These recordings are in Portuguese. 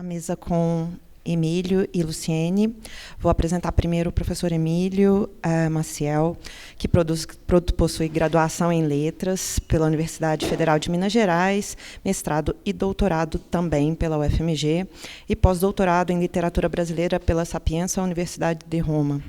a mesa com Emílio e Luciene. Vou apresentar primeiro o professor Emílio Maciel, que possui graduação em Letras pela Universidade Federal de Minas Gerais, mestrado e doutorado também pela UFMG, e pós-doutorado em Literatura Brasileira pela Sapienza Universidade de Roma.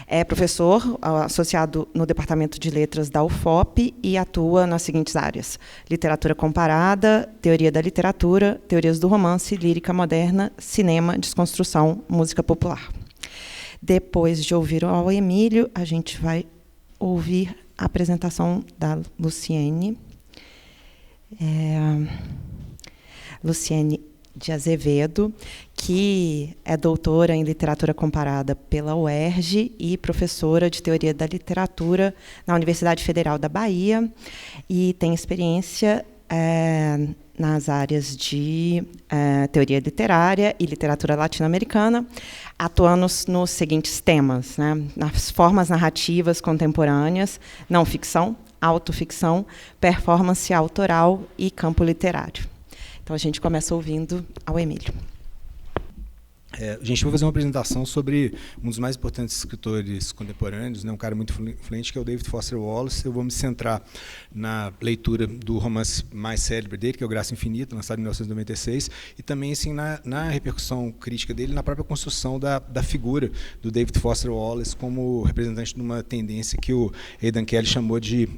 É professor associado no Departamento de Letras da UFOP e atua nas seguintes áreas: literatura comparada, teoria da literatura, teorias do romance, lírica moderna, cinema, desconstrução, música popular. Depois de ouvir ao Emílio, a gente vai ouvir a apresentação da Luciene. Luciene de Azevedo, que é doutora em literatura comparada pela UERJ e professora de teoria da literatura na Universidade Federal da Bahia, e tem experiência nas áreas de teoria literária e literatura latino-americana, atuando nos seguintes temas, né? Nas formas narrativas contemporâneas, não ficção, autoficção, performance autoral e campo literário. Então, a gente começa ouvindo ao Emílio. A gente vai fazer uma apresentação sobre um dos mais importantes escritores contemporâneos, né, um cara muito influente, que é o David Foster Wallace. Eu vou me centrar na leitura do romance mais célebre dele, que é o Graça Infinita, lançado em 1996, e também assim, na repercussão crítica dele, na própria construção da figura do David Foster Wallace como representante de uma tendência que o Aidan Kelly chamou de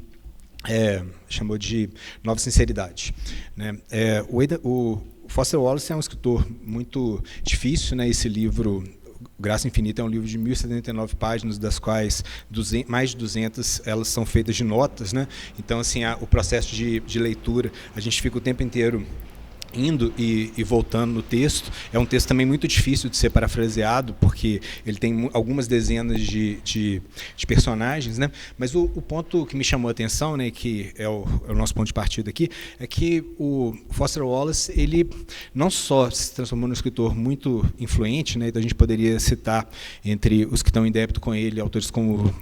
nova sinceridade, né? O Foster Wallace é um escritor muito difícil, né? Esse livro, Graça Infinita, é um livro de 1079 páginas, das quais mais de 200 elas são feitas de notas, né? Então, assim, o processo de leitura, a gente fica o tempo inteiro indo e voltando no texto. É um texto também muito difícil de ser parafraseado, porque ele tem algumas dezenas de personagens, né? Mas o ponto que me chamou a atenção, né, que é o nosso ponto de partida aqui, é que o Foster Wallace, ele não só se transformou num escritor muito influente, né? Então a gente poderia citar, entre os que estão em débito com ele, autores como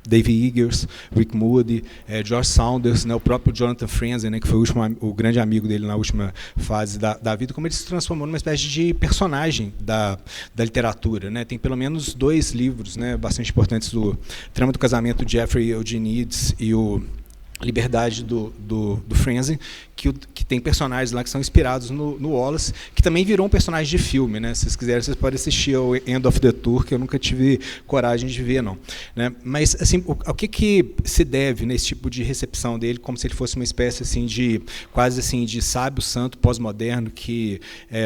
David Eggers, Rick Moody, George Saunders, né, o próprio Jonathan Franzen, né, que foi o grande amigo dele na última fase da vida, como ele se transformou numa espécie de personagem da literatura, né? Tem pelo menos 2 livros, né, bastante importantes, o Trama do Casamento de Jeffrey Eugenides e o Liberdade do Franzen, que tem personagens lá que são inspirados no Wallace, que também virou um personagem de filme, né? Se vocês quiserem, vocês podem assistir ao End of the Tour, que eu nunca tive coragem de ver, não, né? Mas assim, ao que se deve nesse tipo de recepção dele, como se ele fosse uma espécie assim quase assim de sábio santo pós-moderno que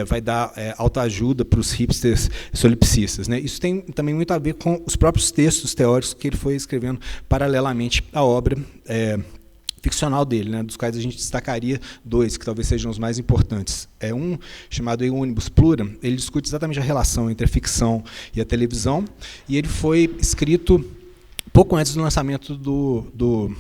vai dar autoajuda para os hipsters solipsistas, né? Isso tem também muito a ver com os próprios textos teóricos que ele foi escrevendo paralelamente à obra ficcional dele, né, dos quais a gente destacaria 2, que talvez sejam os mais importantes. Um chamado E Unibus Pluram, ele discute exatamente a relação entre a ficção e a televisão, e ele foi escrito pouco antes do lançamento do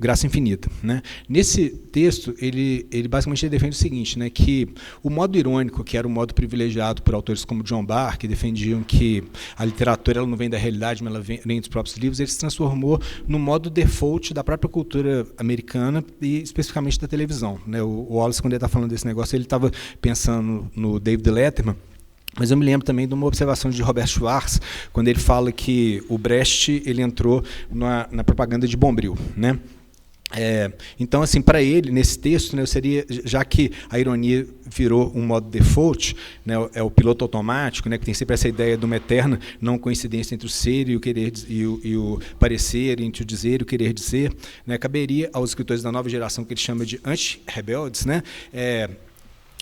Graça Infinita, né? Nesse texto, ele basicamente defende o seguinte, né, que o modo irônico, que era o modo privilegiado por autores como John Barr, que defendiam que a literatura ela não vem da realidade, mas ela vem dos próprios livros, ele se transformou no modo default da própria cultura americana e especificamente da televisão, né? O Wallace, quando ele está falando desse negócio, ele estava pensando no David Letterman. Mas eu me lembro também de uma observação de Robert Schwartz, quando ele fala que o Brecht ele entrou na propaganda de Bombril, né? Então, assim, para ele, nesse texto, né, já que a ironia virou um modo default, né, é o piloto automático, né, que tem sempre essa ideia de uma eterna não coincidência entre o ser e o querer e o parecer, entre o dizer e o querer dizer, né, caberia aos escritores da nova geração, que ele chama de anti-rebeldes, né,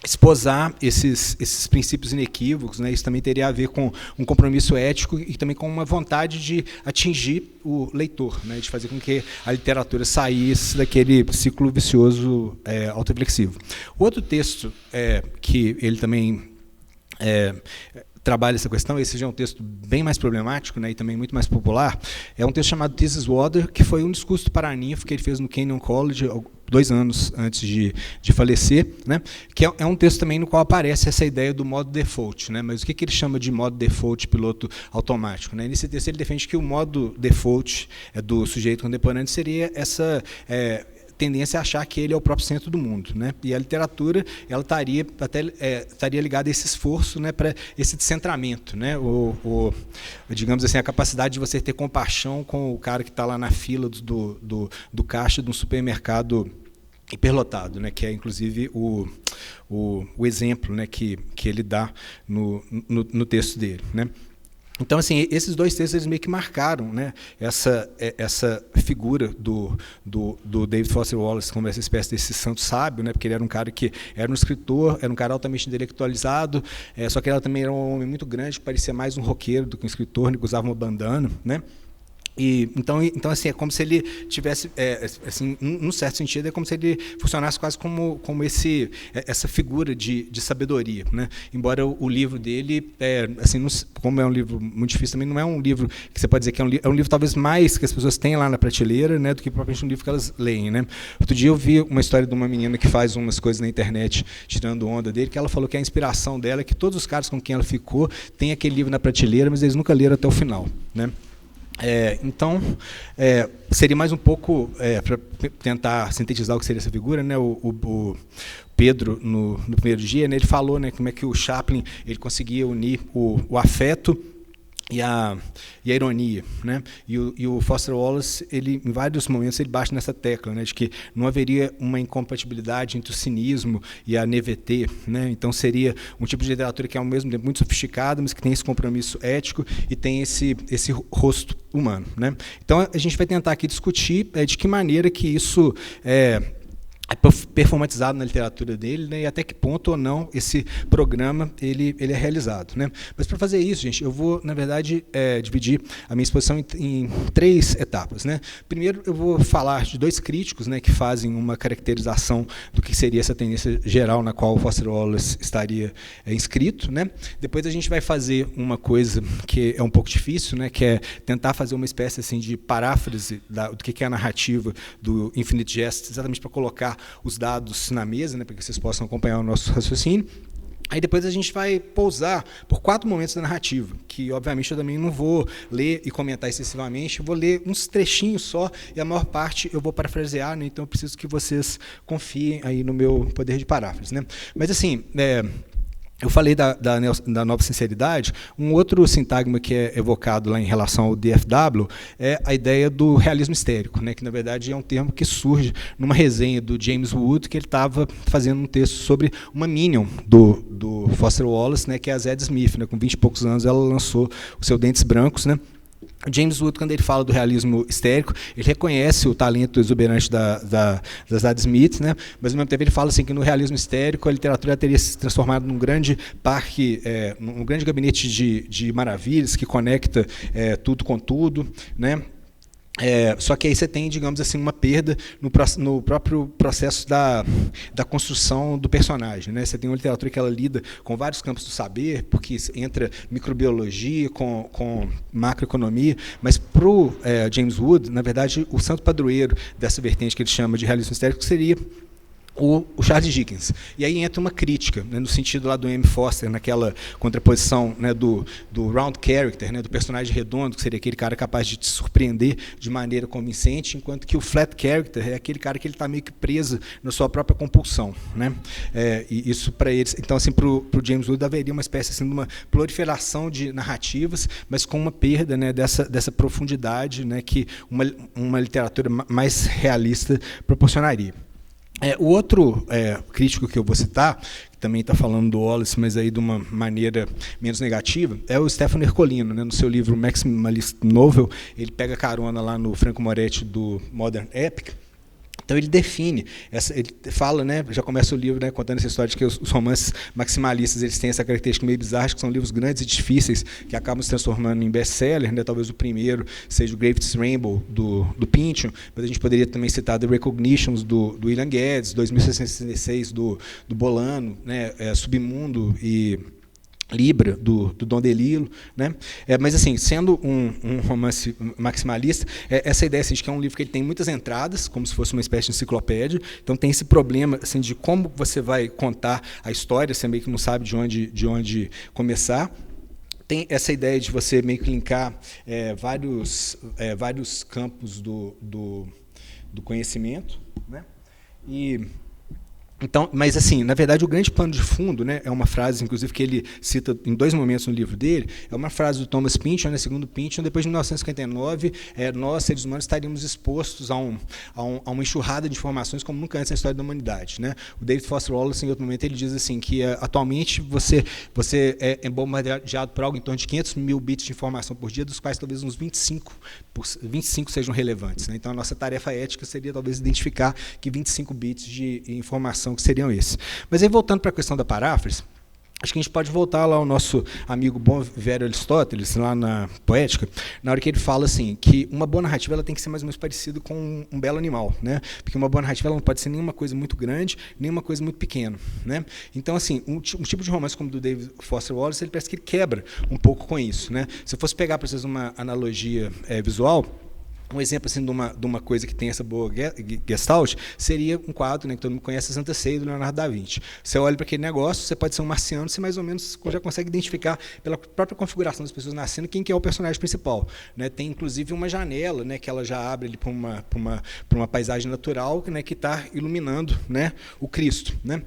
esposar esses princípios inequívocos, né? Isso também teria a ver com um compromisso ético e também com uma vontade de atingir o leitor, né? De fazer com que a literatura saísse daquele ciclo vicioso autoreflexivo. O outro texto que ele também trabalha essa questão, esse já é um texto bem mais problemático, né, e também muito mais popular, é um texto chamado This is Water, que foi um discurso para a ninfa que ele fez no Kenyon College 2 anos antes de falecer, né, que é um texto também no qual aparece essa ideia do modo default, né, mas o que ele chama de modo default piloto automático, né? Nesse texto ele defende que o modo default do sujeito contemporâneo seria essa tendência a achar que ele é o próprio centro do mundo, né? E a literatura ela estaria ligada a esse esforço, né, para esse descentramento, né? Digamos assim, a capacidade de você ter compaixão com o cara que está lá na fila do caixa de um supermercado hiperlotado, né, que é inclusive o exemplo, né, que ele dá no texto dele, né? Então, assim, esses dois textos eles meio que marcaram, né, essa figura do David Foster Wallace como essa espécie desse santo sábio, né, porque ele era um cara que era um escritor, era um cara altamente intelectualizado, só que ele também era um homem muito grande, que parecia mais um roqueiro do que um escritor, né, que usava uma bandana, né? Então assim, é como se ele tivesse, assim, num certo sentido, é como se ele funcionasse quase como essa figura de sabedoria, né? Embora o livro dele, assim, como é um livro muito difícil, também não é um livro que você pode dizer que é um livro talvez mais que as pessoas têm lá na prateleira, né, do que propriamente um livro que elas leem, né? Outro dia eu vi uma história de uma menina que faz umas coisas na internet tirando onda dele, que ela falou que a inspiração dela é que todos os caras com quem ela ficou têm aquele livro na prateleira, mas eles nunca leram até o final, né? Então, seria mais um pouco, para tentar sintetizar o que seria essa figura, né, o Pedro, no primeiro dia, né, ele falou, né, como é que o Chaplin ele conseguia unir o afeto e a ironia, né? E o Foster Wallace, ele, em vários momentos, ele bate nessa tecla, né, de que não haveria uma incompatibilidade entre o cinismo e a NVT, né? Então seria um tipo de literatura que é ao mesmo tempo muito sofisticada, mas que tem esse compromisso ético e tem esse rosto humano, né? Então a gente vai tentar aqui discutir de que maneira que isso é performatizado na literatura dele, né, e até que ponto ou não esse programa ele é realizado, né? Mas para fazer isso, gente, eu vou, na verdade, dividir a minha exposição em 3 etapas, né? Primeiro, eu vou falar de 2 críticos, né, que fazem uma caracterização do que seria essa tendência geral na qual o Foster Wallace estaria inscrito, né? Depois a gente vai fazer uma coisa que é um pouco difícil, né, que é tentar fazer uma espécie assim de paráfrase do que é a narrativa do Infinite Jest, exatamente para colocar os dados na mesa, né, para que vocês possam acompanhar o nosso raciocínio. Aí depois a gente vai pousar por 4 momentos da narrativa, que obviamente eu também não vou ler e comentar excessivamente, eu vou ler uns trechinhos só, e a maior parte eu vou parafrasear, né, então eu preciso que vocês confiem aí no meu poder de paráfrase, né? Mas assim, eu falei da nova sinceridade. Um outro sintagma que é evocado lá em relação ao DFW é a ideia do realismo histérico, né, que, na verdade, é um termo que surge numa resenha do James Wood, que ele estava fazendo um texto sobre uma Minion do Foster Wallace, né, que é a Zadie Smith. Né, com 20 e poucos anos, ela lançou o seu Dentes Brancos, né? O James Wood, quando ele fala do realismo histérico, ele reconhece o talento exuberante da Zadie Smith, né? Mas, ao mesmo tempo, ele fala assim, que no realismo histérico a literatura teria se transformado num grande parque, num grande gabinete de maravilhas que conecta tudo com tudo, né? Só que aí você tem, digamos assim, uma perda no próprio processo da construção do personagem, né? Você tem uma literatura que ela lida com vários campos do saber, porque entra microbiologia com macroeconomia, mas para o James Wood, na verdade, o santo padroeiro dessa vertente que ele chama de realismo histérico seria o Charles Dickens. E aí entra uma crítica, né, no sentido lá do M. Foster, naquela contraposição, né, do round character, né, do personagem redondo, que seria aquele cara capaz de te surpreender de maneira convincente, enquanto que o flat character é aquele cara que ele está meio que preso na sua própria compulsão, né? E isso para eles, então assim, para o James Wood haveria uma espécie assim, de uma proliferação de narrativas, mas com uma perda, né, dessa profundidade, né, que uma literatura mais realista proporcionaria. O outro crítico que eu vou citar, que também está falando do Wallace, mas aí de uma maneira menos negativa, é o Stefano Ercolino, né? No seu livro Maximalist Novel, ele pega carona lá no Franco Moretti do Modern Epic. Então ele define, ele fala, né, já começa o livro, né, contando essa história de que os romances maximalistas eles têm essa característica meio bizarra, que são livros grandes e difíceis, que acabam se transformando em best-seller, né, talvez o primeiro seja o Greatest Rainbow, do Pynchon, mas a gente poderia também citar The Recognitions, do William Guedes, 2666, do Bolano, né, Submundo e Libra, do Dom DeLillo, né? Mas, assim, sendo um romance maximalista, essa ideia assim, de que é um livro que ele tem muitas entradas, como se fosse uma espécie de enciclopédia, então tem esse problema assim, de como você vai contar a história, você meio que não sabe de onde começar. Tem essa ideia de você meio que linkar vários campos do conhecimento, né? Então, mas assim, na verdade, o grande pano de fundo, né, é uma frase, inclusive, que ele cita em 2 momentos no livro dele, é uma frase do Thomas Pynchon, né, segundo Pynchon, depois de 1959, nós, seres humanos, estaríamos expostos a uma enxurrada de informações como nunca antes na história da humanidade. Né? O David Foster Wallace, em outro momento, ele diz assim, que atualmente você é bombardeado por algo em torno de 500 mil bits de informação por dia, dos quais talvez uns 25 sejam relevantes. Né? Então, a nossa tarefa ética seria talvez identificar que 25 bits de informação que seriam esses. Mas aí, voltando para a questão da paráfrase, acho que a gente pode voltar lá ao nosso amigo bom velho Aristóteles, lá na Poética, na hora que ele fala assim, que uma boa narrativa ela tem que ser mais ou menos parecida com um belo animal, né? Porque uma boa narrativa ela não pode ser nenhuma coisa muito grande, nem uma coisa muito pequena. Né? Então, assim, um tipo de romance como o do David Foster Wallace, ele parece que ele quebra um pouco com isso. Né? Se eu fosse pegar para vocês uma analogia visual, um exemplo assim, de uma coisa que tem essa boa gestalt seria um quadro, né, que todo mundo conhece, a Santa Ceia, do Leonardo da Vinci. Você olha para aquele negócio, você pode ser um marciano, você mais ou menos já consegue identificar, pela própria configuração das pessoas nascendo, quem que é o personagem principal. Né? Tem, inclusive, uma janela, né, que ela já abre para uma paisagem natural, né, que está iluminando, né, o Cristo. Né?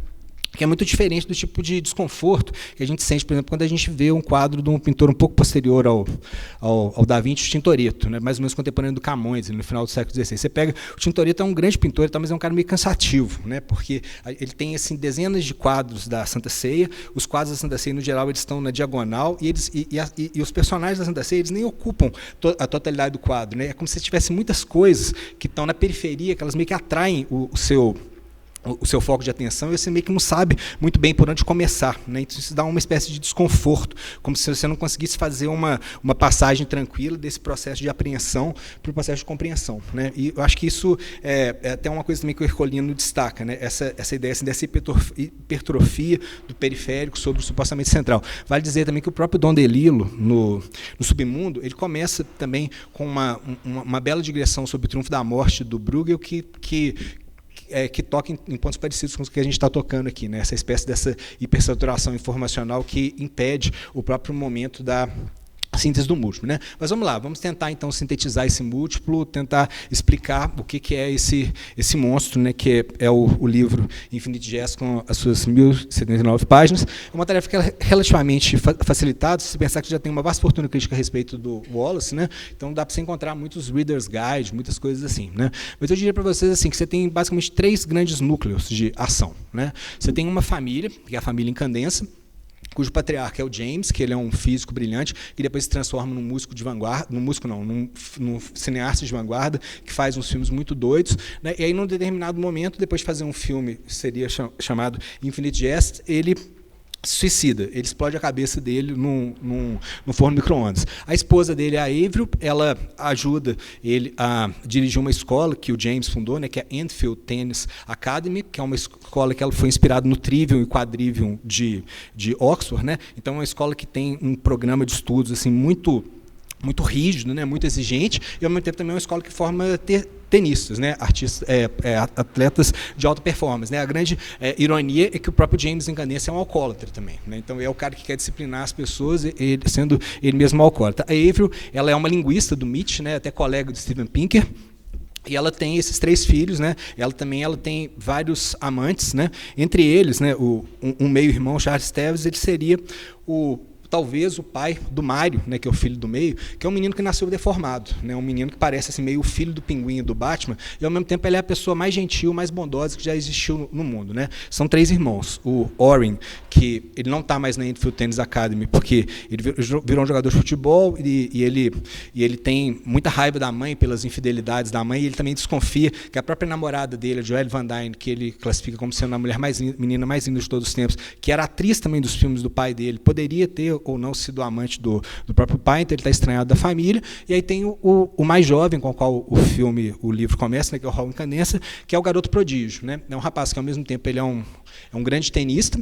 Que é muito diferente do tipo de desconforto que a gente sente, por exemplo, quando a gente vê um quadro de um pintor um pouco posterior ao Da Vinci, o Tintoretto, né, mais ou menos contemporâneo do Camões, no final do século XVI. Você pega, o Tintoretto é um grande pintor, mas é um cara meio cansativo, né, porque ele tem assim, dezenas de quadros da Santa Ceia, os quadros da Santa Ceia, no geral, eles estão na diagonal, e os personagens da Santa Ceia eles nem ocupam a totalidade do quadro. Né, é como se tivesse muitas coisas que estão na periferia, que elas meio que atraem o seu foco de atenção, e você meio que não sabe muito bem por onde começar. Né? Então, isso dá uma espécie de desconforto, como se você não conseguisse fazer uma passagem tranquila desse processo de apreensão para o processo de compreensão. Né? E eu acho que isso é até uma coisa também que o Ercolino destaca, né? essa ideia assim, dessa hipertrofia do periférico sobre o supostamente central. Vale dizer também que o próprio Dom DeLillo, no Submundo, ele começa também com uma bela digressão sobre o triunfo da morte do Bruegel, que toca em pontos parecidos com os que a gente está tocando aqui, né? Essa espécie dessa hipersaturação informacional que impede o próprio momento da síntese do múltiplo. Né? Mas vamos lá, vamos tentar então sintetizar esse múltiplo, tentar explicar o que é esse monstro, né, que é o livro Infinite Jest, com as suas 1079 páginas. É uma tarefa que é relativamente facilitada, se pensar que já tem uma vasta fortuna crítica a respeito do Wallace, né? Então dá para você encontrar muitos readers guide, muitas coisas assim. Né? Mas eu diria para vocês assim, que você tem basicamente 3 grandes núcleos de ação. Né? Você tem uma família, que é a família Incandensa, cujo patriarca é o James, que ele é um físico brilhante, que depois se transforma num músico de vanguarda, num cineasta de vanguarda, que faz uns filmes muito doidos. Né? E aí, num determinado momento, depois de fazer um filme que seria chamado Infinite Jest, ele suicida, ele explode a cabeça dele num forno micro-ondas. A esposa dele, a Avril, ela ajuda ele a dirigir uma escola que o James fundou, né, que é a Enfield Tennis Academy, que é uma escola que ela foi inspirada no Trivium e Quadrivium de Oxford. Né? Então, é uma escola que tem um programa de estudos assim, muito rígido, né, muito exigente, e ao mesmo tempo também é uma escola que forma tenistas, né, atletas de alta performance. Né. A grande ironia é que o próprio James Incandense é um alcoólatra também. Né. Então é o cara que quer disciplinar as pessoas, sendo ele mesmo alcoólatra. A Avril, ela é uma linguista do MIT, né, até colega do Steven Pinker. E ela tem esses 3 filhos, né? Ela tem vários amantes, né? Entre eles, né, um meio-irmão, Charles Tevis, ele seria talvez o pai do Mário, né, que é o filho do meio, que é um menino que nasceu deformado, né, um menino que parece assim, meio o filho do Pinguim e do Batman, e ao mesmo tempo ele é a pessoa mais gentil, mais bondosa que já existiu no mundo. Né. São 3 irmãos. O Orin, que ele não está mais na Enfield Tennis Academy, porque ele virou um jogador de futebol e ele tem muita raiva da mãe pelas infidelidades da mãe, e ele também desconfia que a própria namorada dele, a Joelle Van Dyne, que ele classifica como sendo a menina mais linda de todos os tempos, que era atriz também dos filmes do pai dele, poderia ter ou não sido amante do próprio pai, então ele está estranhado da família. E aí tem o mais jovem, com o qual o livro começa, né, que é o Raul Incandensa, que é o garoto prodígio. Né? É um rapaz que, ao mesmo tempo, ele é um grande tenista,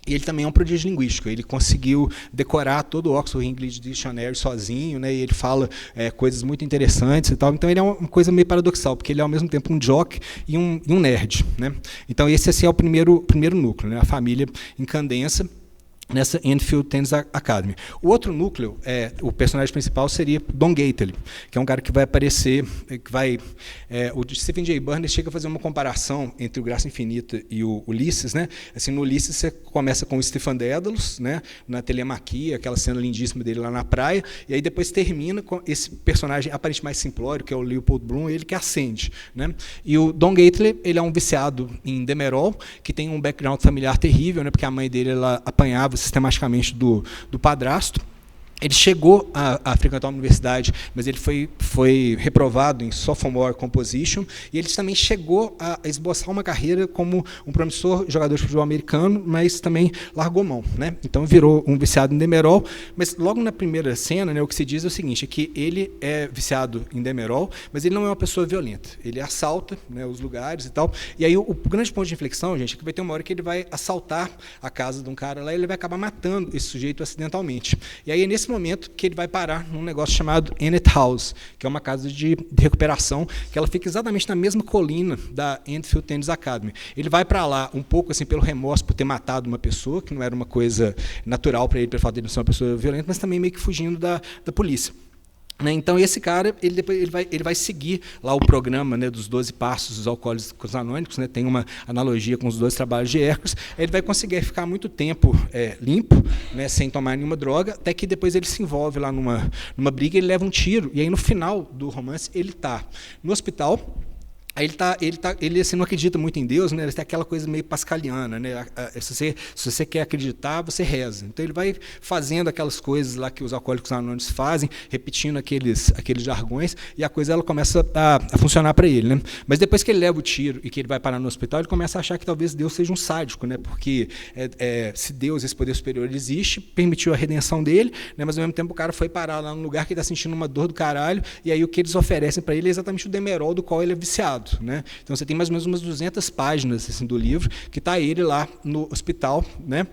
e ele também é um prodígio linguístico. Ele conseguiu decorar todo o Oxford English Dictionary sozinho, né, e ele fala coisas muito interessantes e tal. Então ele é uma coisa meio paradoxal, porque ele é ao mesmo tempo um jock e um nerd. Né? Então esse assim, é o primeiro núcleo, né, a família Incandensa. nessa Enfield Tennis Academy. O outro núcleo, o personagem principal seria Don Gately, que é um cara que vai aparecer, o Stephen J. Burns chega a fazer uma comparação entre o Graça Infinita e o Ulisses, né? Assim, no Ulisses você começa com o Stephen Dedalus, né? Na telemaquia, aquela cena lindíssima dele lá na praia, e aí depois termina com esse personagem aparentemente mais simplório, que é o Leopold Bloom, ele que acende, né? E o Don Gately, ele é um viciado em Demerol, que tem um background familiar terrível, né? Porque a mãe dele ela apanhava sistematicamente do padrasto. Ele chegou a frequentar uma universidade, mas ele foi reprovado em sophomore composition, e ele também chegou a esboçar uma carreira como um promissor jogador de futebol americano, mas também largou mão, né? Então virou um viciado em Demerol, mas logo na primeira cena, né, o que se diz é o seguinte, é que ele é viciado em Demerol, mas ele não é uma pessoa violenta, ele assalta, né, os lugares e tal, e aí o grande ponto de inflexão, gente, é que vai ter uma hora que ele vai assaltar a casa de um cara lá, e ele vai acabar matando esse sujeito acidentalmente. E aí é nesse momento que ele vai parar num negócio chamado Ennet House, que é uma casa de recuperação, que ela fica exatamente na mesma colina da Enfield Tennis Academy. Ele vai para lá um pouco assim pelo remorso por ter matado uma pessoa, que não era uma coisa natural para ele, pelo fato de ele não ser uma pessoa violenta, mas também meio que fugindo da polícia. Então, esse cara ele vai seguir lá o programa, né, dos 12 passos dos alcoólicos anônimos, né, tem uma analogia com os 12 trabalhos de Hércules. Ele vai conseguir ficar muito tempo limpo, né, sem tomar nenhuma droga, até que depois ele se envolve lá numa briga, ele leva um tiro, e aí no final do romance ele está no hospital. Aí ele assim, não acredita muito em Deus, né? Ele tem aquela coisa meio pascaliana, né? Se você quer acreditar, você reza. Então ele vai fazendo aquelas coisas lá que os alcoólicos anônimos fazem, repetindo aqueles jargões, e a coisa ela começa a funcionar para ele, né? Mas depois que ele leva o tiro e que ele vai parar no hospital, ele começa a achar que talvez Deus seja um sádico, né? Porque se Deus, esse poder superior, existe, permitiu a redenção dele, né? Mas ao mesmo tempo o cara foi parar lá num lugar que ele está sentindo uma dor do caralho, e aí o que eles oferecem para ele é exatamente o Demerol do qual ele é viciado. Né? Então você tem mais ou menos umas 200 páginas assim, do livro, que está ele lá no hospital, né?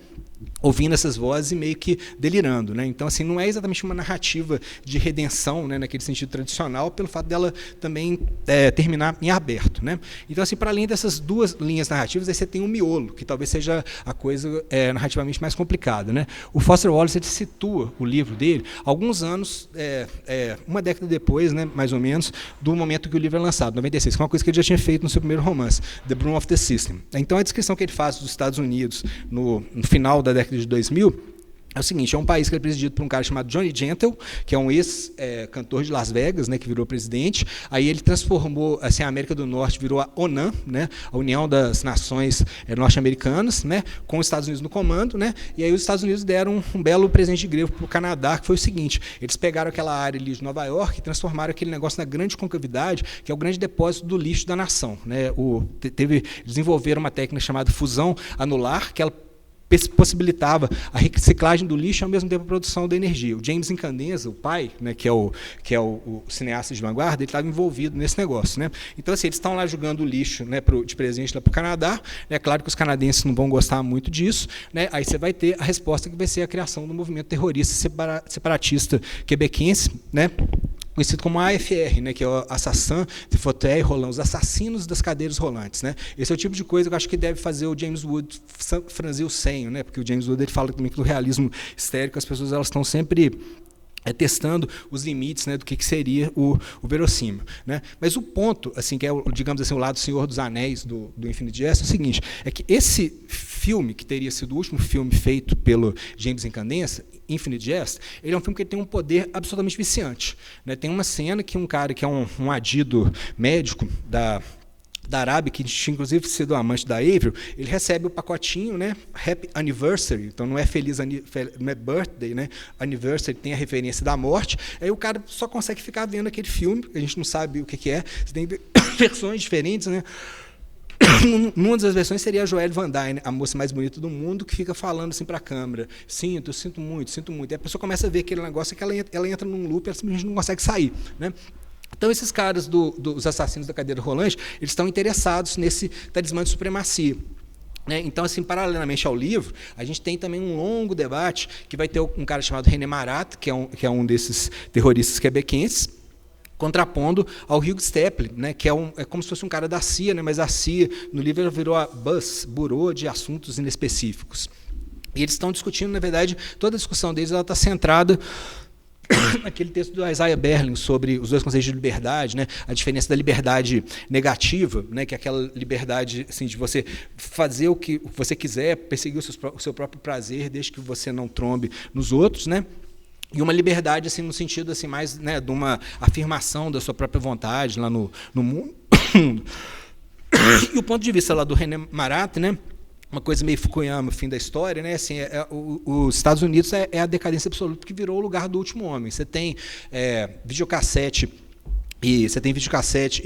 Ouvindo essas vozes e meio que delirando, né? Então assim, não é exatamente uma narrativa de redenção, né, naquele sentido tradicional, pelo fato dela também terminar em aberto, né? Então assim, para além dessas duas linhas narrativas, aí você tem um miolo, que talvez seja a coisa narrativamente mais complicada, né? O Foster Wallace ele situa o livro dele alguns anos, uma década depois, né, mais ou menos, do momento que o livro é lançado, 96, que é uma coisa que ele já tinha feito no seu primeiro romance, The Broom of the System. Então a descrição que ele faz dos Estados Unidos no final da década de 2000 é o seguinte: é um país que é presidido por um cara chamado Johnny Gentle, que é um ex-cantor de Las Vegas, né, que virou presidente. Aí ele transformou assim, a América do Norte, virou a ONAN, né, a União das Nações Norte-Americanas, né, com os Estados Unidos no comando, né, e aí os Estados Unidos deram um belo presente de grego para o Canadá, que foi o seguinte: eles pegaram aquela área ali de Nova York e transformaram aquele negócio na grande concavidade, que é o grande depósito do lixo da nação, né. Desenvolveram uma técnica chamada fusão anular, que ela possibilitava a reciclagem do lixo e ao mesmo tempo a produção da energia. O James Incandenza, o pai, né, que é o cineasta de vanguarda, ele estava envolvido nesse negócio, né? Então assim, eles estão lá jogando o lixo, né, de presente lá para o Canadá. É claro que os canadenses não vão gostar muito disso, né? Aí você vai ter a resposta que vai ser a criação do movimento terrorista separatista quebequense, né, conhecido como AFR, né, que é o Assassin de Fauteuil Roulant, os assassinos das cadeiras rolantes, né? Esse é o tipo de coisa que eu acho que deve fazer o James Wood franzir o senho, né? Porque o James Wood ele fala também que do realismo histérico as pessoas elas estão sempre testando os limites, né, do que seria o verossímil, né? Mas o ponto, assim, que é, digamos assim, o lado Senhor dos Anéis do Infinite Jest é o seguinte: é que esse filme, que teria sido o último filme feito pelo James Incandenza, Infinite Jest, ele é um filme que tem um poder absolutamente viciante, né? Tem uma cena que um cara que é um adido médico da Arábia, que tinha inclusive sido amante da Avril, ele recebe o pacotinho, né, Happy Anniversary, então não é não é birthday, né, Anniversary tem a referência da morte. Aí o cara só consegue ficar vendo aquele filme, a gente não sabe o que é, você tem versões diferentes, né. Numa das versões seria a Joelle Van Dyne, a moça mais bonita do mundo, que fica falando assim para a câmera: eu sinto muito, sinto muito. E a pessoa começa a ver aquele negócio que ela entra num loop e ela simplesmente não consegue sair, né? Então, esses caras dos assassinos da cadeira rolante, eles estão interessados nesse talismã de supremacia. Então, assim, paralelamente ao livro, a gente tem também um longo debate que vai ter um cara chamado René Marat, que é um desses terroristas quebequenses, contrapondo ao Hugh Stapley, né, que é como se fosse um cara da CIA, né, mas a CIA, no livro, ela virou a BUS, Bureau de Assuntos Inespecíficos. E eles estão discutindo, na verdade, toda a discussão deles está centrada naquele texto do Isaiah Berlin sobre os dois conceitos de liberdade, né? A diferença da liberdade negativa, né? Que é aquela liberdade assim, de você fazer o que você quiser, perseguir o seu próprio prazer, desde que você não trombe nos outros, né? E uma liberdade assim, no sentido assim, mais, né, de uma afirmação da sua própria vontade lá no mundo. E o ponto de vista lá do René Marat, né? Uma coisa meio Fukuyama, fim da história, né? Assim, os Estados Unidos é a decadência absoluta que virou o lugar do último homem. Você tem videocassete e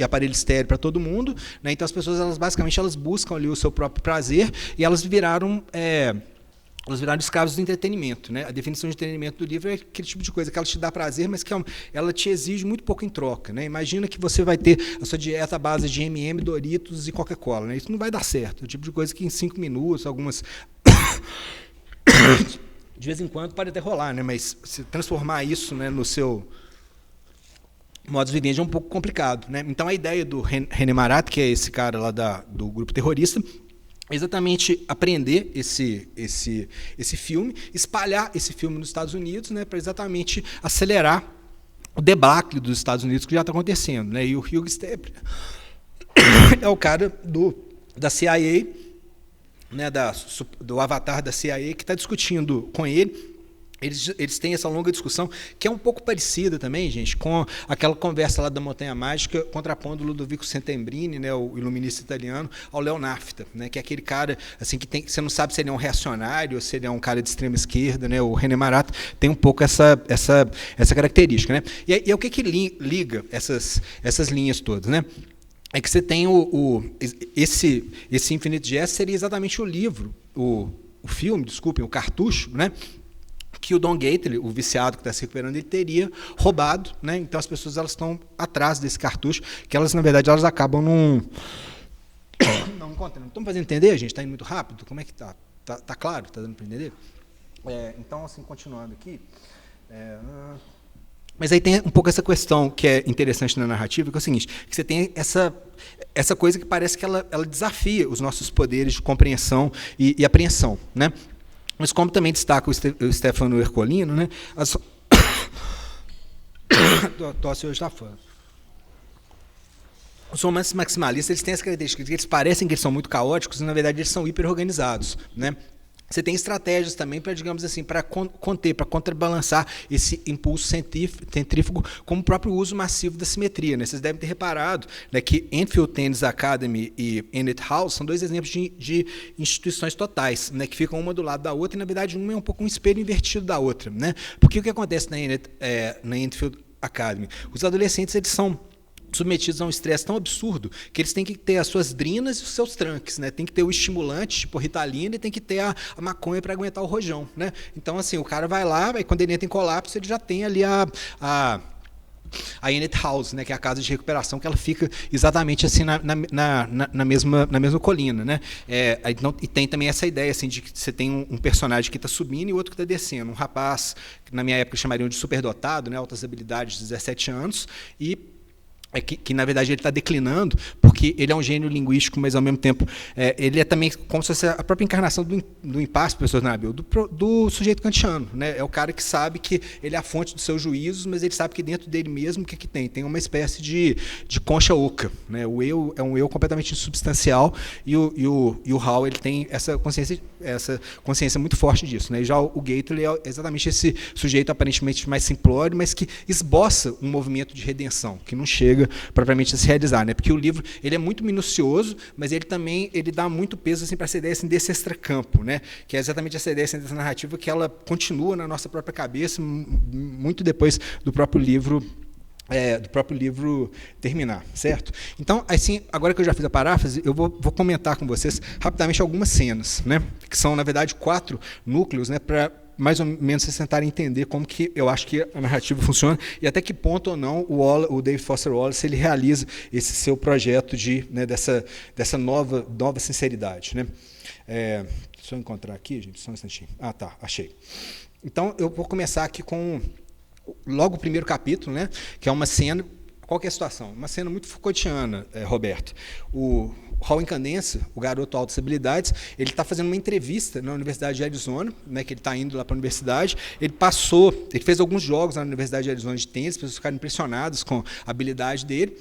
aparelho estéreo para todo mundo, né? Então as pessoas basicamente buscam ali o seu próprio prazer e elas viraram escravos do entretenimento, né? A definição de entretenimento do livro é aquele tipo de coisa que ela te dá prazer, mas que ela te exige muito pouco em troca, né? Imagina que você vai ter a sua dieta à base de M&M, Doritos e Coca-Cola, né? Isso não vai dar certo. É o tipo de coisa que em 5 minutos, algumas de vez em quando pode até rolar, né? Mas se transformar isso, né, no seu modus vivendi é um pouco complicado, né? Então a ideia do René Marat, que é esse cara lá do grupo terrorista, exatamente aprender esse filme, espalhar esse filme nos Estados Unidos, né, para exatamente acelerar o debacle dos Estados Unidos que já está acontecendo, né? E o Hugh Stepper é o cara da CIA, né, do avatar da CIA, que está discutindo com ele. Eles têm essa longa discussão, que é um pouco parecida também, gente, com aquela conversa lá da Montanha Mágica, contrapondo o Ludovico Settembrini, né, o iluminista italiano, ao Léo Nafta, né, que é aquele cara assim, que você não sabe se ele é um reacionário ou se ele é um cara de extrema esquerda, né? O René Marat tem um pouco essa característica, né? E o que liga essas linhas todas, né? É que você tem esse Infinite Jest seria exatamente o livro, o filme, desculpem, o cartucho, né? Que o Don Gately, o viciado que está se recuperando, ele teria roubado, né? Então as pessoas elas estão atrás desse cartucho, que elas na verdade elas acabam não encontrando. Estão fazendo entender, gente? Está indo muito rápido? Como é que tá? Tá claro? Está dando para entender? Então assim, continuando aqui. Mas aí tem um pouco essa questão que é interessante na narrativa, que é o seguinte, que você tem essa coisa que parece que ela desafia os nossos poderes de compreensão e apreensão, né? Mas como também destaca o Stefano Ercolino, né, tosse hoje está fora. Os romances maximalistas eles têm essa característica que eles parecem que eles são muito caóticos e, na verdade, eles são hiper-organizados, né? Você tem estratégias também para, digamos assim, para conter, para contrabalançar esse impulso centrífugo, como o próprio uso massivo da simetria, né? Vocês devem ter reparado, né, que Enfield Tennis Academy e Enid House são dois exemplos de instituições totais, né, que ficam uma do lado da outra e, na verdade, uma é um pouco um espelho invertido da outra, né? Porque o que acontece na Enfield Academy? Os adolescentes eles são submetidos a um estresse tão absurdo que eles têm que ter as suas drinas e os seus tranques, né? Tem que ter o estimulante, tipo Ritalina, e tem que ter a maconha para aguentar o rojão, né? Então, assim, o cara vai lá, quando ele entra em colapso, ele já tem ali a Enid House, né, que é a casa de recuperação, que ela fica exatamente assim na mesma colina, né? E tem também essa ideia assim, de que você tem um personagem que está subindo e outro que está descendo. Um rapaz, que na minha época chamariam de superdotado, né, altas habilidades, 17 anos, e que na verdade ele está declinando, porque ele é um gênio linguístico, mas ao mesmo tempo ele é também como se fosse a própria encarnação do impasse, professor Nabil, do sujeito kantiano, né? É o cara que sabe que ele é a fonte dos seus juízos, mas ele sabe que dentro dele mesmo o que tem? Tem uma espécie de concha oca, né? O eu é um eu completamente insubstancial e o Hall ele tem essa consciência muito forte disso, né? E já o Gately é exatamente esse sujeito aparentemente mais simplório, mas que esboça um movimento de redenção, que não chega propriamente a se realizar, né? Porque o livro ele é muito minucioso, mas ele também dá muito peso assim, para essa ideia assim, desse extracampo, né? Que é exatamente essa ideia assim, dessa narrativa que ela continua na nossa própria cabeça muito depois do próprio livro terminar, certo? Então, assim, agora que eu já fiz a paráfrase, eu vou comentar com vocês rapidamente algumas cenas, né? Que são, na verdade, 4 núcleos, né? Para mais ou menos vocês tentarem entender como que eu acho que a narrativa funciona e até que ponto ou não o David Foster Wallace ele realiza esse seu projeto dessa nova sinceridade, né? Deixa eu encontrar aqui, gente, só um instantinho. Ah, tá, achei. Então, eu vou começar aqui com logo o primeiro capítulo, né? Que é uma cena qual que é a situação? Uma cena muito Foucaultiana, Roberto. O Raul Incandescence, o garoto altas habilidades, ele está fazendo uma entrevista na Universidade de Arizona, né, que ele está indo lá para a universidade. Ele fez alguns jogos na Universidade de Arizona de tênis, as pessoas ficaram impressionadas com a habilidade dele.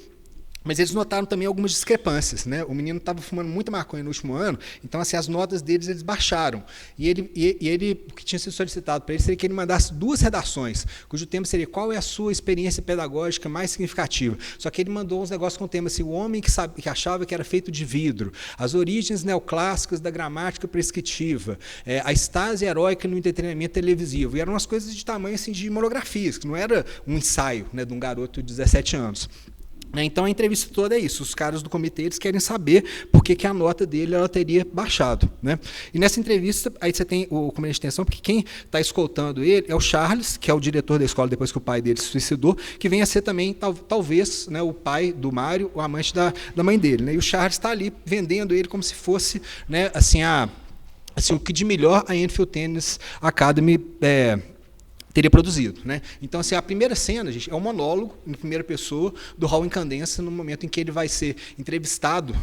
Mas eles notaram também algumas discrepâncias, né? O menino estava fumando muita maconha no último ano, então assim, as notas deles eles baixaram. E o que tinha sido solicitado para ele seria que ele mandasse 2 redações, cujo tema seria qual é a sua experiência pedagógica mais significativa. Só que ele mandou uns negócios com o tema assim, o homem que achava que era feito de vidro, as origens neoclássicas da gramática prescritiva, a estase heróica no entretenimento televisivo. E eram umas coisas de tamanho assim, de monografias, que não era um ensaio, né, de um garoto de 17 anos. Então, a entrevista toda é isso. Os caras do comitê eles querem saber por que a nota dele ela teria baixado, né? E nessa entrevista, aí você tem o comitê de extensão, porque quem está escoltando ele é o Charles, que é o diretor da escola depois que o pai dele se suicidou, que vem a ser também, talvez, né, o pai do Mário, o amante da mãe dele, né? E o Charles está ali vendendo ele como se fosse, né, assim, o que de melhor a Enfield Tennis Academy teria produzido, né? Então, assim, a primeira cena, gente, é um monólogo em primeira pessoa do Raul Incandescence no momento em que ele vai ser entrevistado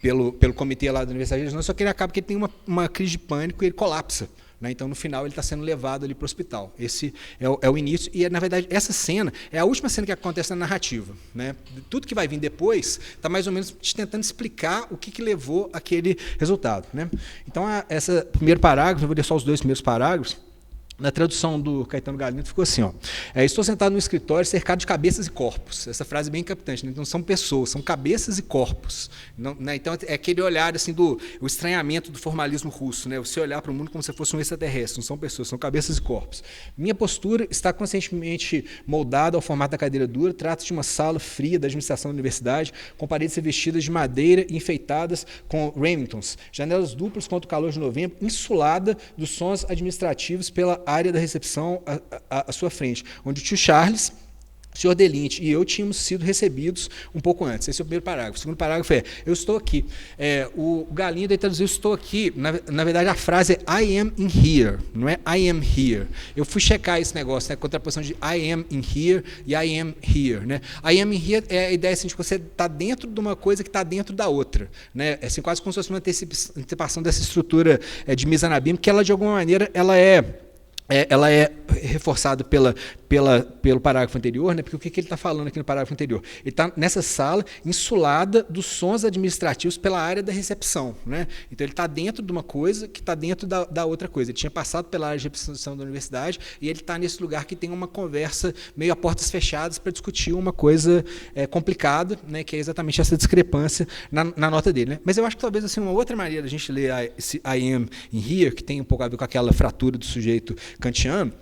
pelo comitê lá da Universidade de Arizona, só que ele acaba que ele tem uma crise de pânico e ele colapsa. Né? Então, no final, ele está sendo levado ali para o hospital. Esse é o início. E, na verdade, essa cena é a última cena que acontece na narrativa. Né? Tudo que vai vir depois está mais ou menos tentando explicar o que levou àquele resultado. Né? Então, esse primeiro parágrafo, eu vou ler só os 2 primeiros parágrafos. Na tradução do Caetano Galindo ficou assim, ó, estou sentado no escritório cercado de cabeças e corpos. Essa frase é bem captante, né? Então são pessoas, são cabeças e corpos. Não, né? Então é aquele olhar assim, o estranhamento do formalismo russo, né? Você olhar para o mundo como se fosse um extraterrestre, não são pessoas, são cabeças e corpos. Minha postura está conscientemente moldada ao formato da cadeira dura, trata-se de uma sala fria da administração da universidade, com paredes revestidas de madeira e enfeitadas com Remingtons, janelas duplas contra o calor de novembro, insulada dos sons administrativos pela área da recepção à sua frente, onde o tio Charles, o senhor Delinte e eu tínhamos sido recebidos um pouco antes. Esse é o primeiro parágrafo. O segundo parágrafo eu estou aqui. O Galindo aí traduziu estou aqui. Na verdade, a frase é I am in here, não é I am here. Eu fui checar esse negócio, né, a contraposição de I am in here e I am here. Né? I am in here é a ideia assim, de que você está dentro de uma coisa que está dentro da outra. Né? Assim, quase como se fosse uma antecipação dessa estrutura de Mizanabim, que ela, de alguma maneira, ela é reforçada pelo parágrafo anterior, né? Porque o que ele está falando aqui no parágrafo anterior? Ele está nessa sala insulada dos sons administrativos pela área da recepção. Né? Então, ele está dentro de uma coisa que está dentro da outra coisa. Ele tinha passado pela área de recepção da universidade e ele está nesse lugar que tem uma conversa meio a portas fechadas para discutir uma coisa complicada, né? Que é exatamente essa discrepância na nota dele. Né? Mas eu acho que talvez assim, uma outra maneira da gente ler esse I am in here, que tem um pouco a ver com aquela fratura do sujeito kantiano,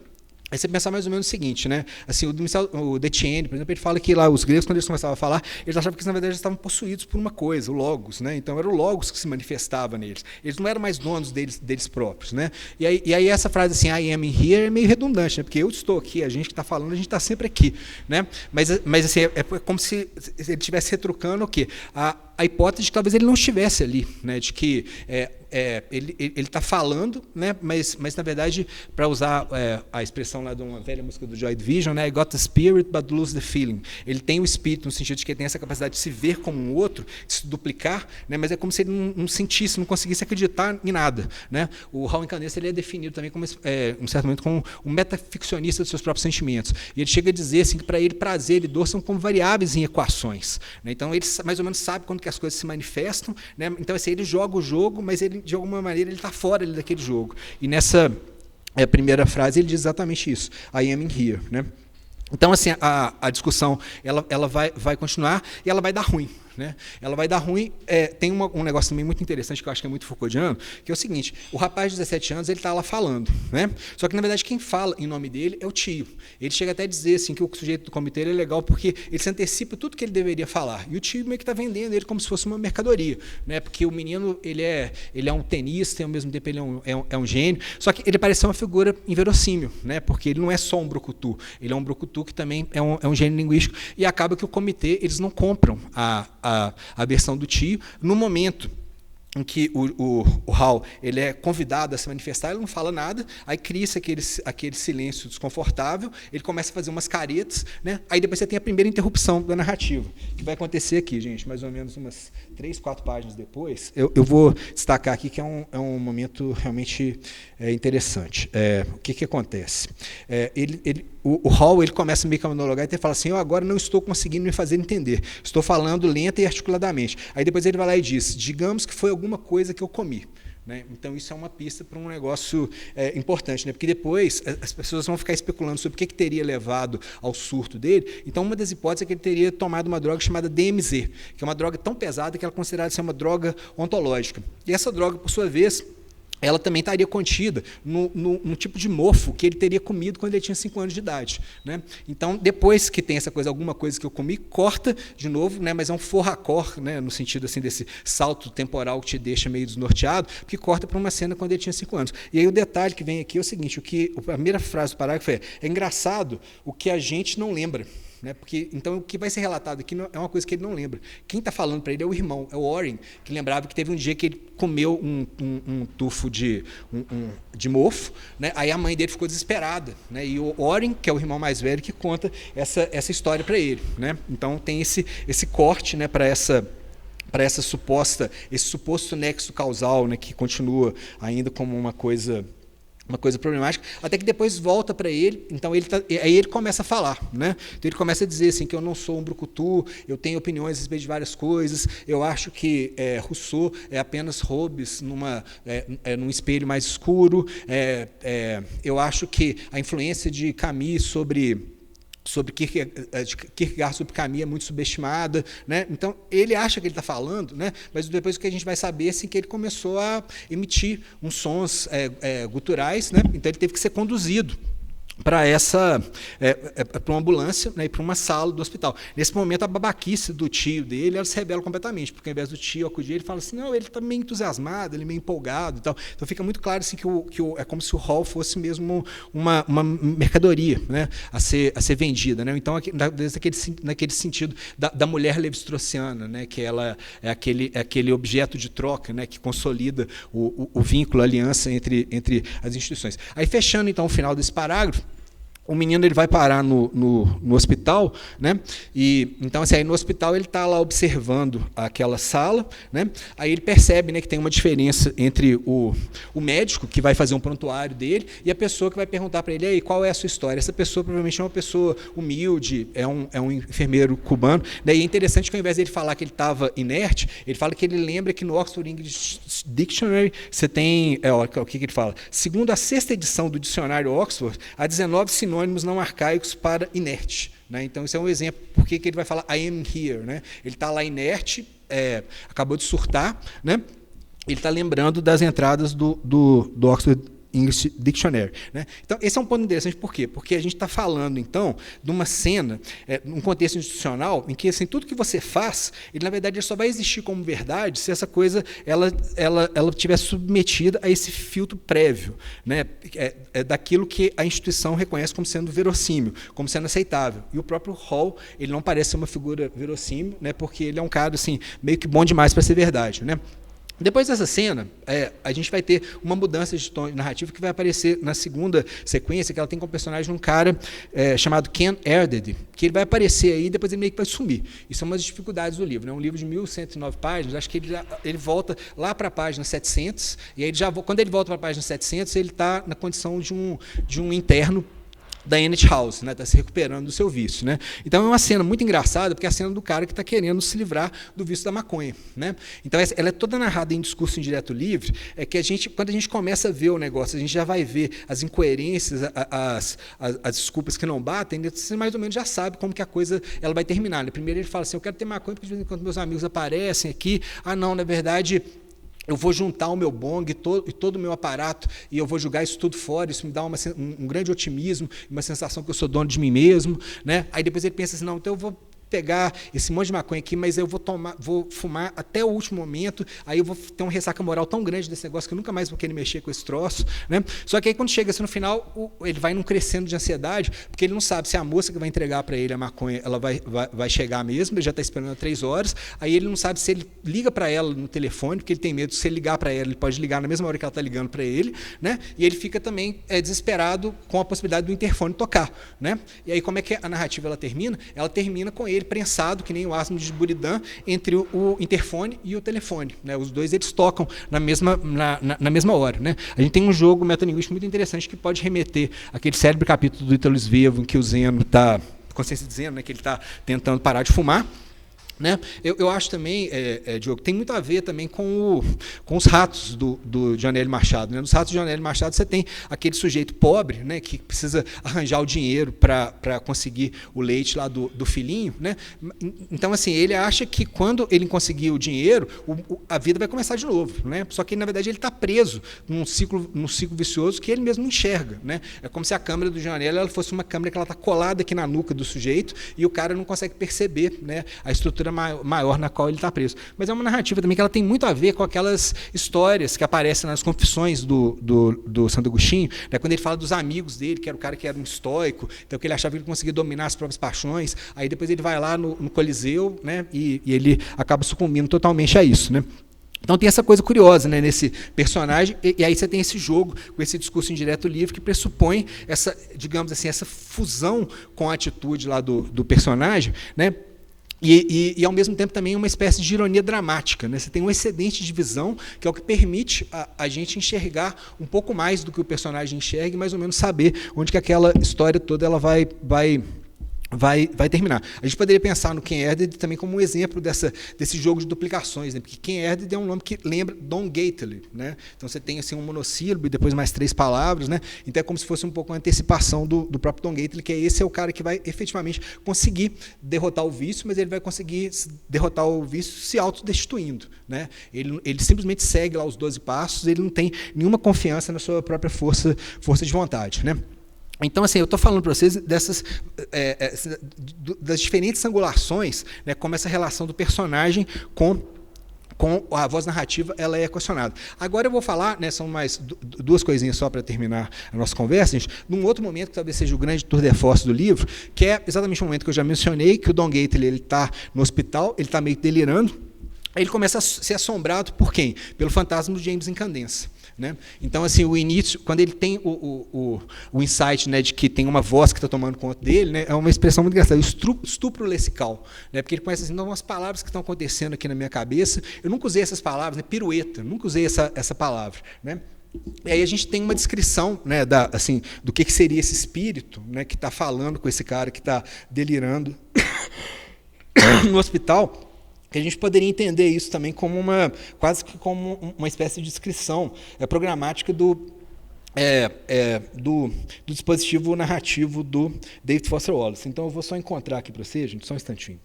aí você pensar mais ou menos o seguinte, né? Assim, o Detienne, por exemplo, ele fala que lá os gregos, quando eles começavam a falar, eles achavam que eles, na verdade, estavam possuídos por uma coisa, o logos, né? Então era o logos que se manifestava neles. Eles não eram mais donos deles próprios, né? E aí essa frase assim, I am in here, é meio redundante, né? Porque eu estou aqui, a gente que está falando, a gente está sempre aqui, né? Mas assim, é como se ele estivesse retrucando o quê? A hipótese de que talvez ele não estivesse ali, né? De que ele está falando, né? Mas na verdade, para usar a expressão lá de uma velha música do Joy Division, né? I got the spirit, but lose the feeling. Ele tem o espírito no sentido de que ele tem essa capacidade de se ver como um outro, de se duplicar, né? Mas é como se ele não sentisse, não conseguisse acreditar em nada, né? O Raul Incandescence ele é definido também como, um certo momento, como um metaficcionista dos seus próprios sentimentos. E ele chega a dizer assim, que para ele prazer e dor são como variáveis em equações, né? Então ele mais ou menos sabe quando que as coisas se manifestam, né? Então assim, ele joga o jogo, mas ele de alguma maneira ele está fora daquele jogo. E nessa primeira frase ele diz exatamente isso, I am in here, né? Então assim, a discussão ela vai continuar e ela vai dar ruim. Né? Ela vai dar ruim. Tem um negócio também muito interessante que eu acho que é muito Foucaultiano, que é o seguinte: o rapaz de 17 anos ele está lá falando, né? Só que na verdade quem fala em nome dele é o tio. Ele chega até a dizer assim, que o sujeito do comitê é legal porque ele se antecipa tudo que ele deveria falar, e o tio meio que está vendendo ele como se fosse uma mercadoria, né? Porque o menino ele é um tenista e ao mesmo tempo ele é um gênio, só que ele parece uma figura inverossímil, né? Porque ele não é só um brucutu, ele é um brucutu que também é um gênio linguístico, e acaba que o comitê eles não compram a versão do tio no momento em que o Hal ele é convidado a se manifestar, ele não fala nada, aí cria-se aquele silêncio desconfortável, ele começa a fazer umas caretas, né? Aí depois você tem a primeira interrupção da narrativa, que vai acontecer aqui, gente, mais ou menos umas 3, 4 páginas depois. Eu vou destacar aqui que é um momento realmente interessante. O que acontece? O Hal ele começa meio que a monologar e ele fala assim: eu agora não estou conseguindo me fazer entender, estou falando lenta e articuladamente. Aí depois ele vai lá e diz: digamos que foi alguma coisa que eu comi. Né? Então, isso é uma pista para um negócio importante, né? Porque depois as pessoas vão ficar especulando sobre o que teria levado ao surto dele. Então, uma das hipóteses é que ele teria tomado uma droga chamada DMZ, que é uma droga tão pesada que ela é considerada ser uma droga ontológica. E essa droga, por sua vez, ela também estaria contida no tipo de mofo que ele teria comido quando ele tinha 5 anos de idade. Né? Então, depois que tem essa coisa, alguma coisa que eu comi, corta de novo, né? Mas é um forracor, né? No sentido assim, desse salto temporal que te deixa meio desnorteado, que corta para uma cena quando ele tinha 5 anos. E aí o detalhe que vem aqui é o seguinte: a primeira frase do parágrafo é engraçado o que a gente não lembra. Né? Porque, então, o que vai ser relatado aqui é uma coisa que ele não lembra. Quem está falando para ele é o irmão, é o Warren, que lembrava que teve um dia que ele comeu um tufo de mofo, né? Aí a mãe dele ficou desesperada. Né? E o Warren, que é o irmão mais velho, que conta essa história para ele. Né? Então, tem esse corte, né, para esse suposto nexo causal, né, que continua ainda como uma coisa problemática, até que depois volta para ele. Então aí ele começa a falar, né? Então ele começa a dizer assim que eu não sou um brucutu, eu tenho opiniões a respeito de várias coisas, eu acho que Rousseau é apenas Hobbes num espelho mais escuro, eu acho que a influência de Camus sobre Kierkegaard, sobre Camus, é muito subestimada. Né? Então, ele acha que ele está falando, né? Mas depois o que a gente vai saber é assim, que ele começou a emitir uns sons guturais, né? Então ele teve que ser conduzido para uma ambulância, né, e para uma sala do hospital. Nesse momento, a babaquice do tio dele, ela se rebela completamente, porque ao invés do tio acudir, ele fala assim, não, ele está meio entusiasmado, ele é meio empolgado e tal. Então fica muito claro assim, que é como se o Hall fosse mesmo uma mercadoria, né, a ser vendida. Né? Então, naquele sentido da mulher levi-straussiana, né, que ela é aquele objeto de troca, né, que consolida o vínculo, a aliança entre as instituições. Aí, fechando então o final desse parágrafo, o menino ele vai parar no hospital, né? E então assim, aí no hospital ele está lá observando aquela sala, né? Aí ele percebe, né, que tem uma diferença entre o médico que vai fazer um prontuário dele e a pessoa que vai perguntar para ele, aí, qual é a sua história? Essa pessoa provavelmente é uma pessoa humilde, é um enfermeiro cubano. Daí é interessante que ao invés de ele falar que ele estava inerte, ele fala que ele lembra que no Oxford English Dictionary você tem, o que ele fala? Segundo a 6ª edição do dicionário Oxford, há 19 sinônimos não arcaicos para inerte. Né? Então, isso é um exemplo porque que ele vai falar I am here. Né? Ele está lá inerte, acabou de surtar, né? Ele está lembrando das entradas do Oxford English Dictionary. Né? Então, esse é um ponto interessante. Por quê? Porque a gente está falando, então, de uma cena, num contexto institucional, em que assim, tudo que você faz, ele, na verdade, ele só vai existir como verdade se essa coisa ela estiver submetida a esse filtro prévio, né? Daquilo que a instituição reconhece como sendo verossímil, como sendo aceitável. E o próprio Hall, ele não parece ser uma figura verossímil, né? Porque ele é um cara assim, meio que bom demais para ser verdade. Né? Depois dessa cena, a gente vai ter uma mudança de tom narrativo que vai aparecer na segunda sequência, que ela tem como personagem um cara chamado Ken Erded, que ele vai aparecer aí e depois ele meio que vai sumir. Isso é uma das dificuldades do livro. Né? Um livro de 1.109 páginas, acho que ele volta lá para a página 700, e aí quando ele volta para a página 700, ele está na condição de um interno da Ennet House, né? Está se recuperando do seu vício. Né? Então é uma cena muito engraçada, porque é a cena do cara que está querendo se livrar do vício da maconha. Né? Então ela é toda narrada em discurso indireto livre, que quando a gente começa a ver o negócio, a gente já vai ver as incoerências, as desculpas que não batem, você mais ou menos já sabe como que a coisa ela vai terminar. Né? Primeiro ele fala assim, eu quero ter maconha porque de vez em quando meus amigos aparecem aqui, não, na verdade eu vou juntar o meu bong e todo o meu aparato e eu vou jogar isso tudo fora, isso me dá um grande otimismo, uma sensação que eu sou dono de mim mesmo. Né? Aí depois ele pensa assim, não, então eu vou pegar esse monte de maconha aqui, mas eu vou fumar até o último momento, aí eu vou ter uma ressaca moral tão grande desse negócio que eu nunca mais vou querer mexer com esse troço, né? Só que aí quando chega assim, no final, ele vai num crescendo de ansiedade, porque ele não sabe se a moça que vai entregar para ele a maconha, ela vai chegar mesmo, ele já está esperando há 3 horas, aí ele não sabe se ele liga para ela no telefone, porque ele tem medo, se ele ligar para ela, ele pode ligar na mesma hora que ela está ligando para ele, né? E ele fica também desesperado com a possibilidade do interfone tocar, né? E aí como é que a narrativa ela termina? Ela termina com ele prensado, que nem o asno de Buridan, entre o interfone e o telefone, né? Os dois eles tocam na mesma hora, né? A gente tem um jogo metalinguístico muito interessante que pode remeter àquele célebre capítulo do Ítalo Svevo em que o Zeno está, consciência dizendo, né, que ele está tentando parar de fumar. Né? Eu acho também, Diogo, tem muito a ver também com os ratos do Johnny Machado. Né? Nos ratos de Johnny Machado você tem aquele sujeito pobre, né, que precisa arranjar o dinheiro para conseguir o leite lá do filhinho. Né? Então, assim, ele acha que quando ele conseguir o dinheiro, a vida vai começar de novo. Né? Só que, na verdade, ele está preso num ciclo vicioso que ele mesmo não enxerga. Né? É como se a câmera do Johnny ela fosse uma câmera que ela está colada aqui na nuca do sujeito e o cara não consegue perceber, né, a estrutura maior na qual ele está preso. Mas é uma narrativa também que ela tem muito a ver com aquelas histórias que aparecem nas confissões do Santo Agostinho, né, quando ele fala dos amigos dele, que era o cara que era um estoico, então que ele achava que ele conseguia dominar as próprias paixões, aí depois ele vai lá no Coliseu, né, e ele acaba sucumbindo totalmente a isso. Né? Então tem essa coisa curiosa, né, nesse personagem, e aí você tem esse jogo com esse discurso indireto livre que pressupõe essa, digamos assim, essa fusão com a atitude lá do personagem, né? E, ao mesmo tempo, também uma espécie de ironia dramática. Né? Você tem um excedente de visão, que é o que permite a gente enxergar um pouco mais do que o personagem enxerga e mais ou menos saber onde que aquela história toda ela vai terminar. A gente poderia pensar no Ken Erded também como um exemplo desse jogo de duplicações, né? Porque Ken Erded é um nome que lembra Don Gately, né? Então você tem assim, um monossílabo e depois mais 3 palavras, né? Então é como se fosse um pouco uma antecipação do próprio Don Gately, que esse é o cara que vai efetivamente conseguir derrotar o vício, mas ele vai conseguir derrotar o vício se autodestituindo, né? Ele simplesmente segue lá os 12 passos, ele não tem nenhuma confiança na sua própria força de vontade, né? Então, assim, eu estou falando para vocês das diferentes angulações, né, como essa relação do personagem com a voz narrativa ela é equacionada. Agora eu vou falar, né, são mais 2 coisinhas só para terminar a nossa conversa, gente, num outro momento que talvez seja o grande tour de force do livro, que é exatamente o momento que eu já mencionei, que o Don Gately está no hospital, ele está meio delirando, aí ele começa a ser assombrado por quem? Pelo fantasma do James Incandenza. Né? Então, assim, o início, quando ele tem o insight, né, de que tem uma voz que está tomando conta dele, né, é uma expressão muito engraçada, estupro lessical, né, porque ele conhece assim, umas palavras que estão acontecendo aqui na minha cabeça, eu nunca usei essas palavras, né, pirueta, nunca usei essa palavra. Né? E aí a gente tem uma descrição, né, assim, do que seria esse espírito, né, que está falando com esse cara que está delirando no hospital, que a gente poderia entender isso também como quase que como uma espécie de descrição programática do dispositivo narrativo do David Foster Wallace. Então, eu vou só encontrar aqui para vocês, gente, só um instantinho.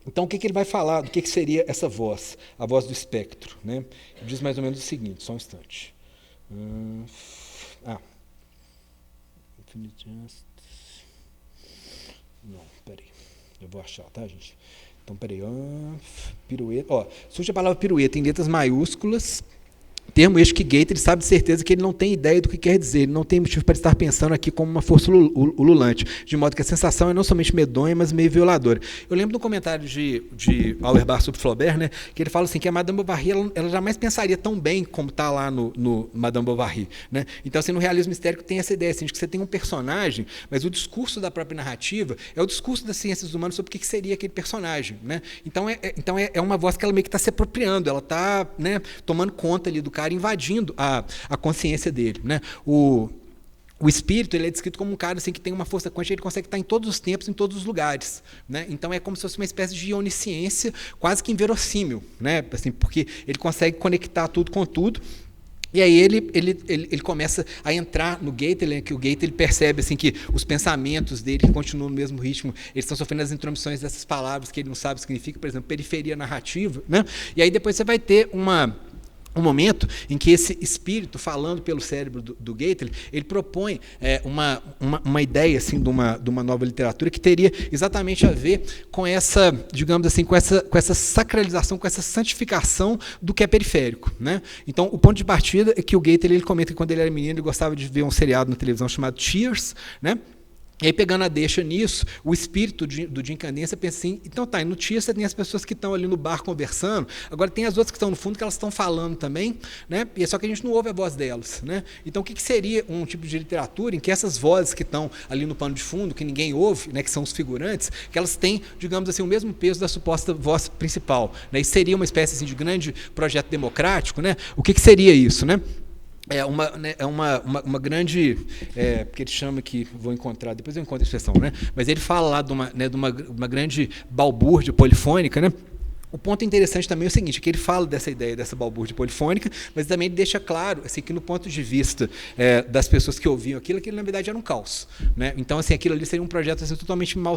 Então, o que ele vai falar, do que seria essa voz, a voz do espectro? Né? Ele diz mais ou menos o seguinte, só um instante. Infinite Justice. Não, peraí. Eu vou achar, tá, gente? Então, peraí, pirueta. Surge a palavra pirueta em letras maiúsculas, termo este que Gately sabe de certeza que ele não tem ideia do que quer dizer, ele não tem motivo para estar pensando aqui como uma força ululante, de modo que a sensação é não somente medonha, mas meio violadora. Eu lembro de um comentário de Auerbach sobre Flaubert, né, que ele fala assim, que a Madame Bovary ela jamais pensaria tão bem como está lá no Madame Bovary. Né? Então, assim, no realismo histérico tem essa ideia assim, de que você tem um personagem, mas o discurso da própria narrativa é o discurso das ciências humanas sobre o que seria aquele personagem. Né? Então, é uma voz que ela meio que está se apropriando, ela está, né, tomando conta ali do cara, invadindo a consciência dele. Né? O espírito ele é descrito como um cara assim, que tem uma força quântica, ele consegue estar em todos os tempos, em todos os lugares. Né? Então é como se fosse uma espécie de onisciência quase que inverossímil, né? Assim, porque ele consegue conectar tudo com tudo. E aí ele começa a entrar no Gately, que o Gately percebe assim, que os pensamentos dele, que continuam no mesmo ritmo, eles estão sofrendo as intromissões dessas palavras que ele não sabe o que significa, por exemplo, periferia narrativa. Né? E aí depois você vai ter um momento em que esse espírito, falando pelo cérebro do Gately, ele propõe uma ideia assim, de uma nova literatura que teria exatamente a ver com essa, digamos assim, com essa sacralização, com essa santificação do que é periférico, né? Então, o ponto de partida é que o Gately, ele comenta que quando ele era menino, ele gostava de ver um seriado na televisão chamado Cheers, né? E aí, pegando a deixa nisso, o espírito do Jim Candência pensa assim, então tá, e no Tia você tem as pessoas que estão ali no bar conversando, agora tem as outras que estão no fundo que elas estão falando também, né? E é só que a gente não ouve a voz delas, né? Então, o que seria um tipo de literatura em que essas vozes que estão ali no pano de fundo, que ninguém ouve, né, que são os figurantes, que elas têm, digamos assim, o mesmo peso da suposta voz principal, né? E seria uma espécie assim, de grande projeto democrático, né? O que seria isso, né? É uma grande, porque ele chama que, vou encontrar, depois eu encontro a expressão, né? Mas ele fala lá de uma grande balbúrdia polifônica, né? O ponto interessante também é o seguinte, que ele fala dessa ideia, dessa balbúrdia polifônica, mas também ele deixa claro assim, que no ponto de vista das pessoas que ouviam aquilo na verdade era um caos, né? Então, assim, aquilo ali seria um projeto assim, totalmente mal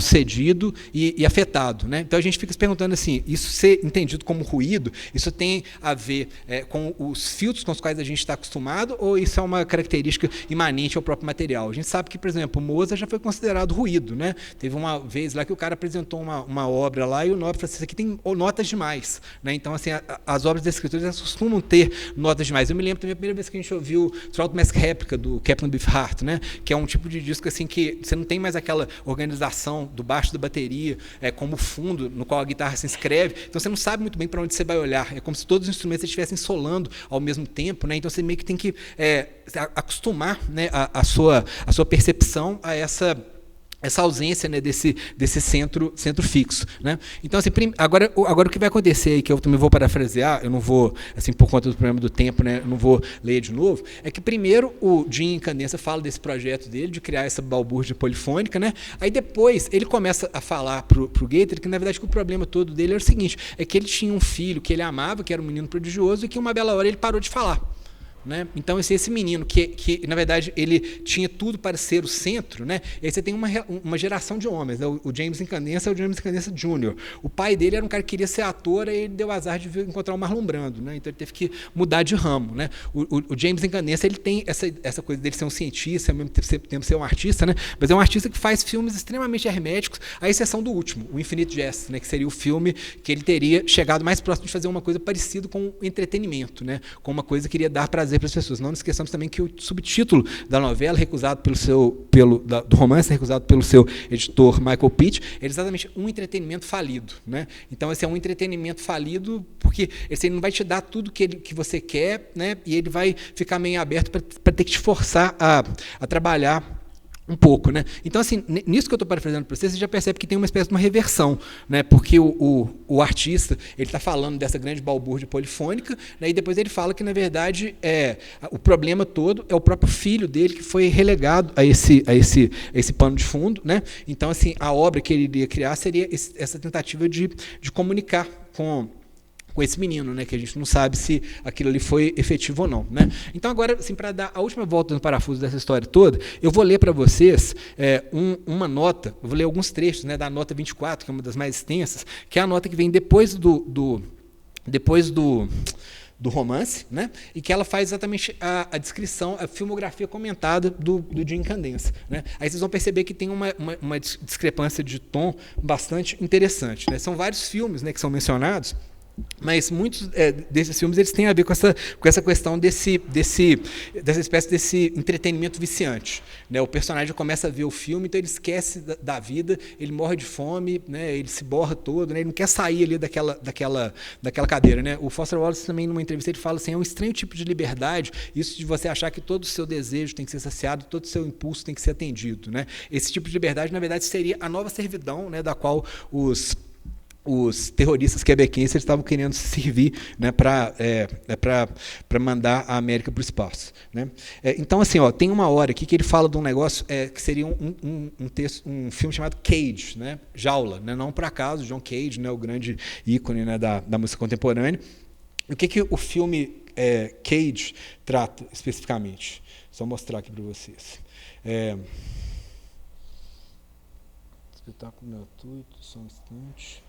cedido e afetado, né? Então, a gente fica se perguntando assim, isso ser entendido como ruído, isso tem a ver com os filtros com os quais a gente está acostumado ou isso é uma característica imanente ao próprio material? A gente sabe que, por exemplo, o Mozart já foi considerado ruído, né? Teve uma vez lá que o cara apresentou uma obra lá e o Nobre falou assim, isso aqui tem notas demais, né? Então, assim, as obras das escrituras costumam ter notas demais. Eu me lembro também a primeira vez que a gente ouviu Throughout Mask Réplica, do Captain Beefheart, né? Que é um tipo de disco assim, que você não tem mais aquela organização do baixo da bateria como fundo no qual a guitarra se inscreve, então você não sabe muito bem para onde você vai olhar. É como se todos os instrumentos estivessem solando ao mesmo tempo, né? Então você meio que tem que acostumar, né, a sua percepção a essa ausência, né, desse centro fixo, né? Então, assim, agora o que vai acontecer aí, que eu também vou parafrasear, eu não vou, assim, por conta do problema do tempo, né, eu não vou ler de novo, é que primeiro o Jim Candência fala desse projeto dele, de criar essa balbúrdia polifônica, né? Aí depois ele começa a falar pro Gately que, na verdade, que o problema todo dele era o seguinte, é que ele tinha um filho que ele amava, que era um menino prodigioso, e que uma bela hora ele parou de falar. Né? Então, esse menino, que na verdade ele tinha tudo para ser o centro, né? E aí você tem uma geração de homens, né? O James Incandescent é o James Incandescent Jr. O pai dele era um cara que queria ser ator e ele deu azar de encontrar o Marlon Brando, né? Então ele teve que mudar de ramo, né? O James Incandescent, ele tem essa coisa dele ser um cientista, ao mesmo tempo ser um artista, né? Mas é um artista que faz filmes extremamente herméticos, à exceção do último, o Infinite Jest, né? Que seria o filme que ele teria chegado mais próximo de fazer uma coisa parecida com entretenimento, né? Com uma coisa que iria dar prazer para as pessoas. Não nos esqueçamos também que o subtítulo da novela, recusado do romance, recusado pelo seu editor Michael Pitt, é exatamente um entretenimento falido, né? Então, esse é um entretenimento falido porque ele não vai te dar tudo que você quer, né? E ele vai ficar meio aberto para ter que te forçar a trabalhar um pouco, né? Então, assim, nisso que eu estou parafraseando para você já percebe que tem uma espécie de uma reversão, né? Porque o artista ele está falando dessa grande balbúrdia polifônica, né? E depois ele fala que, na verdade, o problema todo é o próprio filho dele que foi relegado a esse pano de fundo, né? Então, assim, a obra que ele iria criar seria essa tentativa de comunicar com esse menino, né, que a gente não sabe se aquilo ali foi efetivo ou não, né? Então, agora, assim, para dar a última volta no parafuso dessa história toda, eu vou ler para vocês uma nota, eu vou ler alguns trechos, né, da nota 24, que é uma das mais extensas, que é a nota que vem depois do romance, né? E que ela faz exatamente a descrição, a filmografia comentada do Jim Candência, né? Aí vocês vão perceber que tem uma discrepância de tom bastante interessante, né? São vários filmes, né, que são mencionados, mas muitos desses filmes eles têm a ver com essa questão dessa espécie desse entretenimento viciante, né? O personagem começa a ver o filme, então ele esquece da vida, ele morre de fome, né? Ele se borra todo, né? Ele não quer sair ali daquela cadeira, né? O Foster Wallace também, numa entrevista, ele fala assim, é um estranho tipo de liberdade, isso de você achar que todo o seu desejo tem que ser saciado, todo o seu impulso tem que ser atendido, né? Esse tipo de liberdade, na verdade, seria a nova servidão, né, da qual os terroristas quebequenses estavam querendo se servir, né, para mandar a América para o espaço, né? Então, assim, tem uma hora aqui que ele fala de um negócio que seria um filme chamado Cage, né, Jaula, né, não por acaso, John Cage, né, o grande ícone, né, da música contemporânea. O que o filme Cage trata especificamente? Só mostrar aqui para vocês. Espetáculo gratuito, só um instante.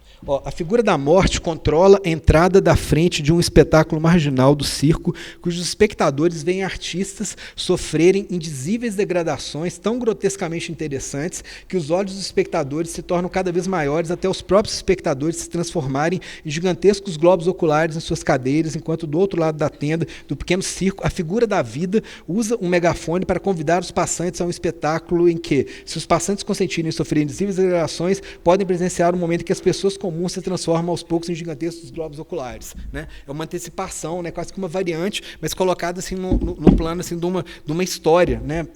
A figura da morte controla a entrada da frente de um espetáculo marginal do circo, cujos espectadores veem artistas sofrerem indizíveis degradações tão grotescamente interessantes que os olhos dos espectadores se tornam cada vez maiores até os próprios espectadores se transformarem em gigantescos globos oculares em suas cadeiras, enquanto do outro lado da tenda do pequeno circo, a figura da vida usa um megafone para convidar os passantes a um espetáculo em que, se os passantes consentirem sofrer indizíveis degradações, podem presenciar um momento em que as pessoas comuns se transformam aos poucos em gigantescos globos oculares, né? É uma antecipação, né? Quase que uma variante, mas colocada assim no plano assim, de uma história, né?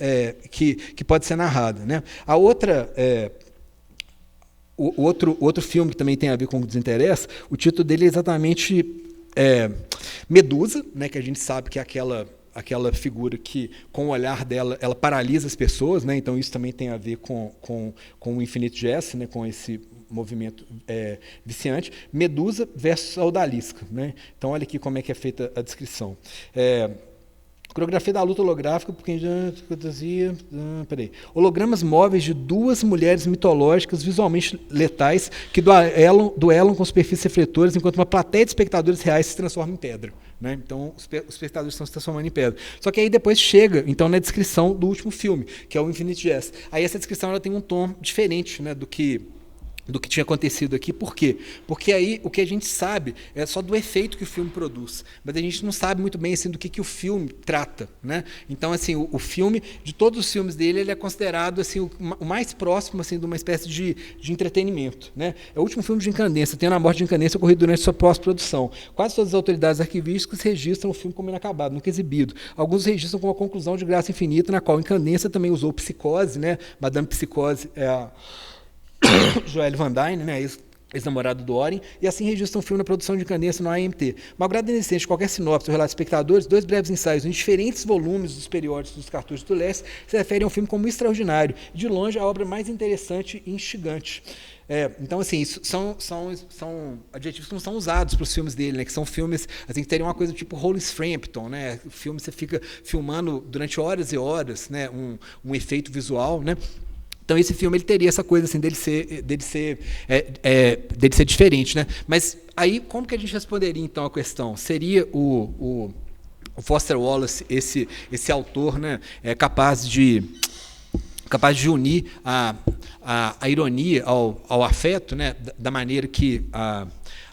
Que pode ser narrada, né? A outra... O outro filme que também tem a ver com o desinteresse, o título dele é exatamente Medusa, né? Que a gente sabe que é aquela figura que, com o olhar dela, ela paralisa as pessoas, né? Então isso também tem a ver com o Infinite Jest, né? Com esse movimento viciante. Medusa versus a Odalisca, né? Então olha aqui como é que é feita a descrição. Coreografia da luta holográfica, porque já fantasia. Hologramas móveis de duas mulheres mitológicas visualmente letais que duelam com superfícies refletoras, enquanto uma plateia de espectadores reais se transforma em pedra. Né? Então, os espectadores estão se transformando em pedra. Só que aí depois chega, então, na descrição do último filme, que é o Infinite Jest. Aí essa descrição ela tem um tom diferente, né, do que tinha acontecido aqui. Por quê? Porque aí o que a gente sabe é só do efeito que o filme produz, mas a gente não sabe muito bem assim, do que o filme trata, né? Então, assim, o filme, de todos os filmes dele, ele é considerado assim, o mais próximo assim, de uma espécie de entretenimento, né? É o último filme de Incandescência, tendo a morte de Incandescência ocorrido durante sua pós-produção. Quase todas as autoridades arquivísticas registram o filme como inacabado, nunca exibido. Alguns registram como a conclusão de Graça Infinita, na qual Incandescência também usou Psicose, né? Madame Psicose é a Joelle Van Dyne, né, ex-namorado do Oren, e assim registra um filme na produção de Incandescência no AMT. Malgrado a inexistência de qualquer sinopse ou relato de espectadores, 2 breves ensaios em diferentes volumes dos periódicos dos cartuchos do leste se referem ao filme como extraordinário, de longe a obra mais interessante e instigante. Então, assim, isso são adjetivos que não são usados para os filmes dele, né? Que são filmes assim, que teriam uma coisa tipo Hollis Frampton, né? O filme você fica filmando durante horas e horas, né? Um efeito visual, né? Então esse filme ele teria essa coisa assim dele ser diferente, né? Mas aí como que a gente responderia então a questão? Seria o Foster Wallace esse autor, né? Capaz de unir a ironia ao afeto, né? Da maneira que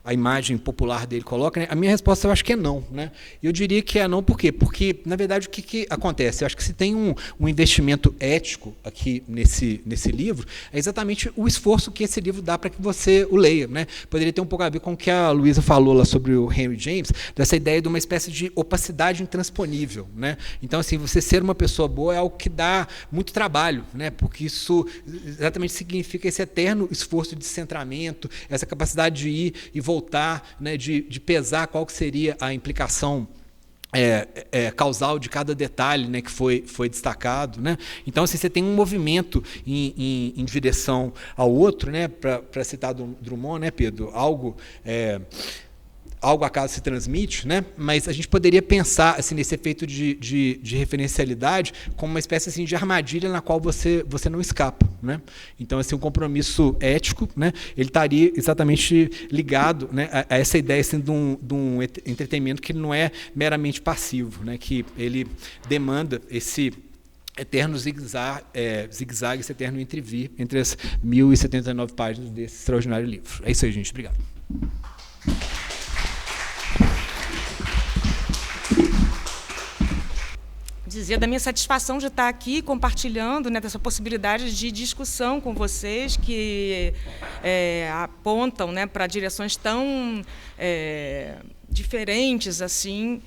a imagem popular dele coloca, né? A minha resposta eu acho que é não, né? Eu diria que é não, por quê? Porque, na verdade, o que acontece? Eu acho que se tem um investimento ético aqui nesse livro, é exatamente o esforço que esse livro dá para que você o leia, né? Poderia ter um pouco a ver com o que a Luísa falou lá sobre o Henry James, dessa ideia de uma espécie de opacidade intransponível, né? Então, assim, você ser uma pessoa boa é algo que dá muito trabalho, né? Porque isso exatamente significa esse eterno esforço de centramento, essa capacidade de ir e voltar, né, de pesar qual que seria a implicação causal de cada detalhe, né, que foi destacado, né? Então, assim, você tem um movimento em direção ao outro, né, para citar Drummond, né, Pedro? Algo acaso se transmite, né? Mas a gente poderia pensar assim, nesse efeito de referencialidade como uma espécie assim, de armadilha na qual você não escapa, né? Então, assim, um compromisso ético, né? Ele estaria exatamente ligado, né, a essa ideia assim, de um entretenimento que não é meramente passivo, né? Que ele demanda esse eterno zigue-zague, esse eterno entrevir entre as 1079 páginas desse extraordinário livro. É isso aí, gente. Obrigado. Dizer da minha satisfação de estar aqui compartilhando, né, dessa possibilidade de discussão com vocês que apontam, né, para direções tão diferentes assim,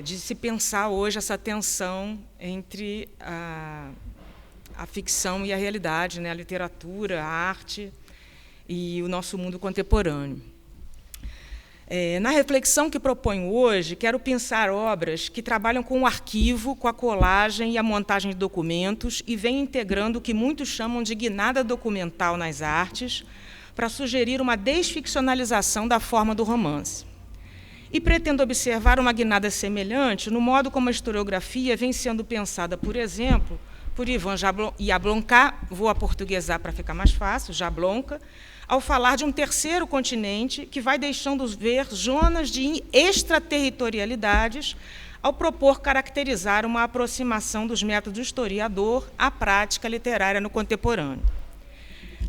de se pensar hoje essa tensão entre a ficção e a realidade, né, a literatura, a arte e o nosso mundo contemporâneo. Na reflexão que proponho hoje, quero pensar obras que trabalham com o arquivo, com a colagem e a montagem de documentos e vêm integrando o que muitos chamam de guinada documental nas artes, para sugerir uma desficcionalização da forma do romance. E pretendo observar uma guinada semelhante no modo como a historiografia vem sendo pensada, por exemplo, por Ivan Jablonka, vou aportuguesar para ficar mais fácil, Jablonka, ao falar de um terceiro continente que vai deixando ver zonas de extraterritorialidades ao propor caracterizar uma aproximação dos métodos historiador à prática literária no contemporâneo.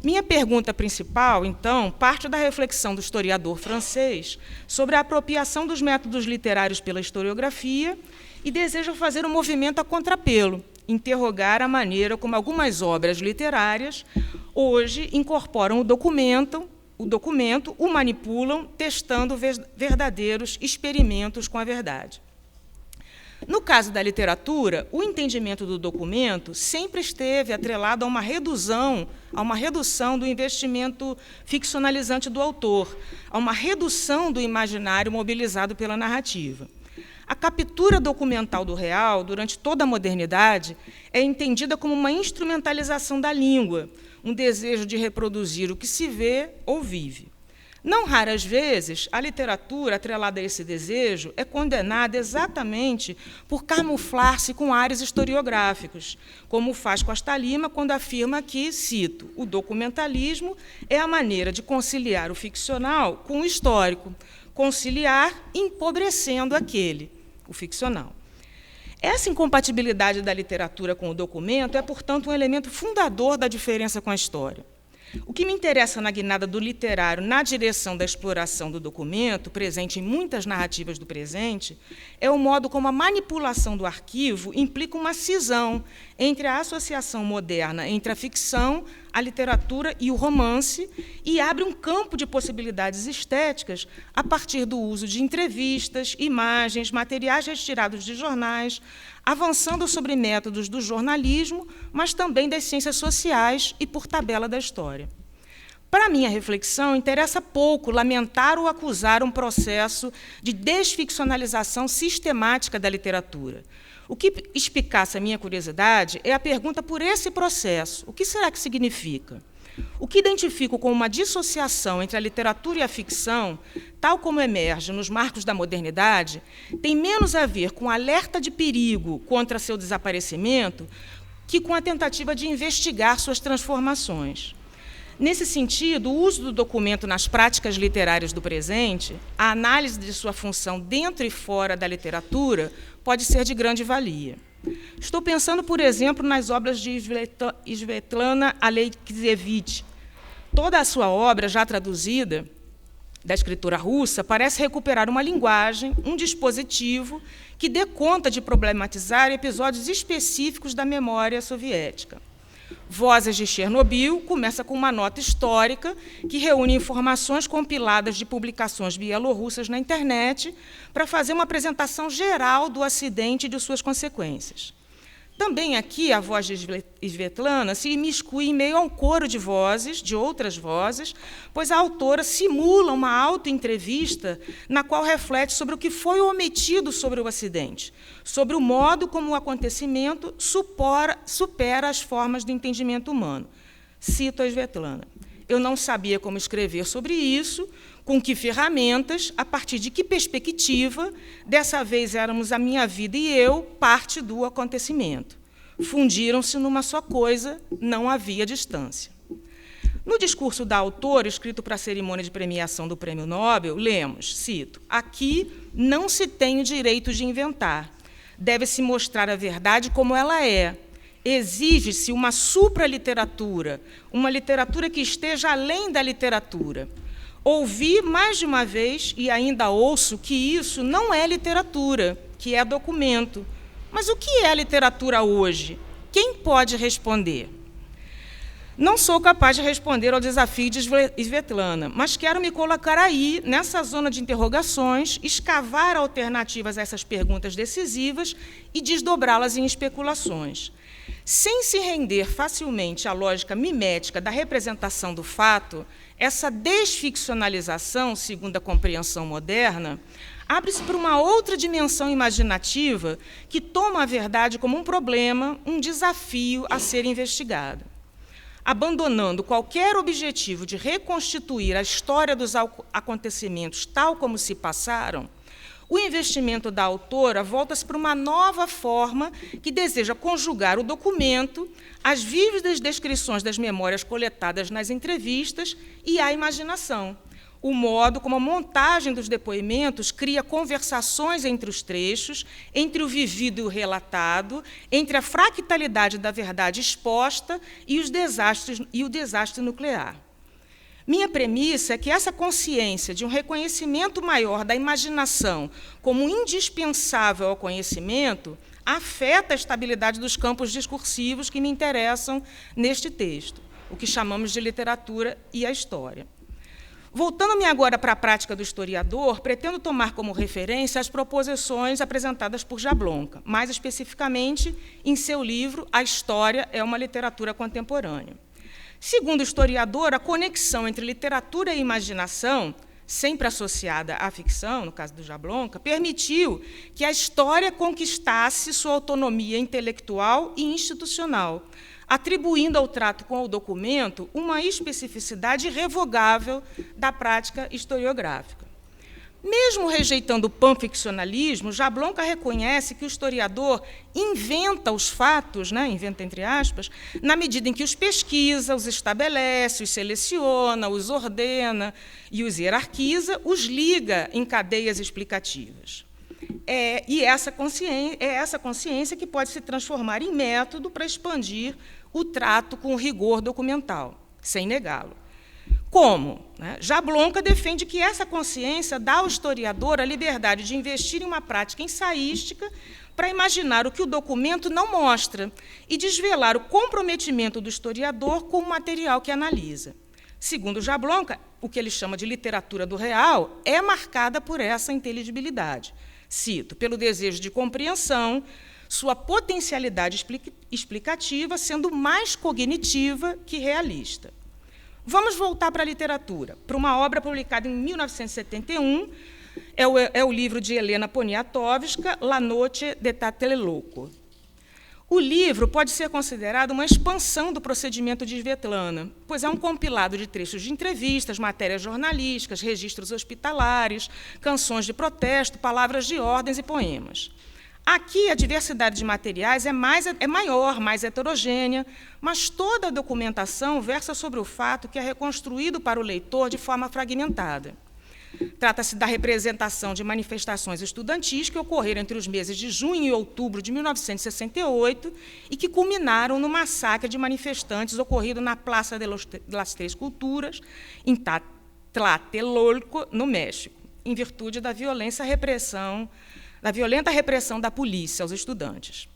Minha pergunta principal, então, parte da reflexão do historiador francês sobre a apropriação dos métodos literários pela historiografia e deseja fazer um movimento a contrapelo, interrogar a maneira como algumas obras literárias hoje incorporam o documento, o manipulam, testando verdadeiros experimentos com a verdade. No caso da literatura, o entendimento do documento sempre esteve atrelado a uma redução do investimento ficcionalizante do autor, a uma redução do imaginário mobilizado pela narrativa. A captura documental do real, durante toda a modernidade, é entendida como uma instrumentalização da língua, um desejo de reproduzir o que se vê ou vive. Não raras vezes, a literatura, atrelada a esse desejo, é condenada exatamente por camuflar-se com ares historiográficos, como faz Costa Lima quando afirma que, cito, o documentalismo é a maneira de conciliar o ficcional com o histórico, conciliar empobrecendo aquele, o ficcional. Essa incompatibilidade da literatura com o documento é, portanto, um elemento fundador da diferença com a história. O que me interessa na guinada do literário na direção da exploração do documento, presente em muitas narrativas do presente, é o modo como a manipulação do arquivo implica uma cisão entre a associação moderna entre a ficção, a literatura e o romance, e abre um campo de possibilidades estéticas a partir do uso de entrevistas, imagens, materiais retirados de jornais, avançando sobre métodos do jornalismo, mas também das ciências sociais e, por tabela, da história. Para minha reflexão, interessa pouco lamentar ou acusar um processo de desficcionalização sistemática da literatura. O que espicaça a minha curiosidade é a pergunta por esse processo. O que será que significa? O que identifico como uma dissociação entre a literatura e a ficção, tal como emerge nos marcos da modernidade, tem menos a ver com alerta de perigo contra seu desaparecimento que com a tentativa de investigar suas transformações. Nesse sentido, o uso do documento nas práticas literárias do presente, a análise de sua função dentro e fora da literatura, pode ser de grande valia. Estou pensando, por exemplo, nas obras de Svetlana Alexievich. Toda a sua obra, já traduzida, da escritora russa, parece recuperar uma linguagem, um dispositivo, que dê conta de problematizar episódios específicos da memória soviética. Vozes de Chernobyl começa com uma nota histórica que reúne informações compiladas de publicações bielorrussas na internet para fazer uma apresentação geral do acidente e de suas consequências. Também aqui a voz de Svetlana se imiscui em meio a um coro de vozes, de outras vozes, pois a autora simula uma autoentrevista na qual reflete sobre o que foi omitido sobre o acidente, sobre o modo como o acontecimento supera as formas do entendimento humano. Cito a Svetlana. Eu não sabia como escrever sobre isso, com que ferramentas, a partir de que perspectiva, dessa vez éramos a minha vida e eu, parte do acontecimento. Fundiram-se numa só coisa, não havia distância. No discurso da autora, escrito para a cerimônia de premiação do Prêmio Nobel, lemos, cito, aqui não se tem o direito de inventar, deve-se mostrar a verdade como ela é. Exige-se uma supraliteratura, uma literatura que esteja além da literatura. Ouvi mais de uma vez, e ainda ouço, que isso não é literatura, que é documento. Mas o que é literatura hoje? Quem pode responder? Não sou capaz de responder ao desafio de Svetlana, mas quero me colocar aí, nessa zona de interrogações, escavar alternativas a essas perguntas decisivas e desdobrá-las em especulações. Sem se render facilmente à lógica mimética da representação do fato, essa desficcionalização, segundo a compreensão moderna, abre-se para uma outra dimensão imaginativa que toma a verdade como um problema, um desafio a ser investigado. Abandonando qualquer objetivo de reconstituir a história dos acontecimentos tal como se passaram, o investimento da autora volta-se para uma nova forma que deseja conjugar o documento, as vívidas descrições das memórias coletadas nas entrevistas e a imaginação. O modo como a montagem dos depoimentos cria conversações entre os trechos, entre o vivido e o relatado, entre a fractalidade da verdade exposta e o desastre nuclear. Minha premissa é que essa consciência de um reconhecimento maior da imaginação como indispensável ao conhecimento afeta a estabilidade dos campos discursivos que me interessam neste texto, o que chamamos de literatura e a história. Voltando-me agora para a prática do historiador, pretendo tomar como referência as proposições apresentadas por Jablonka, mais especificamente em seu livro A História é uma Literatura Contemporânea. Segundo o historiador, a conexão entre literatura e imaginação, sempre associada à ficção, no caso do Jablonka, permitiu que a história conquistasse sua autonomia intelectual e institucional, atribuindo ao trato com o documento uma especificidade irrevogável da prática historiográfica. Mesmo rejeitando o panficcionalismo, Jablonka reconhece que o historiador inventa os fatos, inventa entre aspas, na medida em que os pesquisa, os estabelece, os seleciona, os ordena e os hierarquiza, os liga em cadeias explicativas. E essa consciência que pode se transformar em método para expandir o trato com o rigor documental, sem negá-lo. Como? Jablonka defende que essa consciência dá ao historiador a liberdade de investir em uma prática ensaística para imaginar o que o documento não mostra e desvelar o comprometimento do historiador com o material que analisa. Segundo Jablonka, o que ele chama de literatura do real é marcada por essa inteligibilidade. Cito, pelo desejo de compreensão, sua potencialidade explicativa sendo mais cognitiva que realista. Vamos voltar para a literatura, para uma obra publicada em 1971, é o livro de Helena Poniatowska, La Noche de Tlatelolco. O livro pode ser considerado uma expansão do procedimento de Svetlana, pois é um compilado de trechos de entrevistas, matérias jornalísticas, registros hospitalares, canções de protesto, palavras de ordens e poemas. Aqui, a diversidade de materiais é maior, mais heterogênea, mas toda a documentação versa sobre o fato que é reconstruído para o leitor de forma fragmentada. Trata-se da representação de manifestações estudantis que ocorreram entre os meses de junho e outubro de 1968 e que culminaram no massacre de manifestantes ocorrido na Plaza de las Tres Culturas, em Tlatelolco, no México, em virtude da violenta repressão da polícia aos estudantes.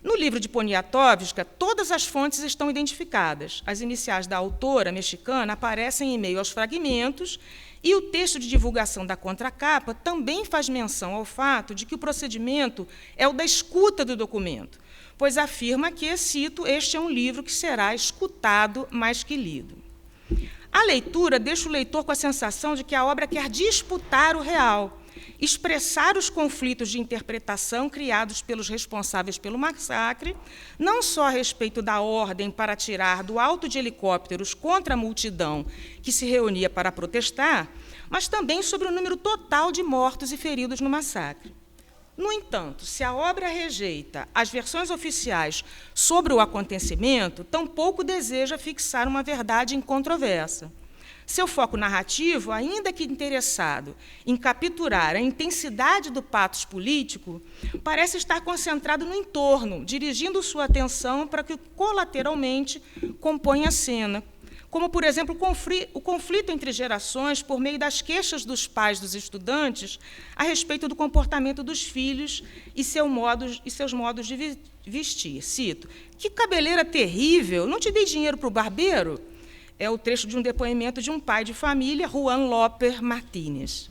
No livro de Poniatowska, todas as fontes estão identificadas. As iniciais da autora mexicana aparecem em meio aos fragmentos e o texto de divulgação da contracapa também faz menção ao fato de que o procedimento é o da escuta do documento, pois afirma que, cito, este é um livro que será escutado mais que lido. A leitura deixa o leitor com a sensação de que a obra quer disputar o real, expressar os conflitos de interpretação criados pelos responsáveis pelo massacre, não só a respeito da ordem para atirar do alto de helicópteros contra a multidão que se reunia para protestar, mas também sobre o número total de mortos e feridos no massacre. No entanto, se a obra rejeita as versões oficiais sobre o acontecimento, tampouco deseja fixar uma verdade incontroversa. Seu foco narrativo, ainda que interessado em capturar a intensidade do patos político, parece estar concentrado no entorno, dirigindo sua atenção para que colateralmente compõe a cena, como, por exemplo, o conflito entre gerações por meio das queixas dos pais dos estudantes a respeito do comportamento dos filhos e seus modos de vestir. Cito, "Que cabeleira terrível, não te dei dinheiro para o barbeiro?" É o trecho de um depoimento de um pai de família, Juan López Martínez.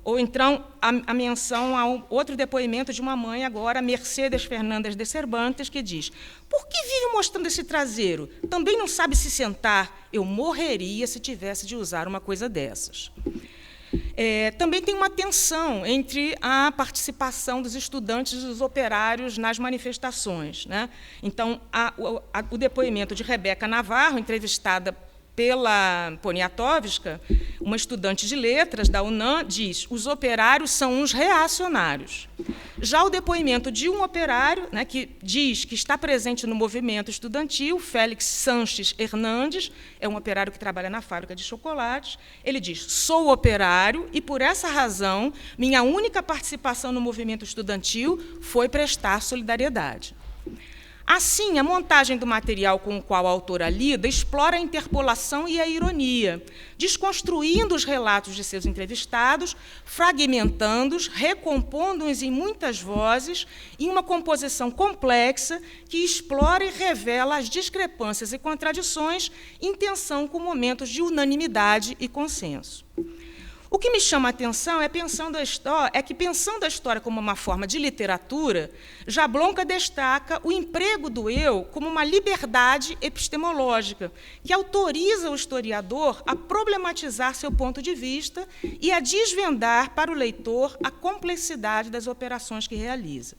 Ou então a menção a outro depoimento de uma mãe, agora, Mercedes Fernandes de Cervantes, que diz: "Por que vive mostrando esse traseiro? Também não sabe se sentar. Eu morreria se tivesse de usar uma coisa dessas." Também tem uma tensão entre a participação dos estudantes e dos operários nas manifestações. Então, o depoimento de Rebeca Navarro, entrevistada pela Poniatowska, uma estudante de letras da UNAM, diz: os operários são uns reacionários. Já o depoimento de um operário, né, que diz que está presente no movimento estudantil, Félix Sanches Hernandes, é um operário que trabalha na fábrica de chocolates, ele diz: sou operário e, por essa razão, minha única participação no movimento estudantil foi prestar solidariedade. Assim, a montagem do material com o qual a autora lida explora a interpolação e a ironia, desconstruindo os relatos de seus entrevistados, fragmentando-os, recompondo-os em muitas vozes, em uma composição complexa que explora e revela as discrepâncias e contradições em tensão com momentos de unanimidade e consenso. O que me chama a atenção é que, pensando a história como uma forma de literatura, Jablonka destaca o emprego do eu como uma liberdade epistemológica, que autoriza o historiador a problematizar seu ponto de vista e a desvendar para o leitor a complexidade das operações que realiza.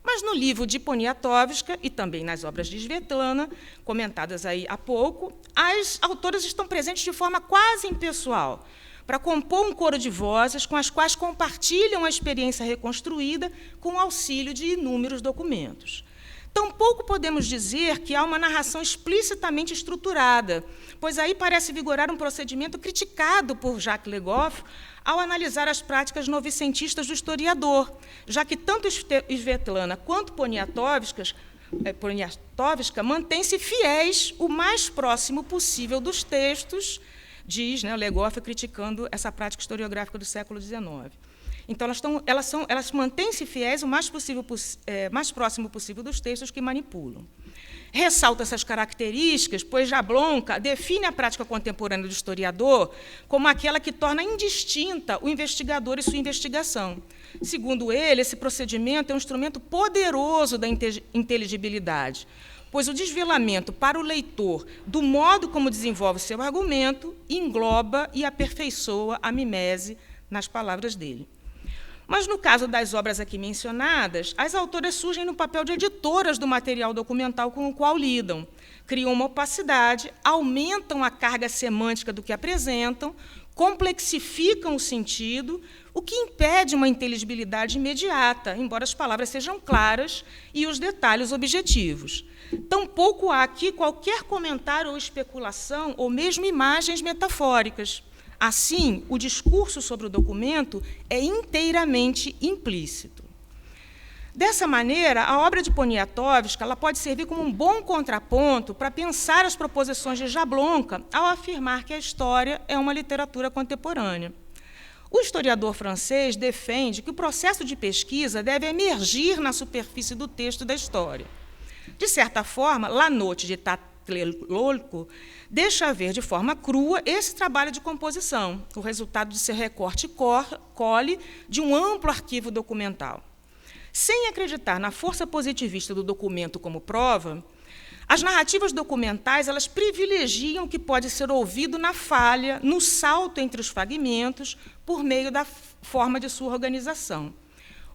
Mas no livro de Poniatowska e também nas obras de Svetlana, comentadas aí há pouco, as autoras estão presentes de forma quase impessoal, para compor um coro de vozes com as quais compartilham a experiência reconstruída com o auxílio de inúmeros documentos. Tampouco podemos dizer que há uma narração explicitamente estruturada, pois aí parece vigorar um procedimento criticado por Jacques Le Goff ao analisar as práticas novicentistas do historiador, já que tanto Svetlana quanto Poniatowska mantêm-se fiéis o mais próximo possível dos textos, diz, né, Le Goff, criticando essa prática historiográfica do século XIX. Então, elas mantêm-se fiéis o mais próximo possível dos textos que manipulam. Ressalta essas características, pois Jablonka define a prática contemporânea do historiador como aquela que torna indistinta o investigador e sua investigação. Segundo ele, esse procedimento é um instrumento poderoso da inteligibilidade, pois o desvelamento para o leitor do modo como desenvolve seu argumento engloba e aperfeiçoa a mimese nas palavras dele. Mas, no caso das obras aqui mencionadas, as autoras surgem no papel de editoras do material documental com o qual lidam, criam uma opacidade, aumentam a carga semântica do que apresentam, complexificam o sentido, o que impede uma inteligibilidade imediata, embora as palavras sejam claras e os detalhes objetivos. Tampouco há aqui qualquer comentário ou especulação, ou mesmo imagens metafóricas. Assim, o discurso sobre o documento é inteiramente implícito. Dessa maneira, a obra de Poniatowska ela pode servir como um bom contraponto para pensar as proposições de Jablonka ao afirmar que a história é uma literatura contemporânea. O historiador francês defende que o processo de pesquisa deve emergir na superfície do texto da história. De certa forma, La Note de Tlatelolco deixa ver de forma crua esse trabalho de composição, o resultado de seu recorte cole de um amplo arquivo documental. Sem acreditar na força positivista do documento como prova, as narrativas documentais elas privilegiam o que pode ser ouvido na falha, no salto entre os fragmentos, por meio da forma de sua organização.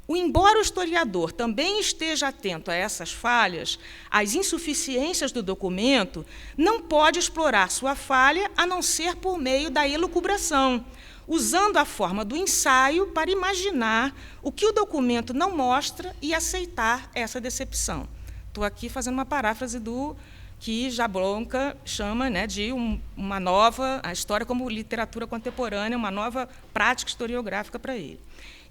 Embora o historiador também esteja atento a essas falhas, às insuficiências do documento, não pode explorar sua falha a não ser por meio da elucubração, usando a forma do ensaio para imaginar o que o documento não mostra e aceitar essa decepção. Estou aqui fazendo uma paráfrase do que Jablonka chama, né, de uma nova, a história como literatura contemporânea, uma nova prática historiográfica para ele.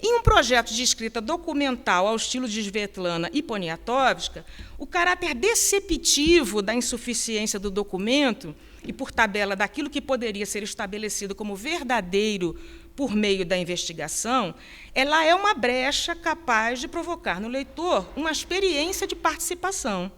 Em um projeto de escrita documental ao estilo de Svetlana e Poniatowska, o caráter deceptivo da insuficiência do documento e, por tabela, daquilo que poderia ser estabelecido como verdadeiro por meio da investigação, ela é uma brecha capaz de provocar no leitor uma experiência de participação,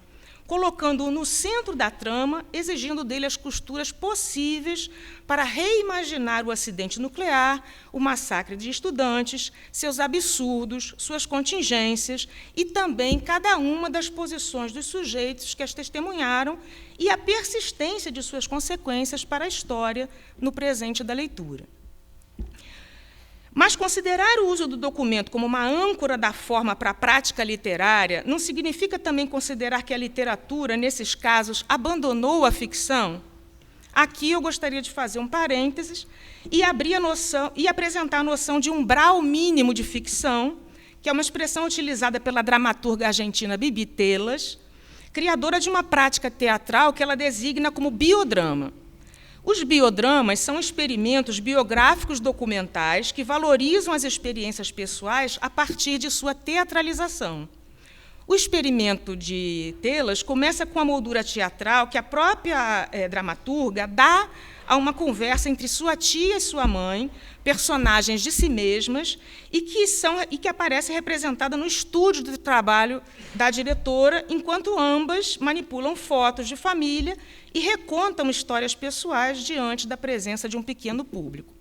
colocando-o no centro da trama, exigindo dele as costuras possíveis para reimaginar o acidente nuclear, o massacre de estudantes, seus absurdos, suas contingências e também cada uma das posições dos sujeitos que as testemunharam e a persistência de suas consequências para a história no presente da leitura. Mas considerar o uso do documento como uma âncora da forma para a prática literária não significa também considerar que a literatura, nesses casos, abandonou a ficção? Aqui eu gostaria de fazer um parênteses e apresentar a noção de umbral mínimo de ficção, que é uma expressão utilizada pela dramaturga argentina Bibi Telas, criadora de uma prática teatral que ela designa como biodrama. Os biodramas são experimentos biográficos documentais que valorizam as experiências pessoais a partir de sua teatralização. O experimento de Telas começa com a moldura teatral que a própria dramaturga dá a uma conversa entre sua tia e sua mãe, personagens de si mesmas, e que aparece representada no estúdio de trabalho da diretora, enquanto ambas manipulam fotos de família e recontam histórias pessoais diante da presença de um pequeno público.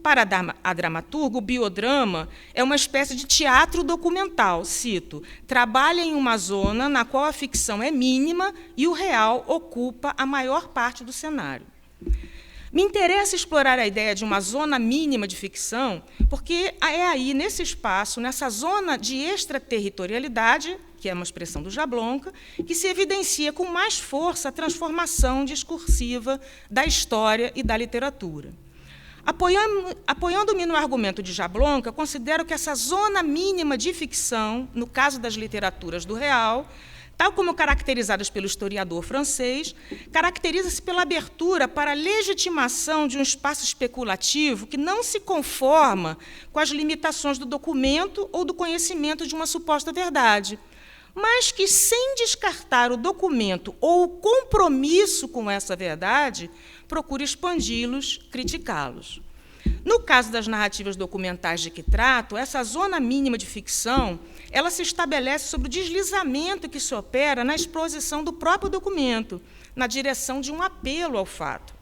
Para a dramaturga, o biodrama é uma espécie de teatro documental, cito, trabalha em uma zona na qual a ficção é mínima e o real ocupa a maior parte do cenário. Me interessa explorar a ideia de uma zona mínima de ficção, porque é aí, nesse espaço, nessa zona de extraterritorialidade, que é uma expressão do Jablonka, que se evidencia com mais força a transformação discursiva da história e da literatura. Apoiando-me no argumento de Jablonka, considero que essa zona mínima de ficção, no caso das literaturas do real, tal como caracterizadas pelo historiador francês, caracteriza-se pela abertura para a legitimação de um espaço especulativo que não se conforma com as limitações do documento ou do conhecimento de uma suposta verdade, mas que, sem descartar o documento ou o compromisso com essa verdade, procura expandi-los, criticá-los. No caso das narrativas documentais de que trato, essa zona mínima de ficção ela se estabelece sobre o deslizamento que se opera na exposição do próprio documento, na direção de um apelo ao fato.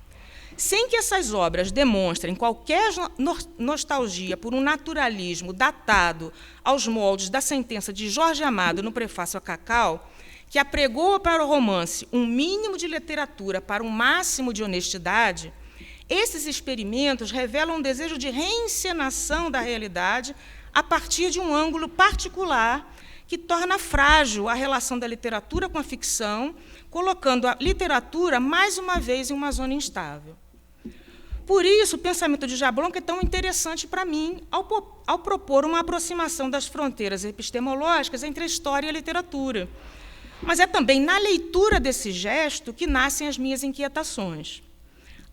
Sem que essas obras demonstrem qualquer nostalgia por um naturalismo datado aos moldes da sentença de Jorge Amado no prefácio a Cacau, que apregoa para o romance um mínimo de literatura para um máximo de honestidade, esses experimentos revelam um desejo de reencenação da realidade a partir de um ângulo particular que torna frágil a relação da literatura com a ficção, colocando a literatura, mais uma vez, em uma zona instável. Por isso, o pensamento de Jablonka é tão interessante para mim ao propor uma aproximação das fronteiras epistemológicas entre a história e a literatura. Mas é também na leitura desse gesto que nascem as minhas inquietações.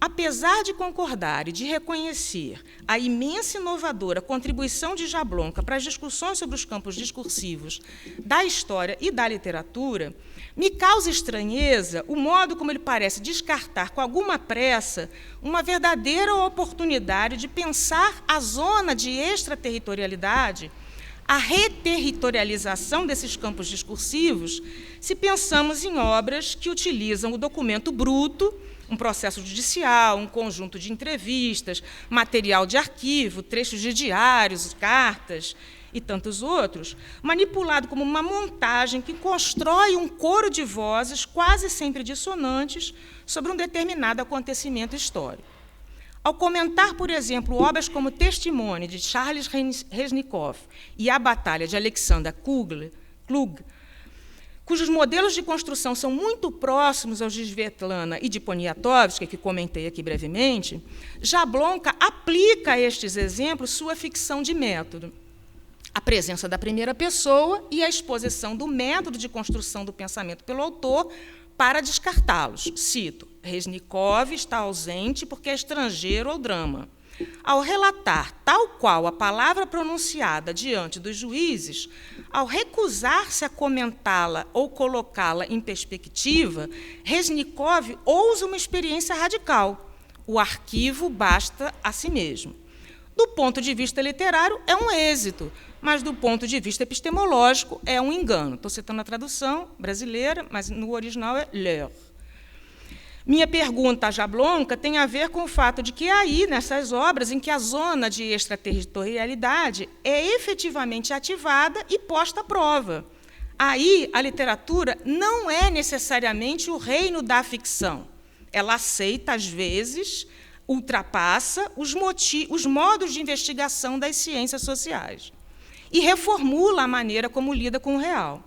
Apesar de concordar e de reconhecer a imensa e inovadora contribuição de Jablonka para as discussões sobre os campos discursivos da história e da literatura, me causa estranheza o modo como ele parece descartar com alguma pressa uma verdadeira oportunidade de pensar a zona de extraterritorialidade, a reterritorialização desses campos discursivos, se pensamos em obras que utilizam o documento bruto, um processo judicial, um conjunto de entrevistas, material de arquivo, trechos de diários, cartas e tantos outros, manipulado como uma montagem que constrói um coro de vozes quase sempre dissonantes sobre um determinado acontecimento histórico. Ao comentar, por exemplo, obras como Testemunho, de Charles Resnikov, e A Batalha, de Alexander Klug, cujos modelos de construção são muito próximos aos de Svetlana e de Poniatowski, que comentei aqui brevemente, Jablonka aplica a estes exemplos sua ficção de método. A presença da primeira pessoa e a exposição do método de construção do pensamento pelo autor para descartá-los. Cito, Resnikov está ausente porque é estrangeiro ao drama. Ao relatar tal qual a palavra pronunciada diante dos juízes, ao recusar-se a comentá-la ou colocá-la em perspectiva, Resnikov ousa uma experiência radical. O arquivo basta a si mesmo. Do ponto de vista literário, é um êxito, mas do ponto de vista epistemológico, é um engano. Estou citando a tradução brasileira, mas no original é l'heure. Minha pergunta a Jablonka tem a ver com o fato de que é aí, nessas obras, em que a zona de extraterritorialidade é efetivamente ativada e posta à prova. Aí, a literatura não é necessariamente o reino da ficção. Ela aceita, às vezes, ultrapassa os modos de investigação das ciências sociais e reformula a maneira como lida com o real.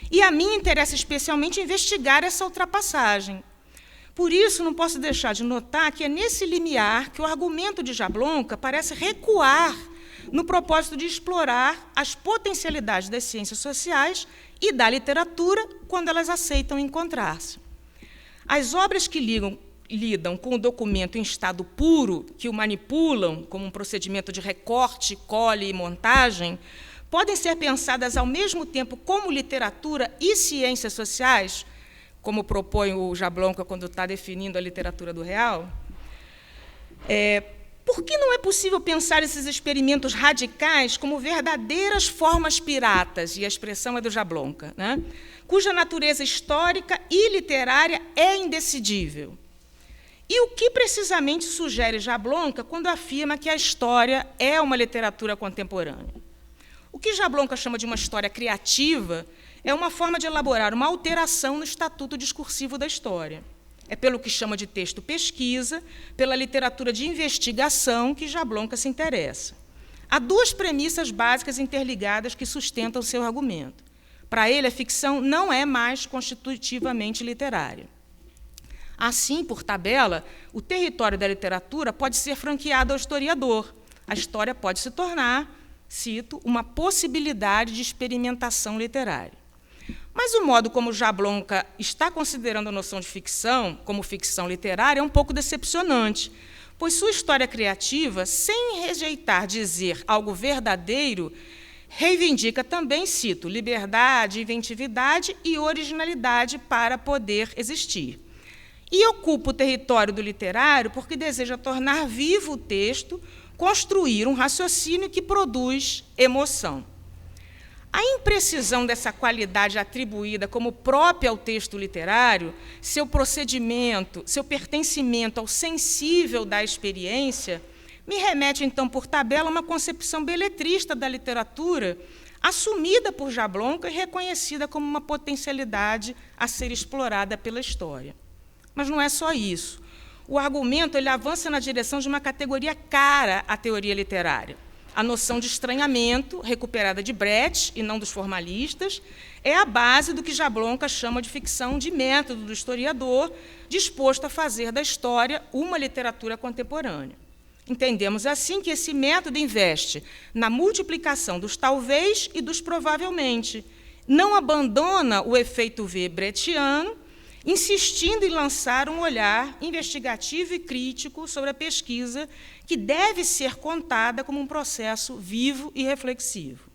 E a mim interessa especialmente investigar essa ultrapassagem. Por isso, não posso deixar de notar que é nesse limiar que o argumento de Jablonka parece recuar no propósito de explorar as potencialidades das ciências sociais e da literatura quando elas aceitam encontrar-se. As obras que lidam com o documento em estado puro, que o manipulam como um procedimento de recorte, cole e montagem, podem ser pensadas ao mesmo tempo como literatura e ciências sociais, como propõe o Jablonka quando está definindo a literatura do real. Por que não é possível pensar esses experimentos radicais como verdadeiras formas piratas, e a expressão é do Jablonka, né, cuja natureza histórica e literária é indecidível? E o que precisamente sugere Jablonka quando afirma que a história é uma literatura contemporânea? O que Jablonka chama de uma história criativa é uma forma de elaborar uma alteração no estatuto discursivo da história. É pelo que chama de texto-pesquisa, pela literatura de investigação que Jablonka se interessa. Há duas premissas básicas interligadas que sustentam seu argumento. Para ele, a ficção não é mais constitutivamente literária. Assim, por tabela, o território da literatura pode ser franqueado ao historiador. A história pode se tornar, cito, uma possibilidade de experimentação literária. Mas o modo como Jablonka está considerando a noção de ficção, como ficção literária, é um pouco decepcionante, pois sua história criativa, sem rejeitar dizer algo verdadeiro, reivindica também, cito, liberdade, inventividade e originalidade para poder existir. E ocupa o território do literário porque deseja tornar vivo o texto, construir um raciocínio que produz emoção. A imprecisão dessa qualidade atribuída como própria ao texto literário, seu procedimento, seu pertencimento ao sensível da experiência, me remete, então, por tabela, a uma concepção beletrista da literatura, assumida por Jablonka e reconhecida como uma potencialidade a ser explorada pela história. Mas não é só isso. O argumento ele avança na direção de uma categoria cara à teoria literária. A noção de estranhamento, recuperada de Brecht, e não dos formalistas, é a base do que Jablonka chama de ficção de método do historiador, disposto a fazer da história uma literatura contemporânea. Entendemos assim que esse método investe na multiplicação dos talvez e dos provavelmente, não abandona o efeito V brechtiano, insistindo em lançar um olhar investigativo e crítico sobre a pesquisa, que deve ser contada como um processo vivo e reflexivo.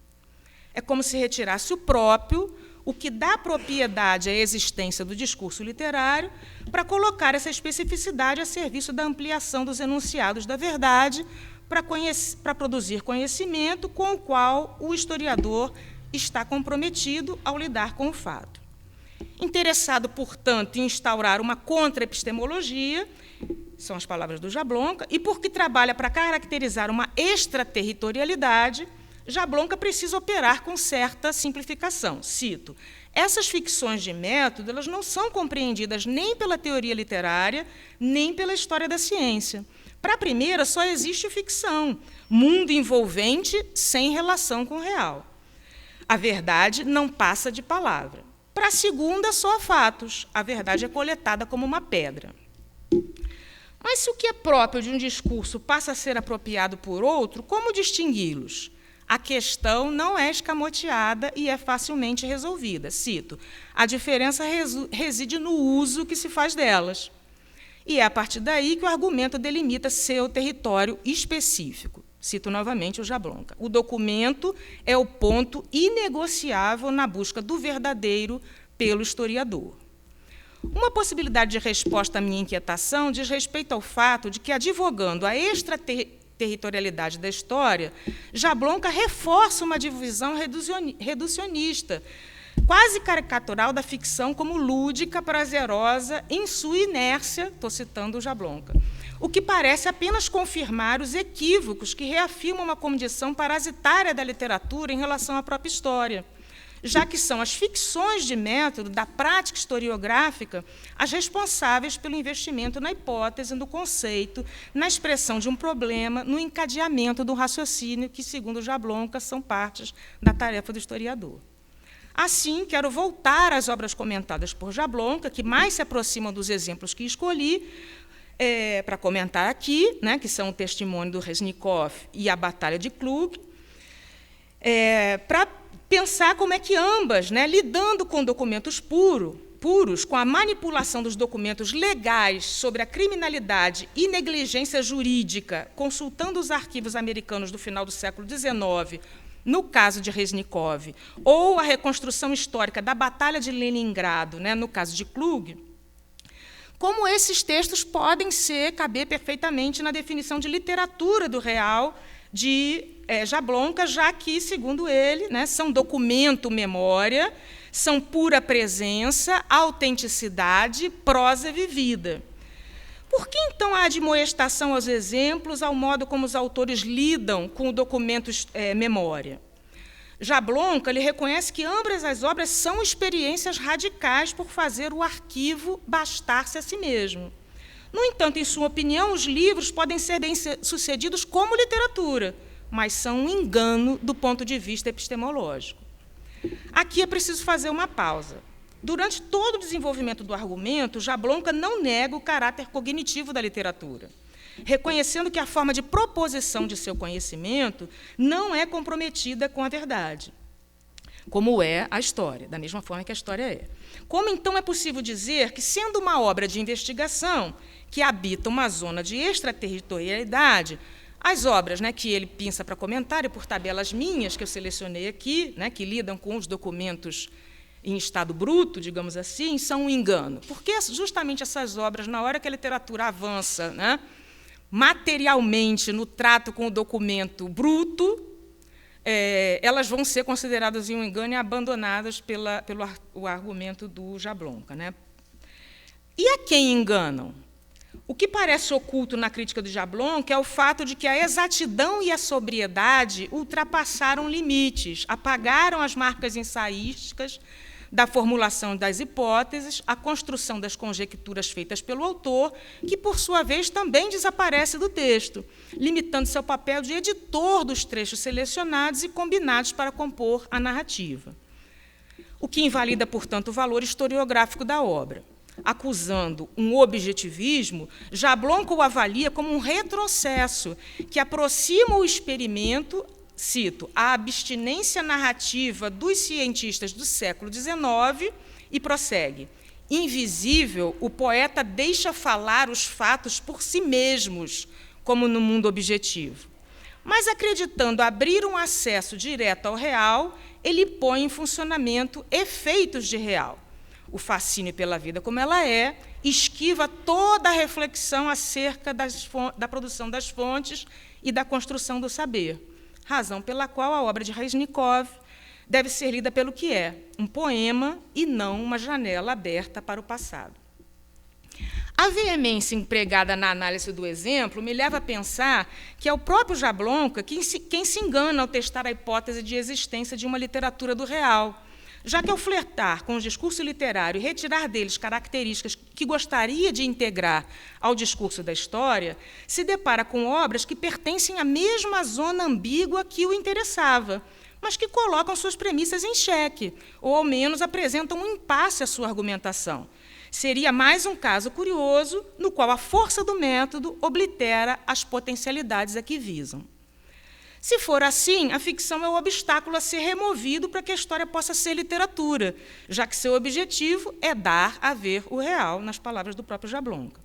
É como se retirasse o próprio, o que dá propriedade à existência do discurso literário, para colocar essa especificidade a serviço da ampliação dos enunciados da verdade, para produzir conhecimento com o qual o historiador está comprometido ao lidar com o fato. Interessado, portanto, em instaurar uma contra-epistemologia, são as palavras do Jablonka, e porque trabalha para caracterizar uma extraterritorialidade, Jablonka precisa operar com certa simplificação. Cito, essas ficções de método elas não são compreendidas nem pela teoria literária, nem pela história da ciência. Para a primeira, só existe ficção, mundo envolvente sem relação com o real. A verdade não passa de palavra. Para a segunda, só há fatos. A verdade é coletada como uma pedra. Mas se o que é próprio de um discurso passa a ser apropriado por outro, como distingui-los? A questão não é escamoteada e é facilmente resolvida. Cito, a diferença reside no uso que se faz delas. E é a partir daí que o argumento delimita seu território específico. Cito novamente o Jablonka. O documento é o ponto inegociável na busca do verdadeiro pelo historiador. Uma possibilidade de resposta à minha inquietação diz respeito ao fato de que, advogando a extraterritorialidade da história, Jablonka reforça uma divisão reducionista, quase caricatural da ficção como lúdica, prazerosa, em sua inércia, estou citando o Jablonka, o que parece apenas confirmar os equívocos que reafirmam uma condição parasitária da literatura em relação à própria história, já que são as ficções de método da prática historiográfica as responsáveis pelo investimento na hipótese, no conceito, na expressão de um problema, no encadeamento do raciocínio, que, segundo Jablonka, são partes da tarefa do historiador. Assim, quero voltar às obras comentadas por Jablonka, que mais se aproximam dos exemplos que escolhi para comentar aqui, né, que são o Testemunho do Reznikov e a Batalha de Klug, para pensar como é que ambas, né, lidando com documentos puros, com a manipulação dos documentos legais sobre a criminalidade e negligência jurídica, consultando os arquivos americanos do final do século XIX, no caso de Reznikov, ou a reconstrução histórica da Batalha de Leningrado, né, no caso de Klug, como esses textos podem caber perfeitamente na definição de literatura do real de Jablonka, já que, segundo ele, né, são documento-memória, são pura presença, autenticidade, prosa vivida. Por que, então, a admoestação aos exemplos, ao modo como os autores lidam com o documento memória? Jablonka ele reconhece que ambas as obras são experiências radicais por fazer o arquivo bastar-se a si mesmo. No entanto, em sua opinião, os livros podem ser bem-sucedidos como literatura, mas são um engano do ponto de vista epistemológico. Aqui é preciso fazer uma pausa. Durante todo o desenvolvimento do argumento, Jablonka não nega o caráter cognitivo da literatura, reconhecendo que a forma de proposição de seu conhecimento não é comprometida com a verdade, como é a história, da mesma forma que a história é. Como, então, é possível dizer que, sendo uma obra de investigação que habita uma zona de extraterritorialidade, as obras, né, que ele pinça para comentário, por tabelas minhas, que eu selecionei aqui, né, que lidam com os documentos em estado bruto, digamos assim, são um engano? Porque justamente essas obras, na hora que a literatura avança, né, materialmente no trato com o documento bruto, elas vão ser consideradas um engano e abandonadas pelo argumento do Jablonka, né? E a quem enganam? O que parece oculto na crítica do Jablonka é o fato de que a exatidão e a sobriedade ultrapassaram limites, apagaram as marcas ensaísticas da formulação das hipóteses, a construção das conjecturas feitas pelo autor, que, por sua vez, também desaparece do texto, limitando-se ao papel de editor dos trechos selecionados e combinados para compor a narrativa. O que invalida, portanto, o valor historiográfico da obra. Acusando um objetivismo, Jablonka o avalia como um retrocesso que aproxima o experimento, cito, a abstinência narrativa dos cientistas do século XIX, e prossegue. Invisível, o poeta deixa falar os fatos por si mesmos, como no mundo objetivo. Mas, acreditando abrir um acesso direto ao real, ele põe em funcionamento efeitos de real. O fascínio pela vida como ela é esquiva toda a reflexão acerca da produção das fontes e da construção do saber, razão pela qual a obra de Reznikov deve ser lida pelo que é, um poema e não uma janela aberta para o passado. A veemência empregada na análise do exemplo me leva a pensar que é o próprio Jablonka quem se engana ao testar a hipótese de existência de uma literatura do real, já que, ao flertar com o discurso literário e retirar deles características que gostaria de integrar ao discurso da história, se depara com obras que pertencem à mesma zona ambígua que o interessava, mas que colocam suas premissas em xeque, ou, ao menos, apresentam um impasse à sua argumentação. Seria mais um caso curioso, no qual a força do método oblitera as potencialidades a que visam. Se for assim, a ficção é o obstáculo a ser removido para que a história possa ser literatura, já que seu objetivo é dar a ver o real, nas palavras do próprio Jablonka.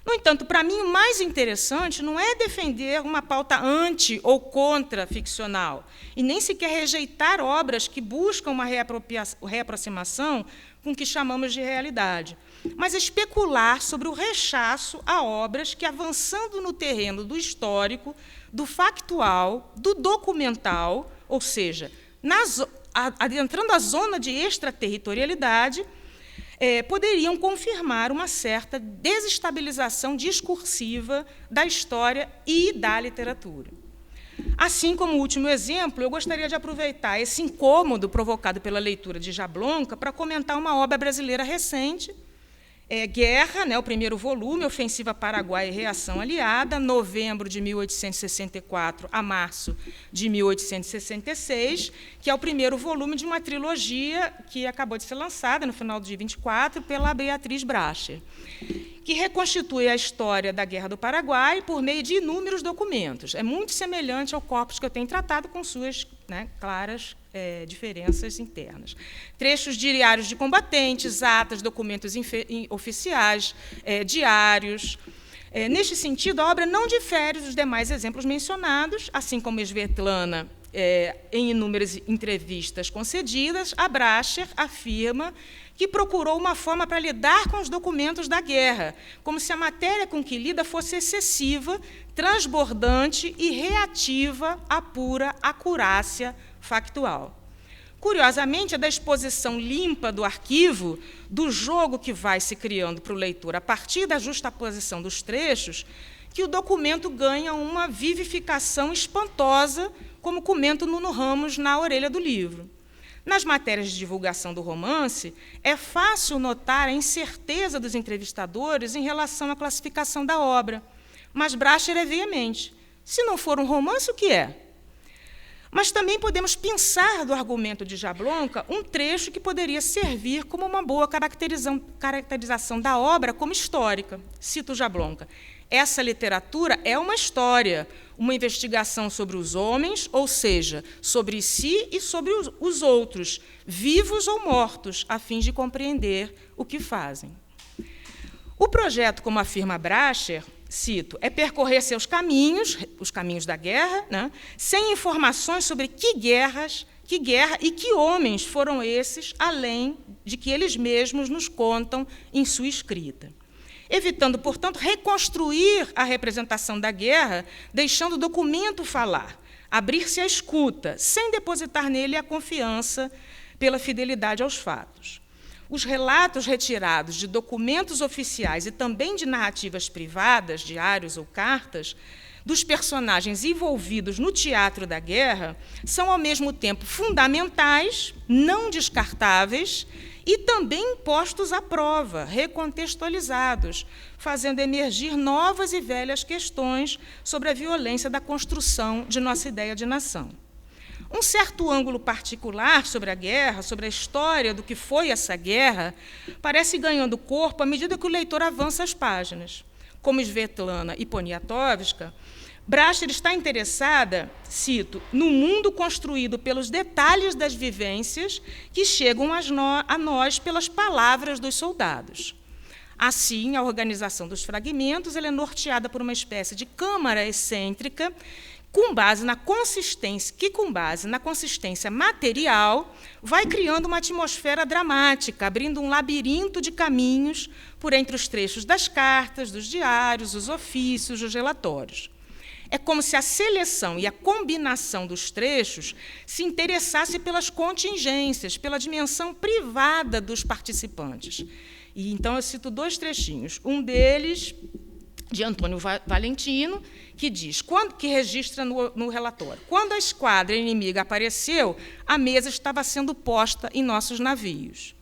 No entanto, para mim, o mais interessante não é defender uma pauta anti- ou contra-ficcional, e nem sequer rejeitar obras que buscam uma reaproximação com o que chamamos de realidade, mas especular sobre o rechaço a obras que, avançando no terreno do histórico, do factual, do documental, ou seja, adentrando a zona de extraterritorialidade, poderiam confirmar uma certa desestabilização discursiva da história e da literatura. Assim como último exemplo, eu gostaria de aproveitar esse incômodo provocado pela leitura de Jablonka para comentar uma obra brasileira recente, Guerra, né, o primeiro volume, Ofensiva Paraguai e Reação Aliada, novembro de 1864 a março de 1866, que é o primeiro volume de uma trilogia que acabou de ser lançada no final de 24 pela Beatriz Bracher, que reconstitui a história da Guerra do Paraguai por meio de inúmeros documentos. É muito semelhante ao corpus que eu tenho tratado, com suas, né, claras diferenças internas. Trechos diários de combatentes, atas, documentos oficiais, diários. Neste sentido, a obra não difere dos demais exemplos mencionados, assim como Svetlana, em inúmeras entrevistas concedidas, a Bracher afirma que procurou uma forma para lidar com os documentos da guerra, como se a matéria com que lida fosse excessiva, transbordante e reativa à pura acurácia factual. Curiosamente, é da exposição limpa do arquivo, do jogo que vai se criando para o leitor a partir da justaposição dos trechos, que o documento ganha uma vivificação espantosa, como comenta Nuno Ramos na orelha do livro. Nas matérias de divulgação do romance, é fácil notar a incerteza dos entrevistadores em relação à classificação da obra, mas Bracher é veemente. Se não for um romance, o que é? Mas também podemos pensar do argumento de Jablonka um trecho que poderia servir como uma boa caracterização da obra como histórica. Cito Jablonka: essa literatura é uma história, uma investigação sobre os homens, ou seja, sobre si e sobre os outros, vivos ou mortos, a fim de compreender o que fazem. O projeto, como afirma Bracher, cito, é percorrer seus caminhos, os caminhos da guerra, né, sem informações sobre que guerra e que homens foram esses, além de que eles mesmos nos contam em sua escrita. Evitando, portanto, reconstruir a representação da guerra, deixando o documento falar, abrir-se à escuta, sem depositar nele a confiança pela fidelidade aos fatos. Os relatos retirados de documentos oficiais e também de narrativas privadas, diários ou cartas, dos personagens envolvidos no teatro da guerra, são, ao mesmo tempo, fundamentais, não descartáveis, e também postos à prova, recontextualizados, fazendo emergir novas e velhas questões sobre a violência da construção de nossa ideia de nação. Um certo ângulo particular sobre a guerra, sobre a história do que foi essa guerra, parece ganhando corpo à medida que o leitor avança as páginas. Como Svetlana e Poniatowska, Bracher está interessada, cito, no mundo construído pelos detalhes das vivências que chegam a nós pelas palavras dos soldados. Assim, a organização dos fragmentos ela é norteada por uma espécie de câmara excêntrica com base na consistência material, vai criando uma atmosfera dramática, abrindo um labirinto de caminhos por entre os trechos das cartas, dos diários, os ofícios, os relatórios. É como se a seleção e a combinação dos trechos se interessasse pelas contingências, pela dimensão privada dos participantes. E, então, eu cito dois trechinhos. Um deles, de Antônio Valentino, que diz, que registra no relatório, quando a esquadra inimiga apareceu, a mesa estava sendo posta em nossos navios.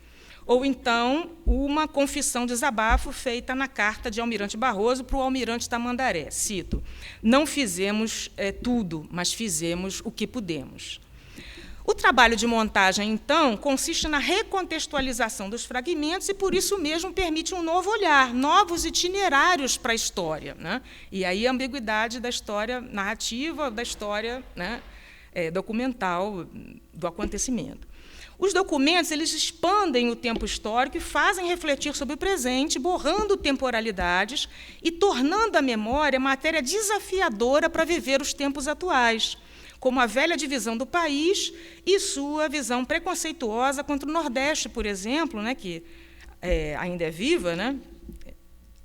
Ou, então, uma confissão de desabafo feita na carta de Almirante Barroso para o almirante Tamandaré. Cito, não fizemos tudo, mas fizemos o que pudemos. O trabalho de montagem, então, consiste na recontextualização dos fragmentos e, por isso mesmo, permite um novo olhar, novos itinerários para a história, né? E aí a ambiguidade da história narrativa, da história, né, documental do acontecimento. Os documentos eles expandem o tempo histórico e fazem refletir sobre o presente, borrando temporalidades e tornando a memória matéria desafiadora para viver os tempos atuais, como a velha divisão do país e sua visão preconceituosa contra o Nordeste, por exemplo, né, que ainda é viva, né,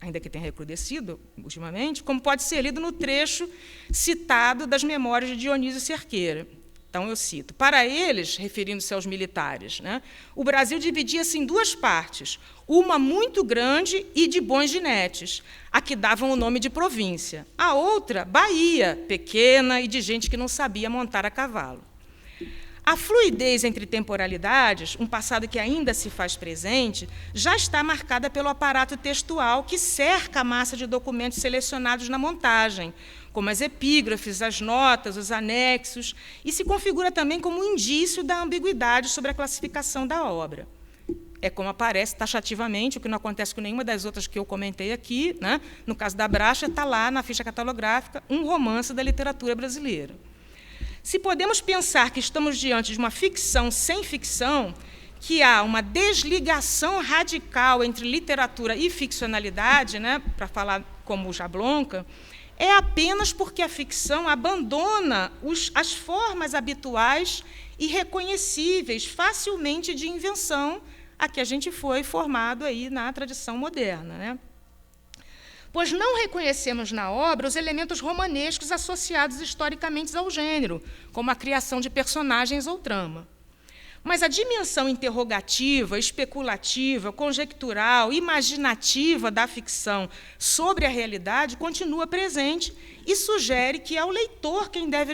ainda que tenha recrudescido ultimamente, como pode ser lido no trecho citado das Memórias de Dionísio Cerqueira. Então, eu cito, para eles, referindo-se aos militares, né, o Brasil dividia-se em duas partes, uma muito grande e de bons ginetes, a que davam o nome de província, a outra, Bahia, pequena e de gente que não sabia montar a cavalo. A fluidez entre temporalidades, um passado que ainda se faz presente, já está marcada pelo aparato textual que cerca a massa de documentos selecionados na montagem, como as epígrafes, as notas, os anexos, e se configura também como um indício da ambiguidade sobre a classificação da obra. É como aparece taxativamente, o que não acontece com nenhuma das outras que eu comentei aqui, né? No caso da Bracha, está lá na ficha catalográfica um romance da literatura brasileira. Se podemos pensar que estamos diante de uma ficção sem ficção, que há uma desligação radical entre literatura e ficcionalidade, né, para falar como o Jablonka, é apenas porque a ficção abandona as formas habituais e reconhecíveis facilmente de invenção a que a gente foi formado aí na tradição moderna, né? Pois não reconhecemos na obra os elementos romanescos associados historicamente ao gênero, como a criação de personagens ou trama. Mas a dimensão interrogativa, especulativa, conjectural, imaginativa da ficção sobre a realidade continua presente e sugere que é o leitor quem deve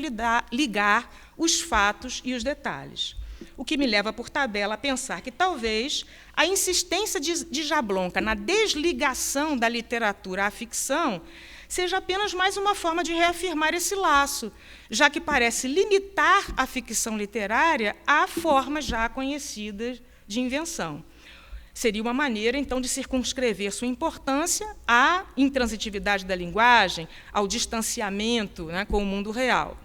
ligar os fatos e os detalhes. O que me leva, por tabela, a pensar que, talvez, a insistência de Jablonka na desligação da literatura à ficção seja apenas mais uma forma de reafirmar esse laço, já que parece limitar a ficção literária a formas já conhecidas de invenção. Seria uma maneira, então, de circunscrever sua importância à intransitividade da linguagem, ao distanciamento, né, com o mundo real,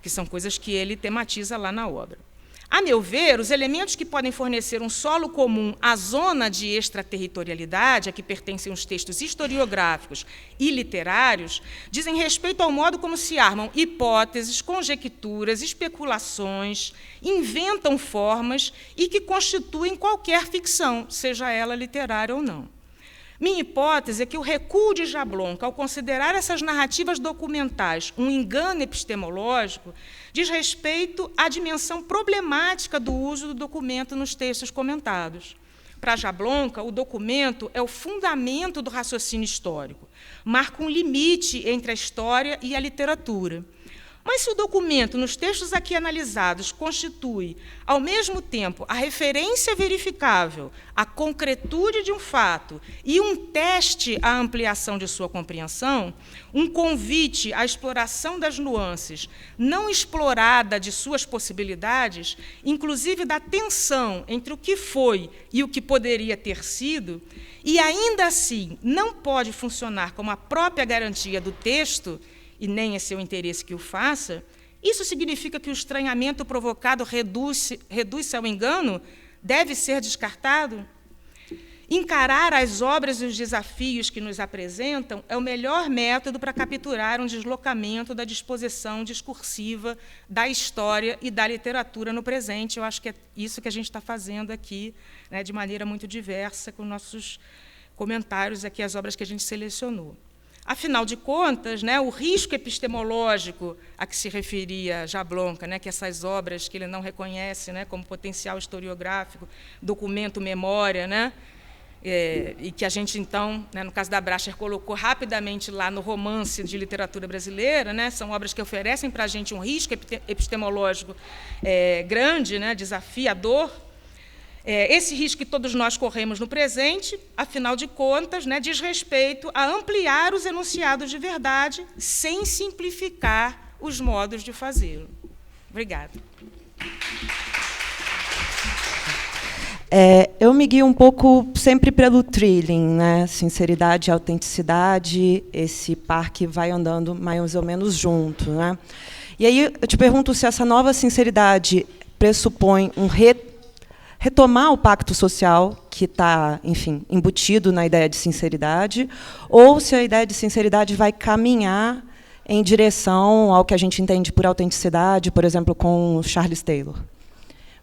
que são coisas que ele tematiza lá na obra. A meu ver, os elementos que podem fornecer um solo comum à zona de extraterritorialidade, a que pertencem os textos historiográficos e literários, dizem respeito ao modo como se armam hipóteses, conjecturas, especulações, inventam formas e que constituem qualquer ficção, seja ela literária ou não. Minha hipótese é que o recuo de Jablonka, ao considerar essas narrativas documentais um engano epistemológico, diz respeito à dimensão problemática do uso do documento nos textos comentados. Para Jablonka, o documento é o fundamento do raciocínio histórico, marca um limite entre a história e a literatura. Mas se o documento, nos textos aqui analisados, constitui, ao mesmo tempo, a referência verificável, a concretude de um fato e um teste à ampliação de sua compreensão, um convite à exploração das nuances não explorada de suas possibilidades, inclusive da tensão entre o que foi e o que poderia ter sido, e ainda assim não pode funcionar como a própria garantia do texto, e nem é seu interesse que o faça, isso significa que o estranhamento provocado reduz-se ao engano? Deve ser descartado? Encarar as obras e os desafios que nos apresentam é o melhor método para capturar um deslocamento da disposição discursiva da história e da literatura no presente. Eu acho que é isso que a gente está fazendo aqui, né, de maneira muito diversa, com nossos comentários aqui, as obras que a gente selecionou. Afinal de contas, né, o risco epistemológico a que se referia Jablonka, né, que essas obras que ele não reconhece, né, como potencial historiográfico, documento, memória, né, e que a gente, então, né, no caso da Bracher, colocou rapidamente lá no romance de literatura brasileira, né, são obras que oferecem para a gente um risco epistemológico grande, né, desafiador. Esse risco que todos nós corremos no presente, afinal de contas, né, diz respeito a ampliar os enunciados de verdade sem simplificar os modos de fazê-lo. Obrigada. Eu me guio um pouco sempre pelo thrilling, né? Sinceridade e autenticidade, esse par que vai andando mais ou menos junto, né? E aí eu te pergunto se essa nova sinceridade pressupõe um retomar o pacto social que está, enfim, embutido na ideia de sinceridade, ou se a ideia de sinceridade vai caminhar em direção ao que a gente entende por autenticidade, por exemplo, com Charles Taylor.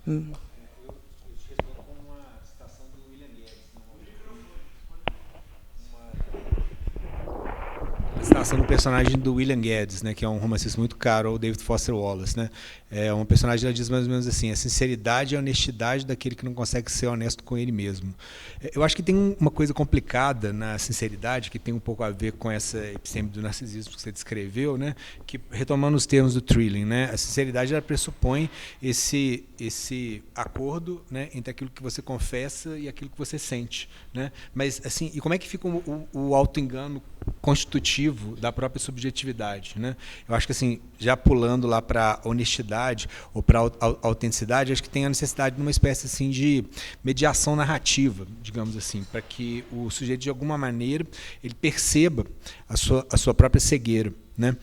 Eu respondo com uma citação do William Gibson. Uma fascinação no personagem do William Geddes, né, que é um romancista muito caro ao David Foster Wallace, né? É um personagem que diz mais ou menos assim: a sinceridade e a honestidade daquele que não consegue ser honesto com ele mesmo. Eu acho que tem uma coisa complicada na sinceridade, que tem um pouco a ver com essa episteme do narcisismo que você descreveu, né? Que, retomando os termos do Trilling, né, a sinceridade ela pressupõe esse acordo, né, entre aquilo que você confessa e aquilo que você sente, né? Mas assim, e como é que fica o auto-engano constitutivo da própria subjetividade, né? Eu acho que assim, já pulando lá para a honestidade ou para a autenticidade, acho que tem a necessidade de uma espécie assim de mediação narrativa, digamos assim, para que o sujeito de alguma maneira ele perceba a sua própria cegueira, né?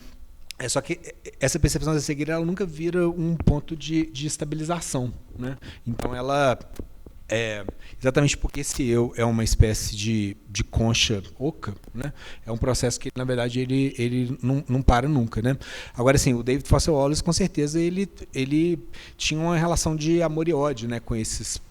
Só que essa percepção da cegueira ela nunca vira um ponto de estabilização, né? Então ela exatamente porque esse eu é uma espécie de concha oca, né? É um processo que, na verdade, ele não para nunca, né? Agora, assim, o David Foster Wallace, com certeza, ele tinha uma relação de amor e ódio, né, com esses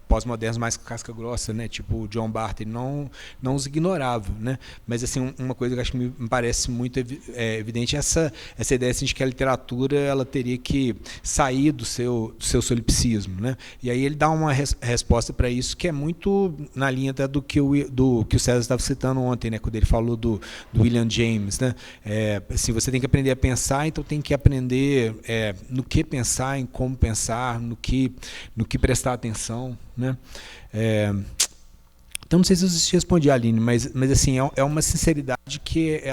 pós-modernos mais casca grossa, né, tipo o John Barton, ele não os ignorava, né? Mas assim, uma coisa que acho que me parece muito evidente é essa ideia assim, de que a literatura ela teria que sair do seu solipsismo, né? E aí ele dá uma resposta para isso que é muito na linha até do que o César estava citando ontem, né, quando ele falou do William James, né? Assim, você tem que aprender a pensar, então tem que aprender no que pensar, em como pensar, no que prestar atenção, né? Então não sei se eu respondi, Aline, mas assim é uma sinceridade que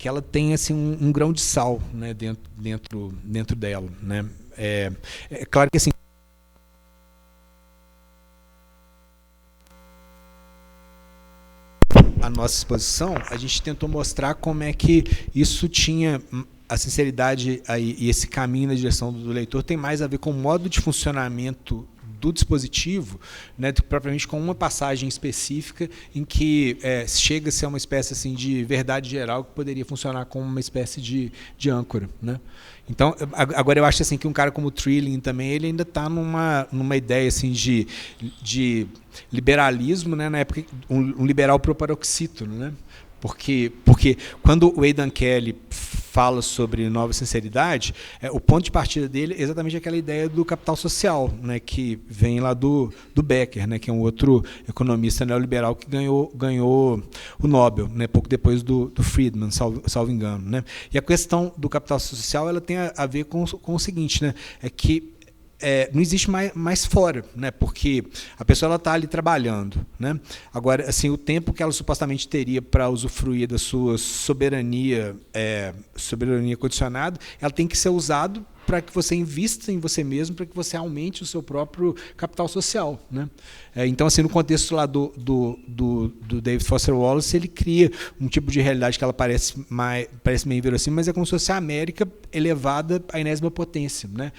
ela tem assim um grão de sal, né, dentro dela, né? É claro que assim a nossa exposição a gente tentou mostrar como é que isso tinha a sinceridade aí, e esse caminho na direção do leitor tem mais a ver com o modo de funcionamento do dispositivo, né, do que propriamente com uma passagem específica em que chega a ser uma espécie assim, de verdade geral que poderia funcionar como uma espécie de âncora, né? Então, agora eu acho assim, que um cara como o Trilling também, ele ainda está numa ideia assim, de liberalismo, né, na época, um liberal proparoxítono, né? Porque quando o Aidan Kelly fala sobre nova sinceridade, o ponto de partida dele é exatamente aquela ideia do capital social, né, que vem lá do Becker, né, que é um outro economista neoliberal que ganhou o Nobel, né, pouco depois do Friedman, salvo engano, né? E a questão do capital social ela tem a ver com o seguinte, né, é que não existe mais fora, né? Porque a pessoa está ali trabalhando, né? Agora, assim, o tempo que ela supostamente teria para usufruir da sua soberania condicionada, ela tem que ser usado para que você invista em você mesmo, para que você aumente o seu próprio capital social, né? Então, assim, no contexto lá do David Foster Wallace, ele cria um tipo de realidade que ela parece meio inverossímil, mas é como se fosse a América elevada à enésima potência, né?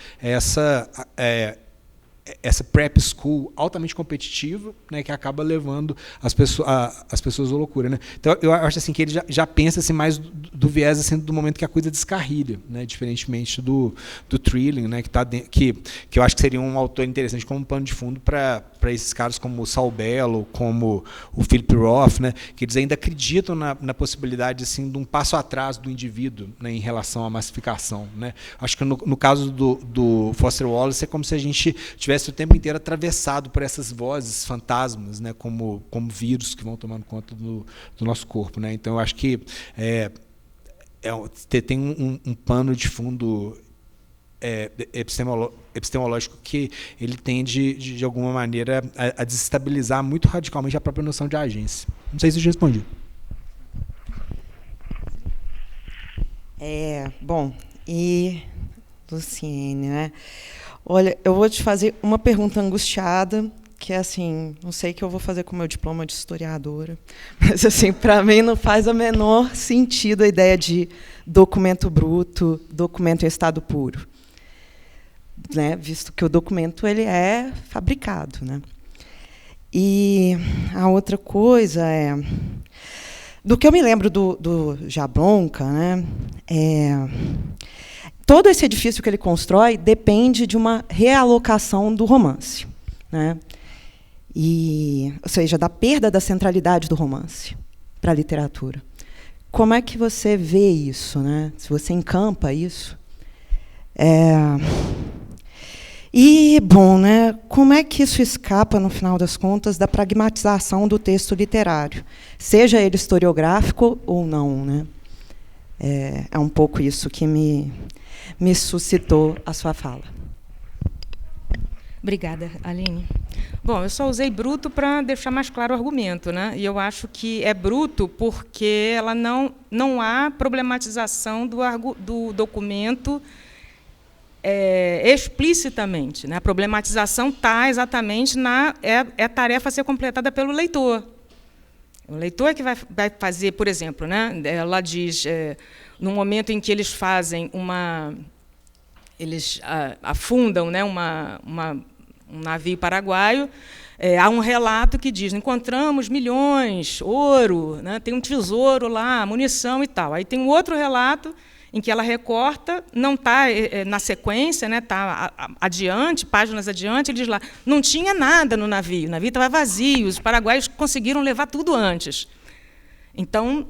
Essa prep school altamente competitiva, né, que acaba levando as pessoas à loucura, né? Então eu acho assim que ele já pensa assim, mais do viés assim, do momento que a coisa descarrilha, né, diferentemente do Trilling, né, que eu acho que seria um autor interessante como pano de fundo para esses caras como o Saul Bellow, como o Philip Roth, né, que eles ainda acreditam na possibilidade assim, de um passo atrás do indivíduo, né, em relação à massificação, né? Acho que no caso do Foster Wallace é como se a gente tivesse o tempo inteiro atravessado por essas vozes fantasmas, né, como vírus que vão tomando conta do nosso corpo, né? Então eu acho que tem um pano de fundo epistemológico que ele tende de alguma maneira a desestabilizar muito radicalmente a própria noção de agência. Não sei se eu já respondi. Bom, e Luciene, né? Olha, eu vou te fazer uma pergunta angustiada, que é assim, não sei o que eu vou fazer com o meu diploma de historiadora, mas assim, para mim não faz o menor sentido a ideia de documento bruto, documento em estado puro, né? Visto que o documento ele é fabricado, né? E a outra coisa do que eu me lembro do Jablonka, né? Todo esse edifício que ele constrói depende de uma realocação do romance, né? Ou seja, da perda da centralidade do romance para a literatura. como é que você vê isso, né? Se você encampa isso. E, bom, né, como é que isso escapa, no final das contas, da pragmatização do texto literário, seja ele historiográfico ou não, né? É um pouco isso que me suscitou a sua fala. Obrigada, Aline. Bom, eu só usei bruto para deixar mais claro o argumento, né? E eu acho que é bruto porque ela não há problematização do documento explicitamente, né? A problematização está exatamente é a tarefa a ser completada pelo leitor. O leitor é que vai fazer, por exemplo, né? Ela diz, no momento em que eles fazem eles afundam, né, um navio paraguaio, há um relato que diz: encontramos milhões, ouro, né, tem um tesouro lá, munição e tal. Aí tem um outro relato em que ela recorta, não está na sequência, né, está adiante, páginas adiante, ele diz lá: não tinha nada no navio, o navio estava vazio, os paraguaios conseguiram levar tudo antes. Então,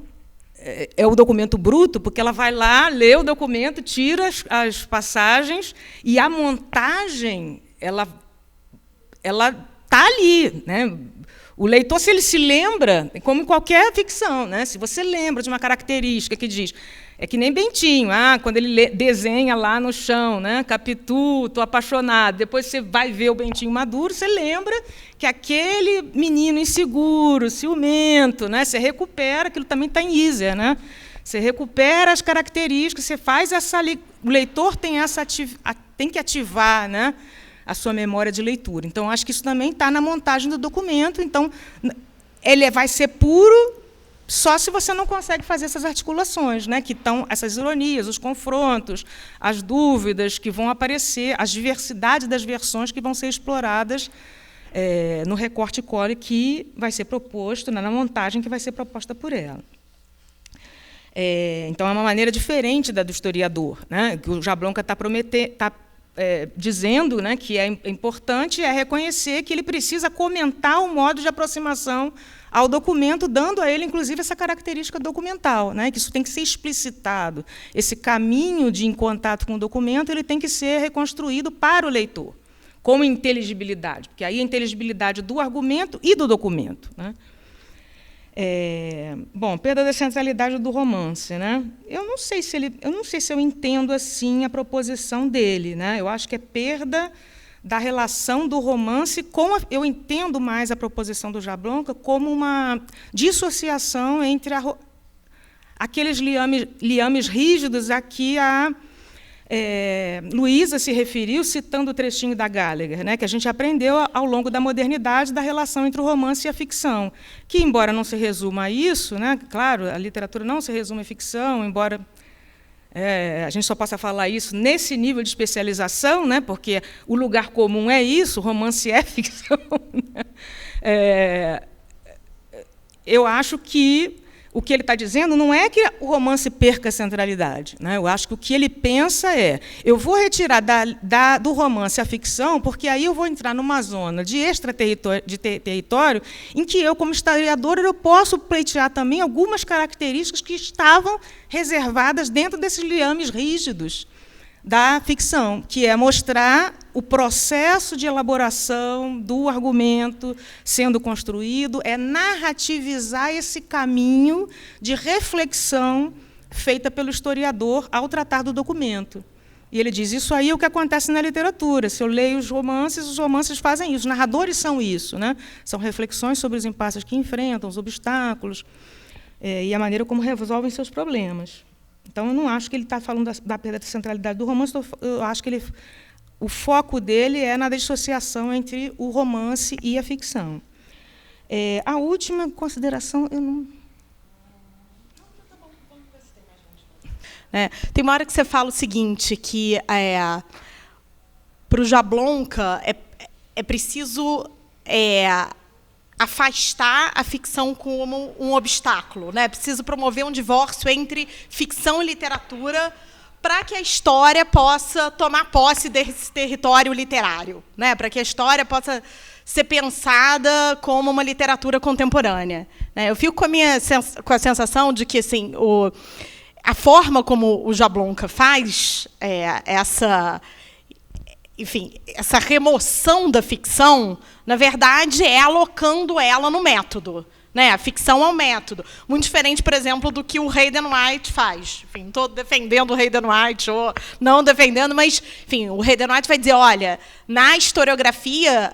é o documento bruto, porque ela vai lá, lê o documento, tira as passagens, e a montagem ela está ali, né? O leitor, se ele se lembra, como em qualquer ficção, né? Se você lembra de uma característica que diz, é que nem Bentinho, quando ele desenha lá no chão, né? Capitu, estou apaixonado. Depois você vai ver o Bentinho maduro, você lembra que aquele menino inseguro, ciumento, né? Você recupera, aquilo também está em Iser, né? Você recupera as características, você faz o leitor tem que ativar, né, a sua memória de leitura. Então, acho que isso também está na montagem do documento. Então, ele vai ser puro só se você não consegue fazer essas articulações, né, que estão essas ironias, os confrontos, as dúvidas que vão aparecer, as diversidades das versões que vão ser exploradas no recorte core que vai ser proposto, na montagem que vai ser proposta por ela. Então, é uma maneira diferente da do historiador, né, que o Jablonka está dizendo, né, que é importante reconhecer que ele precisa comentar o modo de aproximação ao documento, dando a ele, inclusive, essa característica documental, né, que isso tem que ser explicitado. Esse caminho de contato com o documento ele tem que ser reconstruído para o leitor, com inteligibilidade, porque aí a inteligibilidade do argumento e do documento, né. Bom, perda da centralidade do romance, né? Eu não sei se eu entendo assim a proposição dele, né? Eu acho que é perda da relação do romance eu entendo mais a proposição do Jablonka como uma dissociação entre aqueles liames rígidos a que a Luísa se referiu, citando o trechinho da Gallagher, né, que a gente aprendeu ao longo da modernidade da relação entre o romance e a ficção, que, embora não se resuma a isso, né, claro, a literatura não se resume à ficção, embora a gente só possa falar isso nesse nível de especialização, né, porque o lugar comum é isso, o romance é ficção. Né? Eu acho que o que ele está dizendo não é que o romance perca a centralidade, né? Eu acho que o que ele pensa eu vou retirar do romance a ficção, porque aí eu vou entrar numa zona de território em que eu, como historiadora, eu posso pleitear também algumas características que estavam reservadas dentro desses liames rígidos da ficção, que é mostrar o processo de elaboração do argumento sendo construído, narrativizar esse caminho de reflexão feita pelo historiador ao tratar do documento. E ele diz, isso aí é o que acontece na literatura. Se eu leio os romances fazem isso, os narradores são isso, né? São reflexões sobre os impasses que enfrentam, os obstáculos, e a maneira como resolvem seus problemas. Então, eu não acho que ele está falando da perda da centralidade do romance, eu acho que o foco dele é na dissociação entre o romance e a ficção. A última consideração, eu não... Tem uma hora que você fala o seguinte, que para o Jablonka é preciso afastar a ficção como um obstáculo, né? É preciso promover um divórcio entre ficção e literatura para que a história possa tomar posse desse território literário, né? Para que a história possa ser pensada como uma literatura contemporânea, né? Eu fico com a sensação de que assim, a forma como o Jablonka faz essa remoção da ficção, na verdade, é alocando ela no método. Né? A ficção é um método. Muito diferente, por exemplo, do que o Hayden White faz. Enfim, não estou defendendo o Hayden White, ou não defendendo, mas enfim, o Hayden White vai dizer, olha, na historiografia,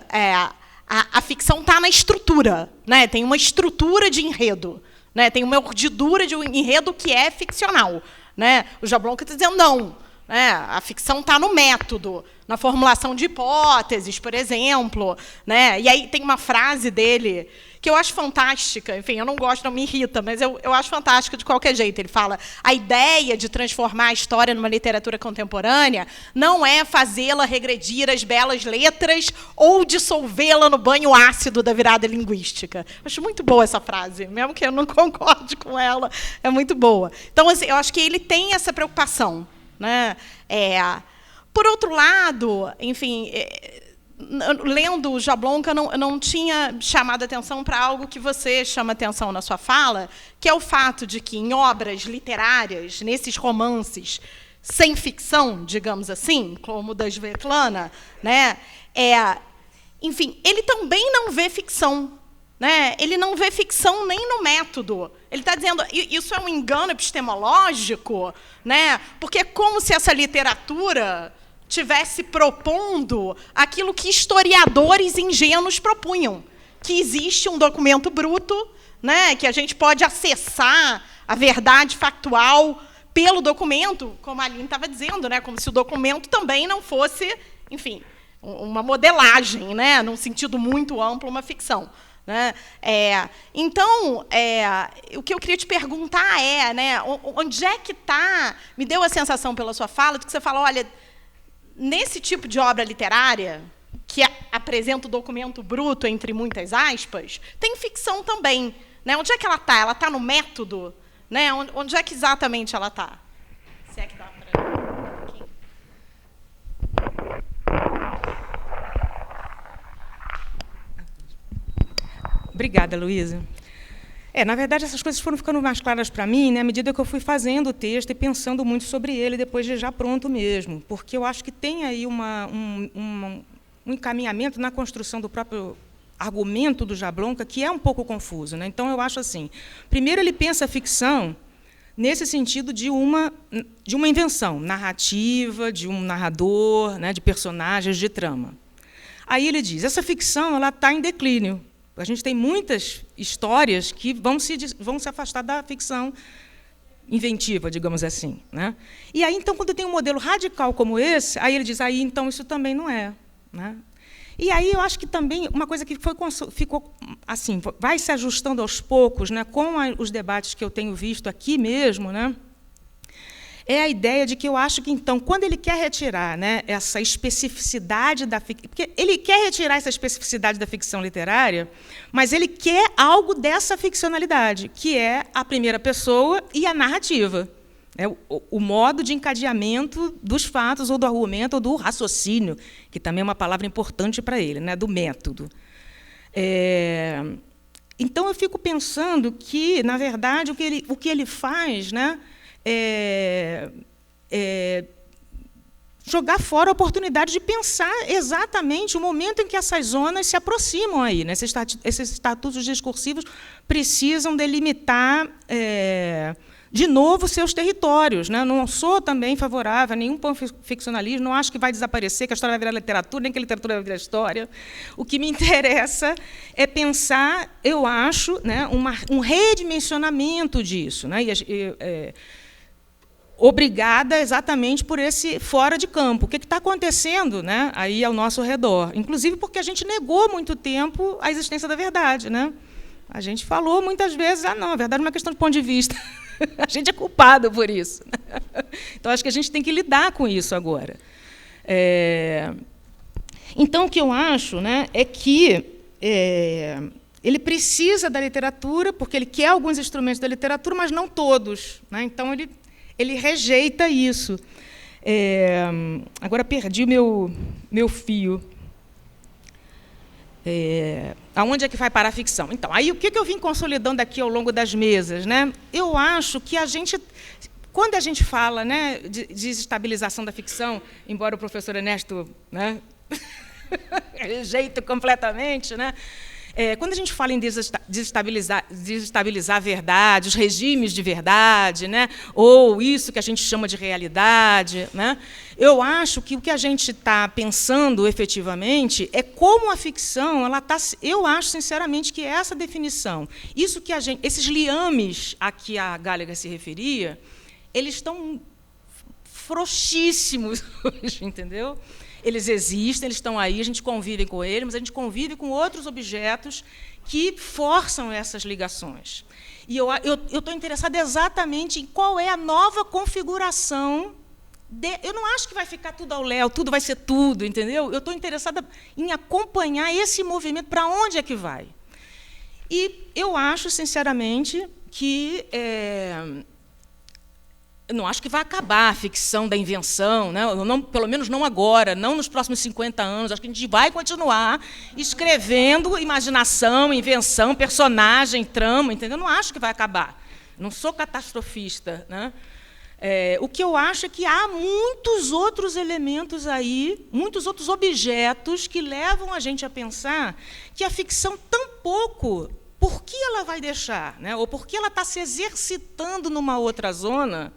a ficção está na estrutura. Né? Tem uma estrutura de enredo. Né? Tem uma urdidura de um enredo que é ficcional. Né? O Jablonka está dizendo, não. Né? A ficção está no método, na formulação de hipóteses, por exemplo. Né? E aí tem uma frase dele que eu acho fantástica, enfim, eu não gosto, não me irrita, mas eu acho fantástica de qualquer jeito. Ele fala, a ideia de transformar a história numa literatura contemporânea não é fazê-la regredir às belas letras ou dissolvê-la no banho ácido da virada linguística. Acho muito boa essa frase, mesmo que eu não concorde com ela, é muito boa. Então, assim, eu acho que ele tem essa preocupação. Né? Por outro lado, enfim, lendo o Jablonka, não tinha chamado a atenção para algo que você chama atenção na sua fala, que é o fato de que, em obras literárias, nesses romances sem ficção, digamos assim, como o da Svetlana, né, enfim, ele também não vê ficção. Né? Ele não vê ficção nem no método. Ele está dizendo, isso é um engano epistemológico, né? Porque é como se essa literatura tivesse propondo aquilo que historiadores ingênuos propunham, que existe um documento bruto, né? Que a gente pode acessar a verdade factual pelo documento, como a Aline estava dizendo, né? Como se o documento também não fosse, enfim, uma modelagem, né? Num sentido muito amplo, uma ficção. Né? Então, o que eu queria te perguntar né, onde é que está... Me deu a sensação, pela sua fala, de que você fala, olha, nesse tipo de obra literária, que apresenta o documento bruto, entre muitas aspas, tem ficção também. Né? Onde é que ela está? Ela está no método? Né? Onde é que exatamente ela está? Se é que dá para... Obrigada, Luísa. Na verdade, essas coisas foram ficando mais claras para mim, né, à medida que eu fui fazendo o texto e pensando muito sobre ele, depois de já pronto mesmo, porque eu acho que tem aí um encaminhamento na construção do próprio argumento do Jablonka que é um pouco confuso. Né? Então, eu acho assim, primeiro ele pensa a ficção nesse sentido de uma invenção narrativa, de um narrador, né, de personagens, de trama. Aí ele diz, essa ficção ela está em declínio. A gente tem muitas histórias que vão se afastar da ficção inventiva, digamos assim. Né? E aí, então, quando tem um modelo radical como esse, aí ele diz, aí, então, isso também não é. Né? E aí eu acho que também uma coisa que ficou assim, vai se ajustando aos poucos, né, com os debates que eu tenho visto aqui mesmo, né, é a ideia de que eu acho que, então, quando ele quer retirar, né, essa especificidade da ficção... Porque ele quer retirar essa especificidade da ficção literária, mas ele quer algo dessa ficcionalidade, que é a primeira pessoa e a narrativa. O modo de encadeamento dos fatos, ou do argumento, ou do raciocínio, que também é uma palavra importante para ele, né, do método. Então, eu fico pensando que, na verdade, o que ele faz, né, jogar fora a oportunidade de pensar exatamente o momento em que essas zonas se aproximam aí, né? Esses estatutos discursivos precisam delimitar de novo seus territórios. Né? Não sou também favorável a nenhum ficcionalismo, não acho que vai desaparecer, que a história vai virar literatura, nem que a literatura vai virar história. O que me interessa é pensar, eu acho, né, um redimensionamento disso. Né? Obrigada exatamente por esse fora de campo. O que está acontecendo, né, aí ao nosso redor? Inclusive porque a gente negou muito tempo a existência da verdade. Né? A gente falou muitas vezes, não, a verdade é uma questão de ponto de vista. A gente é culpado por isso. Então, acho que a gente tem que lidar com isso agora. Então, o que eu acho, né, é que ele precisa da literatura, porque ele quer alguns instrumentos da literatura, mas não todos. Né? Então, ele rejeita isso. Agora perdi o meu fio. Aonde é que vai parar a ficção? Então, aí o que eu vim consolidando aqui ao longo das mesas, né? Eu acho que quando a gente fala, né, de desestabilização da ficção, embora o professor Ernesto, né, rejeite completamente, né? Quando a gente fala em desestabilizar a verdade, os regimes de verdade, né, ou isso que a gente chama de realidade, né, eu acho que o que a gente está pensando efetivamente é como a ficção, eu acho sinceramente que essa definição, isso que esses liames a que a Gallagher se referia, eles estão frouxíssimos hoje, entendeu? Eles existem, eles estão aí, a gente convive com eles, mas a gente convive com outros objetos que forçam essas ligações. E eu estou interessada exatamente em qual é a nova configuração. Eu não acho que vai ficar tudo ao léu, tudo vai ser tudo, entendeu? Eu estou interessada em acompanhar esse movimento, para onde é que vai. E eu acho, sinceramente, que... eu não acho que vai acabar a ficção da invenção, né? Pelo menos não agora, não nos próximos 50 anos. Acho que a gente vai continuar escrevendo imaginação, invenção, personagem, trama, entendeu? Eu não acho que vai acabar. Não sou catastrofista, né? O que eu acho é que há muitos outros elementos aí, muitos outros objetos que levam a gente a pensar que a ficção tampouco, por que ela vai deixar, né? Ou por que ela está se exercitando numa outra zona,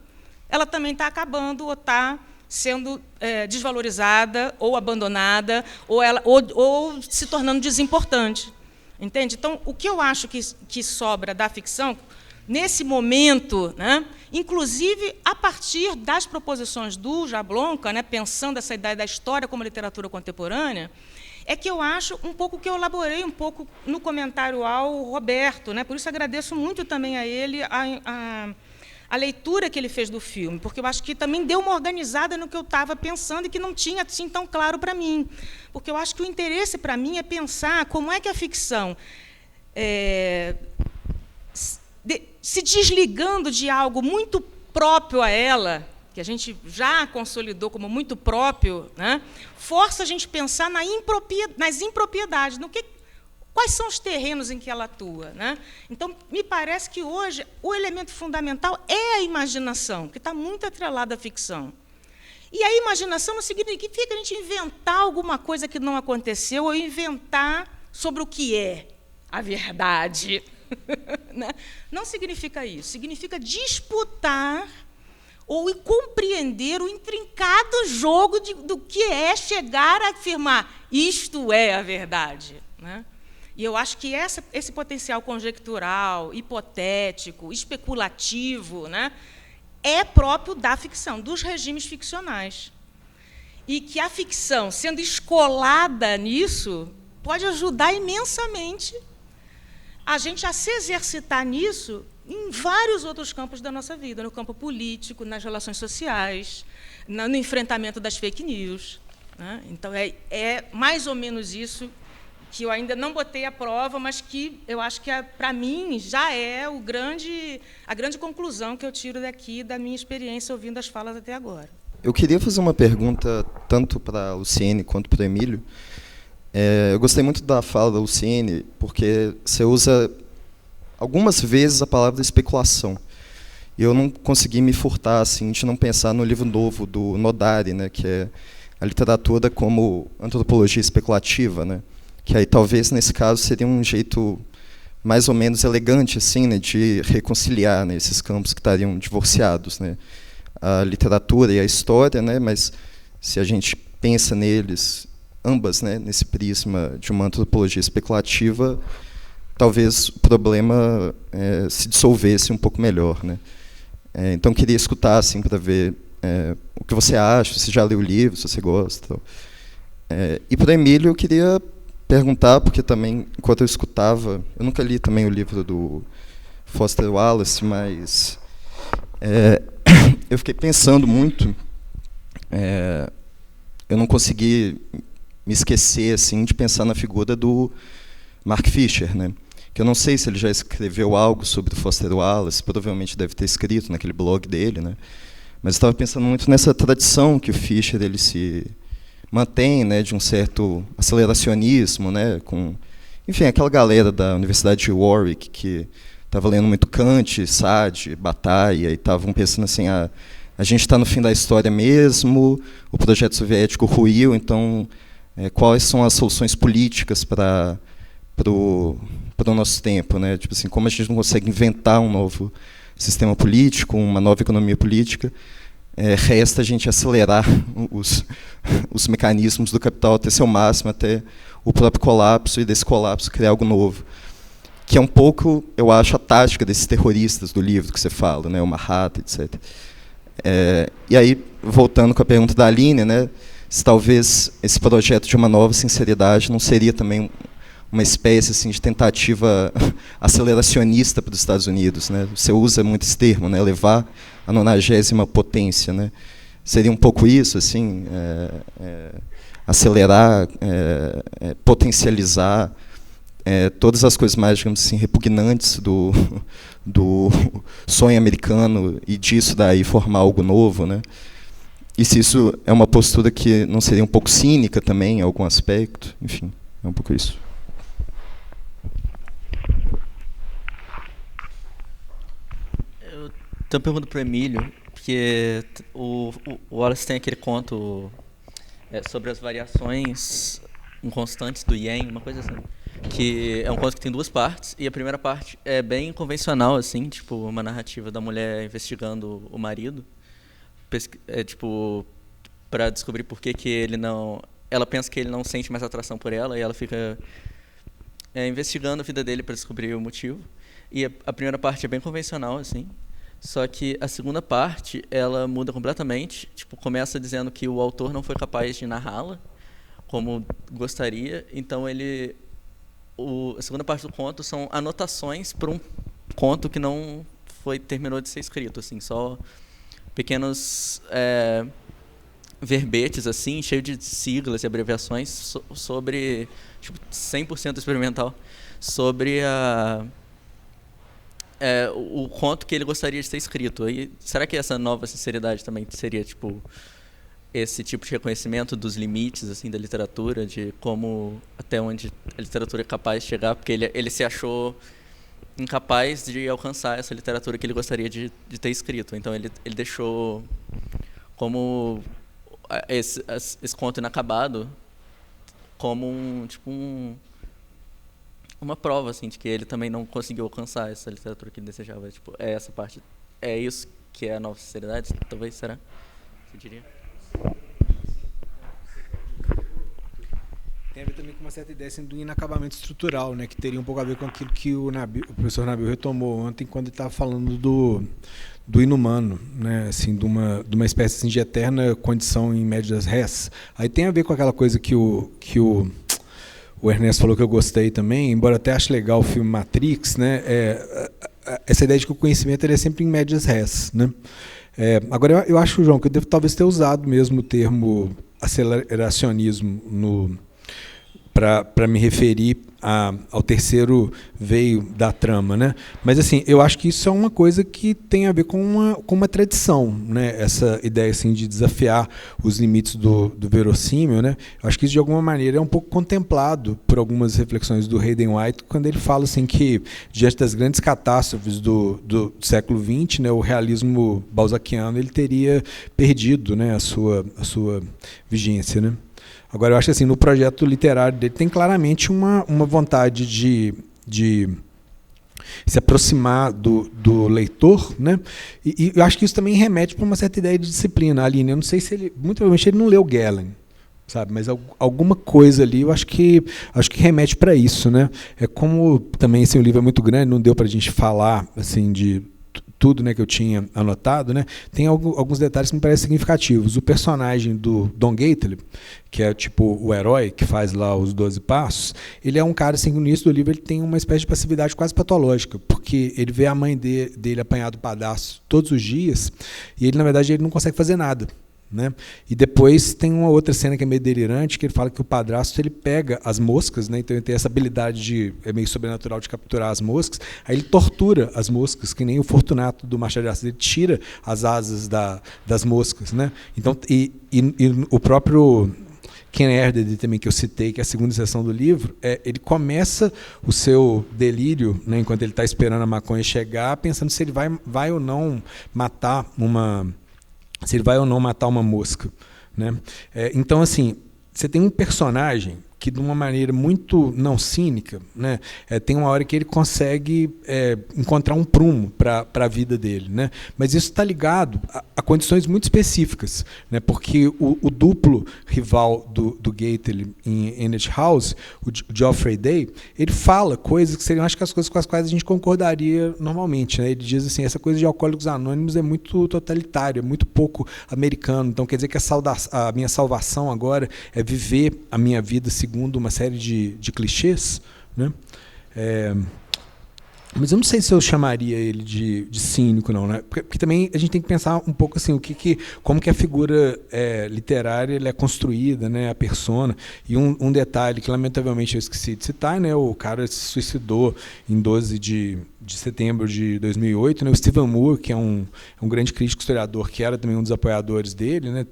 ela também está acabando ou está sendo desvalorizada ou abandonada ou se tornando desimportante. Entende? Então, o que eu acho que sobra da ficção, nesse momento, né, inclusive a partir das proposições do Jablonka, né, pensando essa ideia da história como literatura contemporânea, é que eu acho um pouco que eu elaborei um pouco no comentário ao Roberto, né, por isso agradeço muito também a ele a leitura que ele fez do filme, porque eu acho que também deu uma organizada no que eu estava pensando e que não tinha assim tão claro para mim. Porque eu acho que o interesse para mim é pensar como é que a ficção, se desligando de algo muito próprio a ela, que a gente já consolidou como muito próprio, né, força a gente a pensar nas impropriedades, quais são os terrenos em que ela atua, né? Então, me parece que, hoje, o elemento fundamental é a imaginação, que está muito atrelada à ficção. E a imaginação não significa a gente inventar alguma coisa que não aconteceu ou inventar sobre o que é a verdade. Né? Não significa isso. Significa disputar ou compreender o intrincado jogo do que é chegar a afirmar isto é a verdade, né? E eu acho que esse potencial conjectural, hipotético, especulativo, né, é próprio da ficção, dos regimes ficcionais. E que a ficção, sendo escolada nisso, pode ajudar imensamente a gente a se exercitar nisso em vários outros campos da nossa vida, no campo político, nas relações sociais, no enfrentamento das fake news, né? Então, é mais ou menos isso que eu ainda não botei à prova, mas que eu acho que, para mim, já é a grande conclusão que eu tiro daqui da minha experiência ouvindo as falas até agora. Eu queria fazer uma pergunta tanto para a Luciene quanto para o Emílio. Eu gostei muito da fala da Luciene, porque você usa algumas vezes a palavra especulação. E eu não consegui me furtar assim, de não pensar no livro novo do Nodari, né, que é a literatura como antropologia especulativa, né? Que aí talvez nesse caso seria um jeito mais ou menos elegante assim, né, de reconciliar, né, esses campos que estariam divorciados, né, a literatura e a história, né, mas se a gente pensa neles ambas, né, nesse prisma de uma antropologia especulativa, talvez o problema se dissolvesse um pouco melhor, né. Então queria escutar assim para ver o que você acha, se já leu o livro, se você gosta. E para o Emílio eu queria perguntar, porque também, enquanto eu escutava, eu nunca li também o livro do Foster Wallace, mas eu fiquei pensando muito, eu não consegui me esquecer assim, de pensar na figura do Mark Fisher, né? Que eu não sei se ele já escreveu algo sobre o Foster Wallace, provavelmente deve ter escrito naquele blog dele, né? Mas eu estava pensando muito nessa tradição que o Fischer ele se mantém, né, de um certo aceleracionismo, né, com, enfim, aquela galera da Universidade de Warwick que estava lendo muito Kant, Sade, Bataille, e estavam pensando assim, a gente está no fim da história mesmo, o projeto soviético ruiu, então quais são as soluções políticas para o nosso tempo, né? Tipo assim, como a gente não consegue inventar um novo sistema político, uma nova economia política, resta a gente acelerar os mecanismos do capital até seu máximo, até o próprio colapso, e desse colapso criar algo novo. Que é um pouco, eu acho, a tática desses terroristas do livro que você fala, né? O Mahatma, etc. E aí, voltando com a pergunta da Aline, né? Se talvez esse projeto de uma nova sinceridade não seria também uma espécie assim, de tentativa aceleracionista para os Estados Unidos, né? Você usa muito esse termo, né? Levar a 90ª potência, né? Seria um pouco isso, assim, acelerar, potencializar todas as coisas mais, digamos assim, repugnantes do sonho americano, e disso daí formar algo novo, né? E se isso é uma postura que não seria um pouco cínica também, em algum aspecto, enfim, é um pouco isso. Eu tenho uma pergunta para o Emílio, porque o Wallace tem aquele conto sobre as variações inconstantes do Yen, uma coisa assim, que é um conto que tem 2 partes, e a primeira parte é bem convencional, assim, tipo, uma narrativa da mulher investigando o marido, tipo, para descobrir por que ele não... Ela pensa que ele não sente mais atração por ela, e ela fica investigando a vida dele para descobrir o motivo. E a primeira parte é bem convencional, assim, só que a segunda parte, ela muda completamente, tipo, começa dizendo que o autor não foi capaz de narrá-la como gostaria, então a segunda parte do conto são anotações para um conto que não terminou de ser escrito, assim, só pequenos verbetes, assim, cheio de siglas e abreviações sobre, tipo, 100% experimental, sobre o conto que ele gostaria de ter escrito. E será que essa nova sinceridade também seria, tipo, esse tipo de reconhecimento dos limites, assim, da literatura, de como, até onde a literatura é capaz de chegar, porque ele se achou incapaz de alcançar essa literatura que ele gostaria de ter escrito. Então ele deixou como esse conto inacabado como uma prova, assim, de que ele também não conseguiu alcançar essa literatura que ele desejava. Tipo, essa parte, é isso que é a nova sinceridade, talvez, será? Você diria? Tem a ver também com uma certa ideia assim, do inacabamento estrutural, né, que teria um pouco a ver com aquilo que o professor Nabil retomou ontem, quando ele estava falando do inumano, né, assim, de uma espécie assim, de eterna condição em medias res. Aí tem a ver com aquela coisa que o Ernesto falou, que eu gostei também, embora até ache legal o filme Matrix, né, essa ideia de que o conhecimento ele é sempre em medias res, né. Agora, eu acho, João, que eu devo talvez ter usado mesmo o termo aceleracionismo para me referir ao terceiro veio da trama, né? Mas assim, eu acho que isso é uma coisa que tem a ver com uma tradição, né? Essa ideia assim de desafiar os limites do verossímil, né? Eu acho que isso de alguma maneira é um pouco contemplado por algumas reflexões do Hayden White, quando ele fala assim que diante das grandes catástrofes do século XX, né, o realismo balzaquiano ele teria perdido, né, a sua vigência, né? Agora, eu acho que assim, no projeto literário dele tem claramente uma vontade de se aproximar do leitor, né? E eu acho que isso também remete para uma certa ideia de disciplina. Aline, eu não sei se ele... Muito provavelmente ele não leu Gellin, sabe? Mas alguma coisa ali eu acho que remete para isso, né? É como também assim, o livro é muito grande, não deu para a gente falar assim, de tudo, né, que eu tinha anotado, né, tem alguns detalhes que me parecem significativos. O personagem do Don Gately, que é tipo o herói que faz lá os 12 passos, ele é um cara assim, no início do livro ele tem uma espécie de passividade quase patológica, porque ele vê a mãe dele apanhar do pedaço todos os dias e ele, na verdade, ele não consegue fazer nada. né? E depois tem uma outra cena que é meio delirante, que ele fala que o padrasto ele pega as moscas, né? Então ele tem essa habilidade é meio sobrenatural de capturar as moscas, aí ele tortura as moscas, que nem o Fortunato do Machado de Assis, ele tira as asas das moscas, né? Então, e o próprio Ken Erdődy também, que eu citei, que é a segunda seção do livro, ele começa o seu delírio, né, enquanto ele está esperando a maconha chegar, pensando se ele vai ou não matar uma mosca, né? Então, assim, você tem um personagem que, de uma maneira muito não cínica, né, tem uma hora que ele consegue encontrar um prumo para a vida dele, né? Mas isso está ligado a condições muito específicas, né? Porque o duplo rival do Gately em English House, o Geoffrey Day, ele fala coisas que seriam, acho que, as coisas com as quais a gente concordaria normalmente, né? Ele diz assim, essa coisa de Alcoólicos Anônimos é muito totalitária, é muito pouco americano, então quer dizer que a minha salvação agora é viver a minha vida segundo uma série de clichês, né? Mas eu não sei se eu chamaria ele de cínico, não, né? Porque também a gente tem que pensar um pouco assim, como que a figura literária ela é construída, né? A persona. E um detalhe que, lamentavelmente, eu esqueci de citar, né? O cara se suicidou em 12 de setembro de 2008, né? O Stephen Moore, que é um grande crítico historiador, que era também um dos apoiadores dele, né?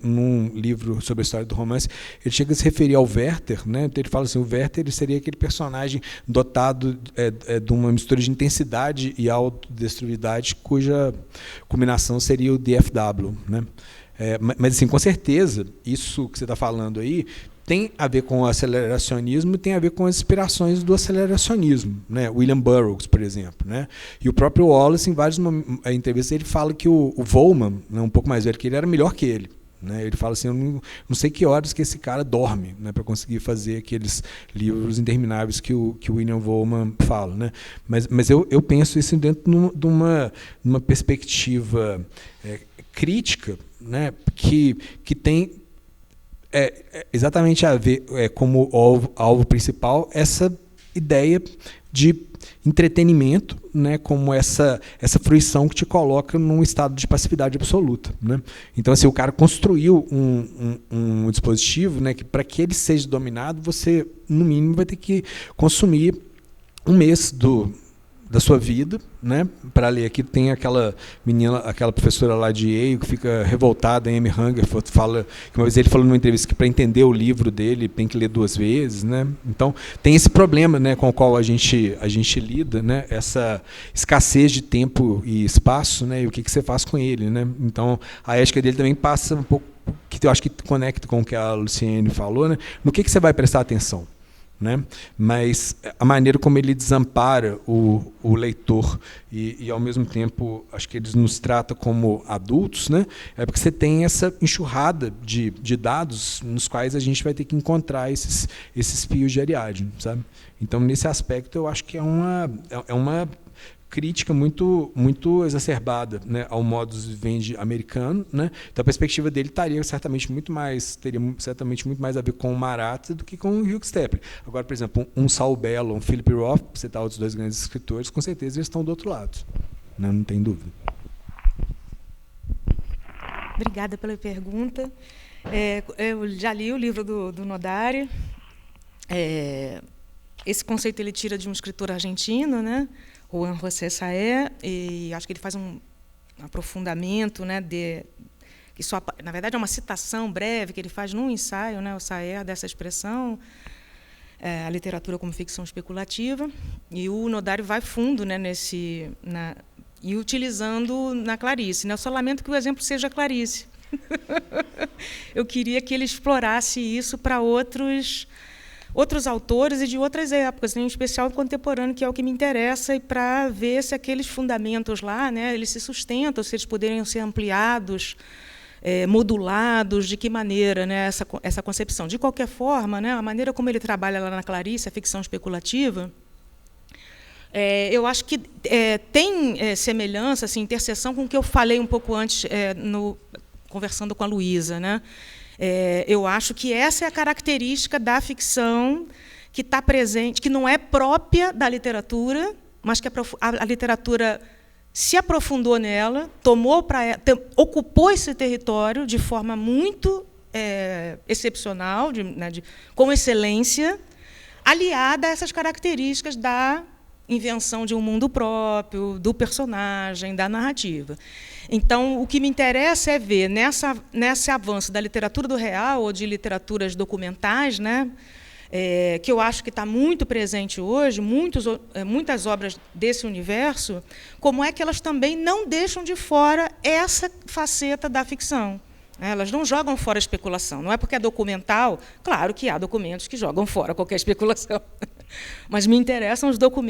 Num livro sobre a história do romance, ele chega a se referir ao Werther, né? Ele fala assim, o Werther ele seria aquele personagem dotado de uma mistura de intensidade e autodestrutividade, cuja combinação seria o DFW, né? Mas, assim, com certeza, isso que você está falando aí tem a ver com o aceleracionismo e tem a ver com as inspirações do aceleracionismo, né? William Burroughs, por exemplo, né? E o próprio Wallace, em várias entrevistas, ele fala que o Vollmann, né, um pouco mais velho que ele, era melhor que ele, né? Ele fala assim, eu não sei que horas que esse cara dorme, né, para conseguir fazer aqueles livros intermináveis que o William Vollmann fala, né? Mas eu penso isso dentro de uma perspectiva crítica, né, que tem exatamente a ver como alvo principal essa ideia de entretenimento, né, como essa fruição que te coloca num estado de passividade absoluta, né? Então, assim, o cara construiu um dispositivo, né, que, para que ele seja dominado, você, no mínimo, vai ter que consumir um mês da sua vida, né, para ler. Aqui tem aquela menina, aquela professora lá de Yale que fica revoltada, Amy Hungerford, fala que uma vez ele falou numa entrevista que para entender o livro dele tem que ler 2 vezes, né? Então tem esse problema, né, com o qual a gente lida, né, essa escassez de tempo e espaço, né, e o que você faz com ele, né? Então a ética dele também passa um pouco, que eu acho que conecta com o que a Luciene falou, né, no que você vai prestar atenção, né? Mas a maneira como ele desampara o leitor e ao mesmo tempo, acho que eles nos trata como adultos, né? É porque você tem essa enxurrada de dados nos quais a gente vai ter que encontrar esses fios de Ariadne, sabe? Então, nesse aspecto, eu acho que é uma crítica muito exacerbada, né, ao modus vivendi americano, né? Então a perspectiva dele teria certamente muito mais a ver com o Marat do que com o Hugh Stepney. Agora, por exemplo, um Saul Bellow, um Philip Roth, para citar outros 2 grandes escritores, com certeza eles estão do outro lado, né? Não tem dúvida. Obrigada pela pergunta. Eu já li o livro do Nodari. Esse conceito ele tira de um escritor argentino, né, Juan José Saer, e acho que ele faz um aprofundamento, né, que só, na verdade, é uma citação breve que ele faz num ensaio, né, o Saer, dessa expressão, a literatura como ficção especulativa, e o Nodari vai fundo, né, e utilizando na Clarice, né? Eu só lamento que o exemplo seja Clarice. Eu queria que ele explorasse isso para outros autores e de outras épocas, em especial contemporâneo, que é o que me interessa, e para ver se aqueles fundamentos lá, né, eles se sustentam, se eles poderiam ser ampliados, modulados, de que maneira, né, essa concepção. De qualquer forma, né, a maneira como ele trabalha lá na Clarice, a ficção especulativa, eu acho que tem semelhança, assim, interseção com o que eu falei um pouco antes, conversando com a Luísa, né? Eu acho que essa é a característica da ficção que está presente, que não é própria da literatura, mas que a literatura se aprofundou nela, ocupou esse território de forma muito excepcional, com excelência, aliada a essas características da invenção de um mundo próprio, do personagem, da narrativa. Então, o que me interessa é ver, nesse avanço da literatura do real, ou de literaturas documentais, né, que eu acho que está muito presente hoje, muitas obras desse universo, como é que elas também não deixam de fora essa faceta da ficção. Elas não jogam fora a especulação. Não é porque é documental, claro que há documentos que jogam fora qualquer especulação, mas me interessam os documentos